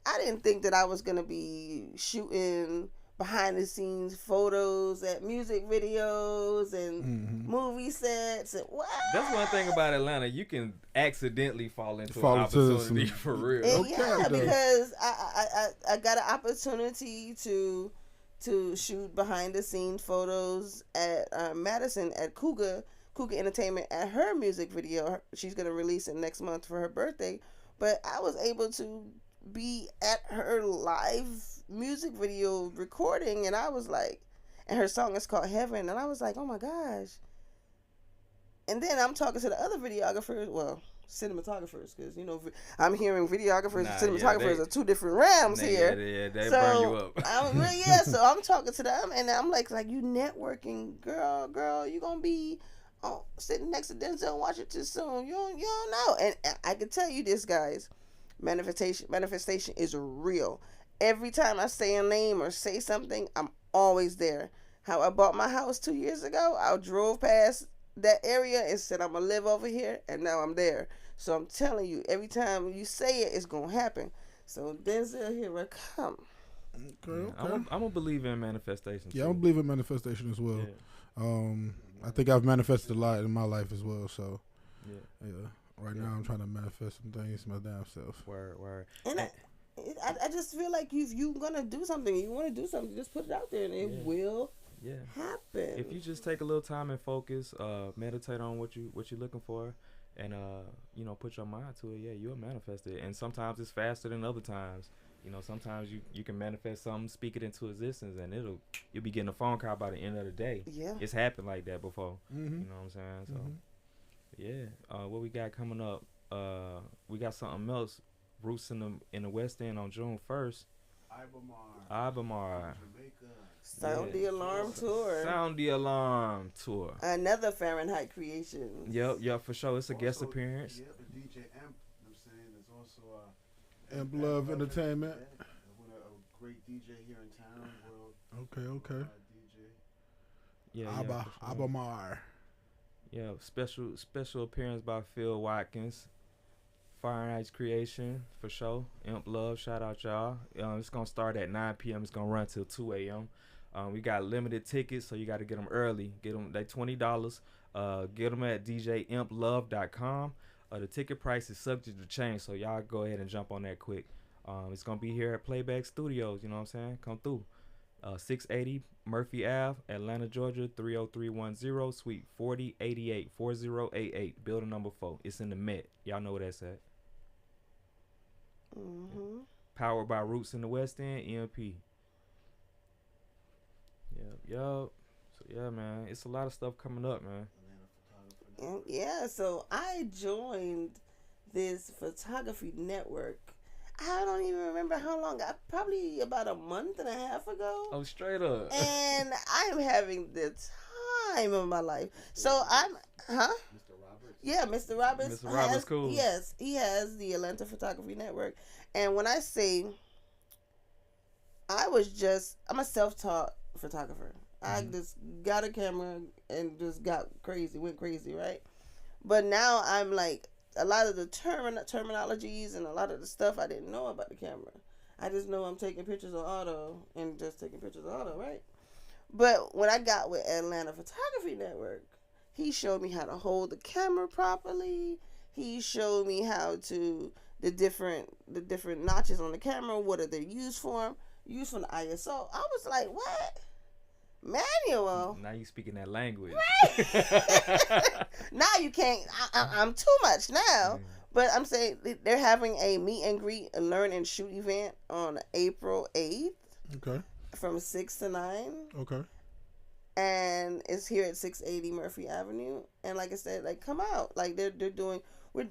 I didn't think that I was gonna be shooting behind the scenes photos at music videos and movie sets and what. That's one thing about Atlanta. You can accidentally fall into an opportunity for real. And yeah, because I got an opportunity to shoot behind the scenes photos at Madison at Cougar Entertainment at her music video. She's gonna release it next month for her birthday. But I was able to be at her live music video recording, and I was like, and her song is called Heaven, and I was like, oh my gosh. And then I'm talking to the other videographers, well, cinematographers, because I'm hearing videographers and cinematographers are two different realms here. Yeah, they burn you up. So I'm talking to them, and I'm like you networking, girl, you gonna be sitting next to Denzel Washington soon. You don't know. And I can tell you this, guys, manifestation is real. Every time I say a name or say something, I'm always there. How I bought my house 2 years ago, I drove past that area and said I'm gonna live over here, and now I'm there. So I'm telling you, every time you say it, it's gonna happen. So Denzel, here I come. Okay. I'm gonna believe in manifestation. Yeah, I believe in manifestation as well. Yeah. I think I've manifested a lot in my life as well. So yeah. Right now I'm trying to manifest some things my damn self. Word. And I just feel like if you're gonna do something, you want to do something, just put it out there, and it will happen. If you just take a little time and focus, meditate on what you're looking for, and put your mind to it, you'll manifest it. And sometimes it's faster than other times. Sometimes you can manifest something, speak it into existence, and you'll be getting a phone call by the end of the day. Yeah, it's happened like that before. You know what I'm saying? So what we got coming up? We got something else. Roots in the West End on June 1st. Ibamar. Jamaica. Sound the Alarm Tour. Sound the Alarm Tour. Another Fahrenheit creation. Yep, for sure. It's a guest appearance. Yeah, the DJ Amp, you know what I'm saying? There's also Amp Love Entertainment. A great DJ here in town. World Okay. DJ. Yeah. Ibamar. Yeah, special appearance by Phil Watkins. Fahrenheit's creation, for sure. Imp Love, shout out y'all. It's going to start at 9 p.m. It's going to run till 2 a.m. We got limited tickets, so you got to get them early. Get them, they $20. Get them at djimpLove.com. The ticket price is subject to change, so y'all go ahead and jump on that quick. It's going to be here at Playback Studios, you know what I'm saying? Come through. 680 Murphy Ave, Atlanta, Georgia, 30310, Suite 4088, 4088, building number 4. It's in the Met. Y'all know where that's at. Mm-hmm. Powered by Roots in the West End, EMP. Yep. So yeah, man, it's a lot of stuff coming up, man. Yeah, so I joined this photography network. I don't even remember how long. Probably about a month and a half ago. Oh, straight up. And I am having the time of my life. So I'm, Mr. Roberts? Yeah, Mr. Roberts. Mr. Roberts, cool. Yes, he has the Atlanta Photography Network. And when I say, I'm a self-taught photographer. I just got a camera and just went crazy, right? But now I'm like, a lot of the terminologies and a lot of the stuff I didn't know about the camera. I just know I'm taking pictures of auto and just taking pictures of auto, right? But when I got with Atlanta Photography Network, he showed me how to hold the camera properly. He showed me how to the different notches on the camera. What are they used for? Used for the ISO. I was like, what? Manual. Now you speaking that language. Right. Now you can't. I'm too much now. But I'm saying they're having a meet and greet, a learn and shoot event on April 8th. Okay. From 6 to 9. Okay. And it's here at 680 Murphy Avenue. And like I said, like come out. Like they're doing. We're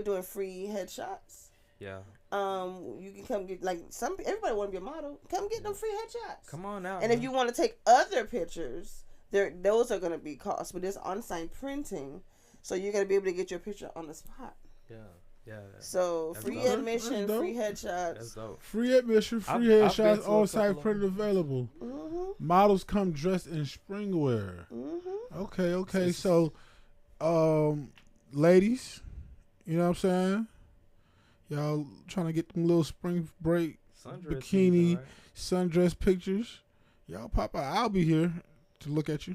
doing free headshots. Yeah. You can come get everybody want to be a model. Come get them free headshots. Come on out. And if you want to take other pictures, those are going to be cost. But there's on-site printing, so you're going to be able to get your picture on the spot. Yeah. So That's free dope. admission, free headshots. That's dope. Free admission, free headshots, on-site printed available. Mm-hmm. Models come dressed in spring wear. Mm-hmm. Okay. So, ladies, you know what I'm saying? Y'all trying to get them little spring break Sundress bikini sundress pictures. Y'all pop out. I'll be here to look at you,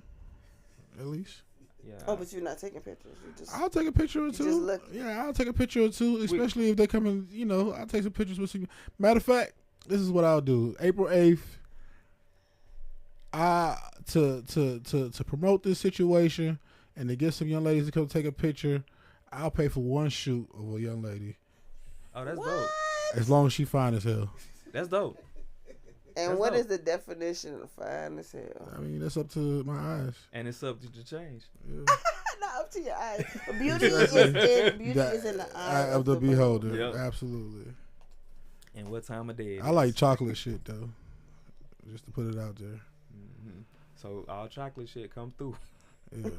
at least. Yeah. Oh, but you're not taking pictures. I'll take a picture or two. Yeah, I'll take a picture or two, especially if they come in. You know, I'll take some pictures with you. Matter of fact, this is what I'll do. April 8th. To promote this situation and to get some young ladies to come take a picture, I'll pay for one shoot of a young lady. Oh, that's dope. As long as she fine as hell. That's dope. And what is the definition of fine as hell? I mean, that's up to my eyes. And it's subject to change. Yeah. Not up to your eyes. Beauty is in the eye of the beholder. Yep. Absolutely. And what time of day? I like chocolate shit though. Just to put it out there. Mm-hmm. So all chocolate shit come through. Yeah.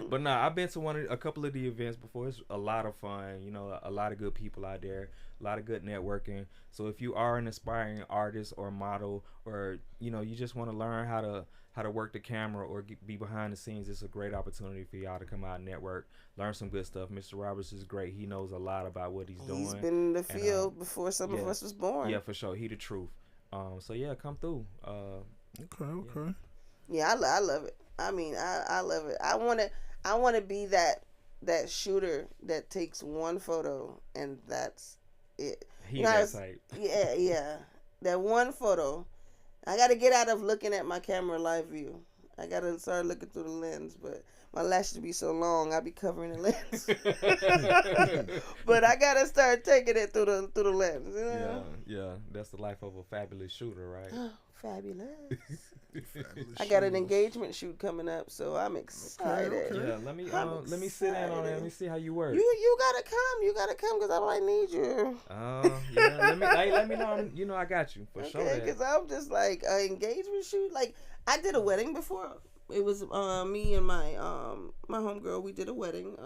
But nah, I've been to a couple of the events before. It's a lot of fun. You know, a lot of good people out there, a lot of good networking. So if you are an aspiring artist or model, or you know, you just want to learn how to work the camera or be behind the scenes, it's a great opportunity for y'all to come out and network, learn some good stuff. Mr. Roberts is great. He knows a lot about what he's doing. He's been in the field before some of us was born. Yeah, for sure. He the truth. So yeah, come through. Okay. Yeah, I love it. I mean, I love it. I want to be that shooter that takes one photo and that's it. That type. Yeah. That one photo. I got to get out of looking at my camera live view. I got to start looking through the lens. But my lashes be so long, I be covering the lens. But I gotta start taking it through the lens. You know? Yeah. That's the life of a fabulous shooter, right? Fabulous. Fabulous I got an shoes. engagement shoot coming up, so I'm excited. Okay. Yeah, let me sit in on it. Let me see how you work. You gotta come. You gotta come because I might need you. Yeah. Let me know. I got you for sure. Okay, because I'm just like an engagement shoot. Like I did a wedding before. It was me and my my homegirl. We did a wedding.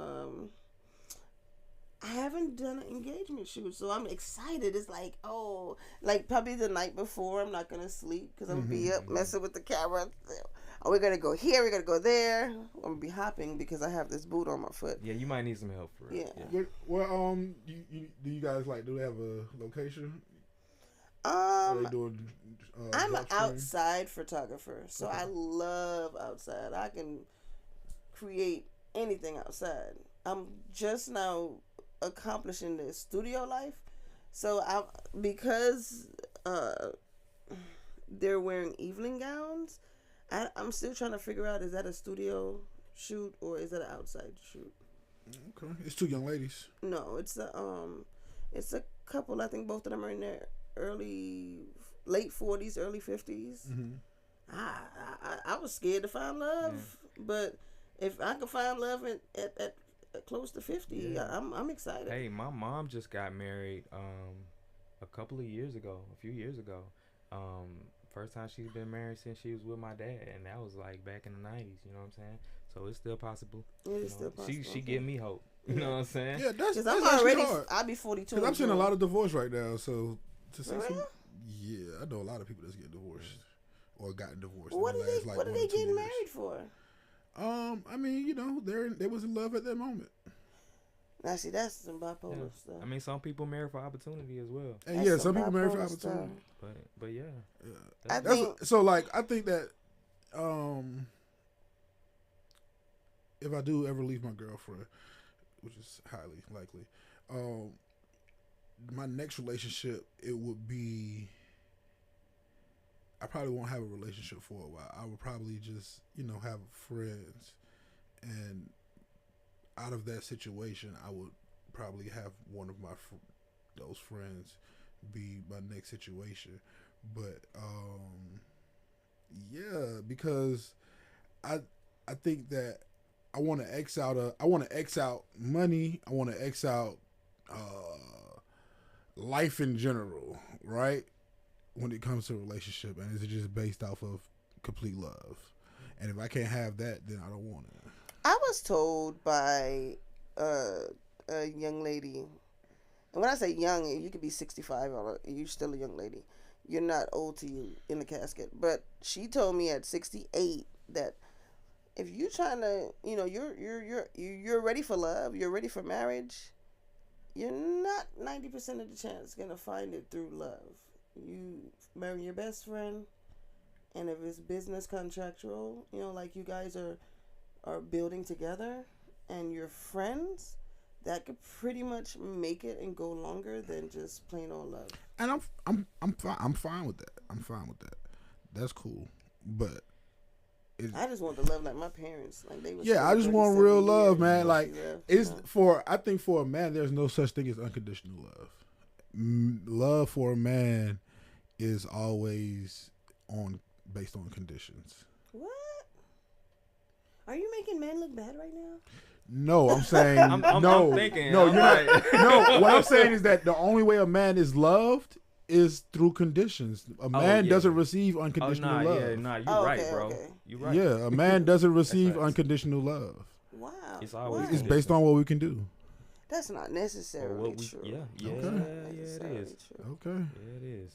I haven't done an engagement shoot, so I'm excited. It's like, probably the night before, I'm not going to sleep because I'm going to be up messing with the camera. Oh, we're going to go here, we're going to go there. I'm going to be hopping because I have this boot on my foot. Yeah, you might need some help for it. Yeah. Well, do you guys do they have a location? I'm doing, an outside photographer, so I love outside. I can create anything outside. I'm just now accomplishing the studio life, so because they're wearing evening gowns, I'm still trying to figure out, is that a studio shoot or is that an outside shoot? Okay, it's two young ladies. No, it's a couple. I think both of them are in their late 40s, early 50s. I was scared to find love, but if I could find love at close to 50, I'm excited. Hey, my mom just got married a few years ago. First time she's been married since she was with my dad, and that was like back in the 90s, you know what I'm saying? So it's still possible. It is still possible. She give me hope. You know what I'm saying? Yeah, that's I'm actually already hard. I'll be 42. Because I'm seeing a lot of divorce right now, so to say Really? I know a lot of people that's getting divorced or gotten divorced. What are they getting married for? I mean, they was in love at that moment. Now, see, that's some bipolar stuff. I mean, some people marry for opportunity as well. And That's some some people marry for bipolar opportunity. But yeah. I think that if I do ever leave my girlfriend, which is highly likely, my next relationship, it would be, I probably won't have a relationship for a while. I would probably just, have friends, and out of that situation, I would probably have one of those friends be my next situation. But because I think that I want to X out money. I want to X out life in general, right? When it comes to a relationship, and it's just based off of complete love. And if I can't have that, then I don't want it. I was told by a young lady, and when I say young, you could be 65 or you're still a young lady. You're not old to you in the casket. But she told me at 68 that if you're trying to, you're ready for love, you're ready for marriage, you're not 90% of the chance gonna find it through love. You marry your best friend, and if it's business contractual, like you guys are building together and you're friends, that could pretty much make it and go longer than just plain old love. And I'm fine with that. That's cool. But I just want the love like my parents. Like they was. Yeah, I just want real love, man. Like I think for a man, there's no such thing as unconditional love. Love for a man is always based on conditions. What? Are you making men look bad right now? No, I'm saying I'm no. thinking, no, I'm you're like- not. No, what I'm saying is that the only way a man is loved is through conditions. A man doesn't receive unconditional love. you're right, bro. Okay. You're right. Yeah, a man doesn't receive facts. unconditional love. Wow. It's always Why? It's based on what we can do. That's not necessarily true. Yeah, Okay. it is. True. Okay. Yeah, it is.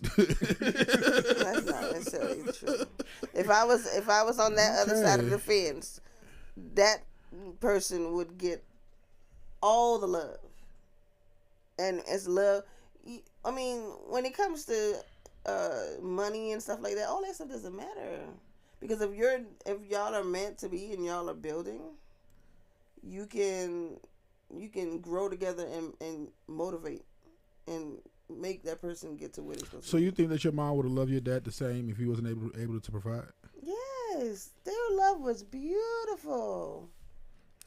That's not necessarily true. If I was on that other side of the fence, that person would get all the love. And as love, I mean, when it comes to money and stuff like that, all that stuff doesn't matter. Because if y'all are meant to be and y'all are building, you can grow together and motivate and make that person get to where they're supposed to. So you think that your mom would have loved your dad the same if he wasn't able to provide? Yes, their love was beautiful.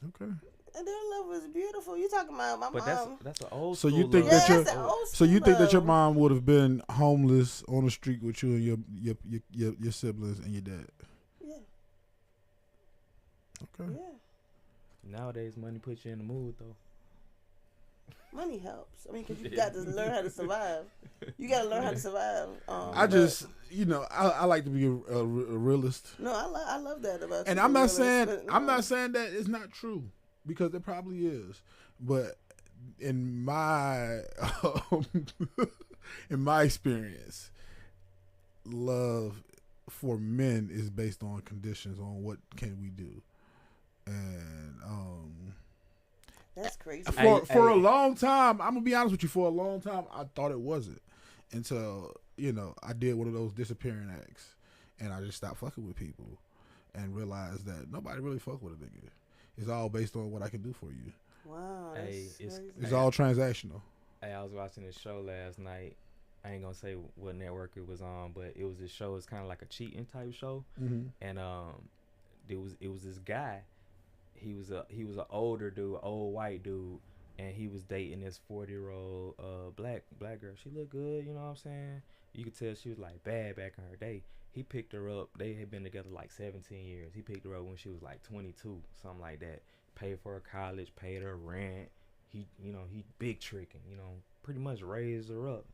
Okay. And their love was beautiful. You talking about my But mom? that's an old So school you think love. that your that's the old so you school think that your love. mom would have been homeless on the street with you and your siblings and your dad? Yeah. Okay. Yeah. Nowadays, money puts you in the mood, though. Money helps. I mean, because you got to learn how to survive. You got to learn how to survive. I just, I like to be a realist. No, I love that about you. And I'm not saying that it's not true, because it probably is. But in my experience, love for men is based on conditions, on what can we do. And that's crazy. For a long time, I'm gonna be honest with you. For a long time, I thought it wasn't, until I did one of those disappearing acts, and I just stopped fucking with people, and realized that nobody really fuck with a nigga. It's all based on what I can do for you. Wow, It's all transactional. Hey, I was watching this show last night. I ain't gonna say what network it was on, but it was this show. It's kind of like a cheating type show, and it was this guy. He was an older dude, old white dude, and he was dating this 40-year-old black girl. She looked good, you know what I'm saying? You could tell she was like bad back in her day. He picked her up. They had been together like 17 years. He picked her up when she was like 22, something like that. Paid for her college, paid her rent. He big tricking, pretty much raised her up.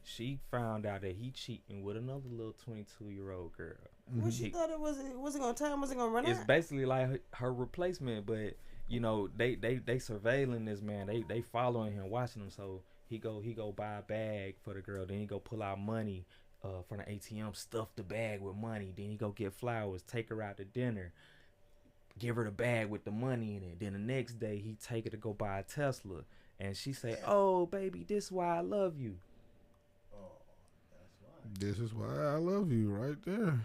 She found out that he cheating with another little 22-year-old girl. Well, she thought it wasn't gonna time, wasn't gonna run out. It's basically like her replacement, but they surveilling this man. They following him, watching him. So he go buy a bag for the girl. Then he go pull out money from the ATM, stuff the bag with money. Then he go get flowers, take her out to dinner, give her the bag with the money in it. Then the next day he take her to go buy a Tesla, and she say, "Oh baby, this is why I love you." This is why I love you, right there.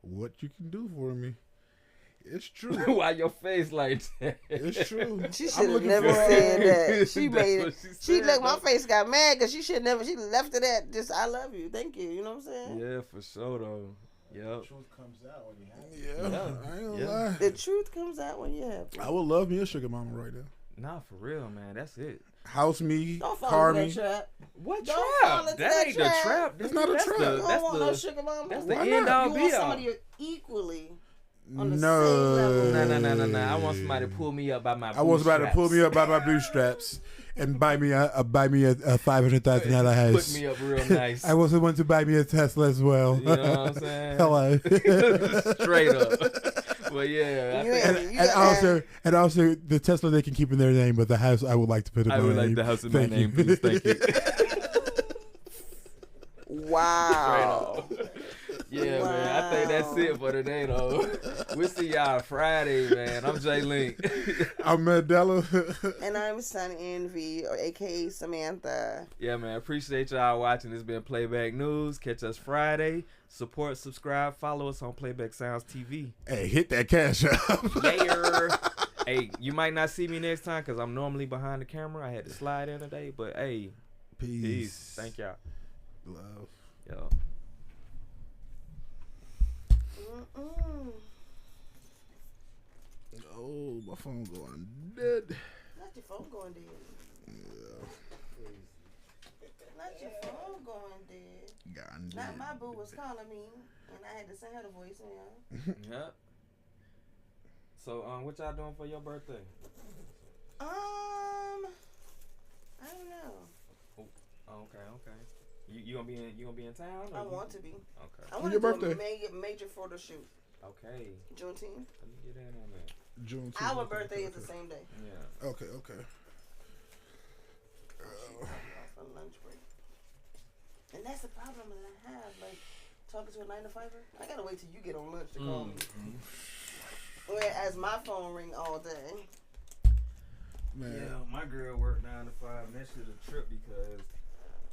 What you can do for me. It's true. Why your face like that? It's true. She should have never said that. She made it. She looked. My face got mad because she left it at just "I love you, thank you." You know what I'm saying? Yeah, for sure though. Yep. The truth comes out when you have it. Yeah, I ain't gonna lie. The truth comes out when you have it. I would love me a sugar mama right now. Nah, for real, man. That's it. House me, Don't fall car into me. that trap. What Don't fall trap? into That that ain't trap. the trap. That's not a trap. You don't want no sugar mama. That's the Why end not? all You be want all. somebody you're equally on the No. same level. No. I want somebody to pull me up by my I want somebody to pull me up by my bootstraps and buy me a $500,000 house. Put me up real nice. I also want to buy me a Tesla as well. You know what I'm saying? Hello. Straight up. Well, yeah. And also the Tesla they can keep in their name, but the house I would like to put in my name. I would like the house in my name, please. Thank you. Wow. Yeah, wow. Man. I think that's it for today, though. We'll see y'all Friday, man. I'm Jay Link. I'm Mandela. And I'm Sun Envy, or AKA Samantha. Yeah, man. Appreciate y'all watching. This been Playback News. Catch us Friday. Support, subscribe, follow us on Playback Sounds TV. Hey, hit that cash up. Later. Hey, you might not see me next time because I'm normally behind the camera. I had to slide in today, but hey, peace. Thank y'all. Love. Yo. Oh, my phone going dead. Not your phone going dead. Yeah. Not your phone going dead. Not my boo was calling me, and I had to send her the voicemail. Yep. So, what y'all doing for your birthday? I don't know. Oh, okay. You gonna be in town? I want to be. Okay. I want to do a major photo shoot. Okay. Juneteenth. Let me get in on that. Juneteenth. Our birthday is the same day. Yeah. Okay. On lunch break. And that's the problem that I have, like talking to a 9-to-5er. I gotta wait till you get on lunch to call me. Whereas my phone ring all day. Man. Yeah, my girl worked 9 to 5, and that shit a trip because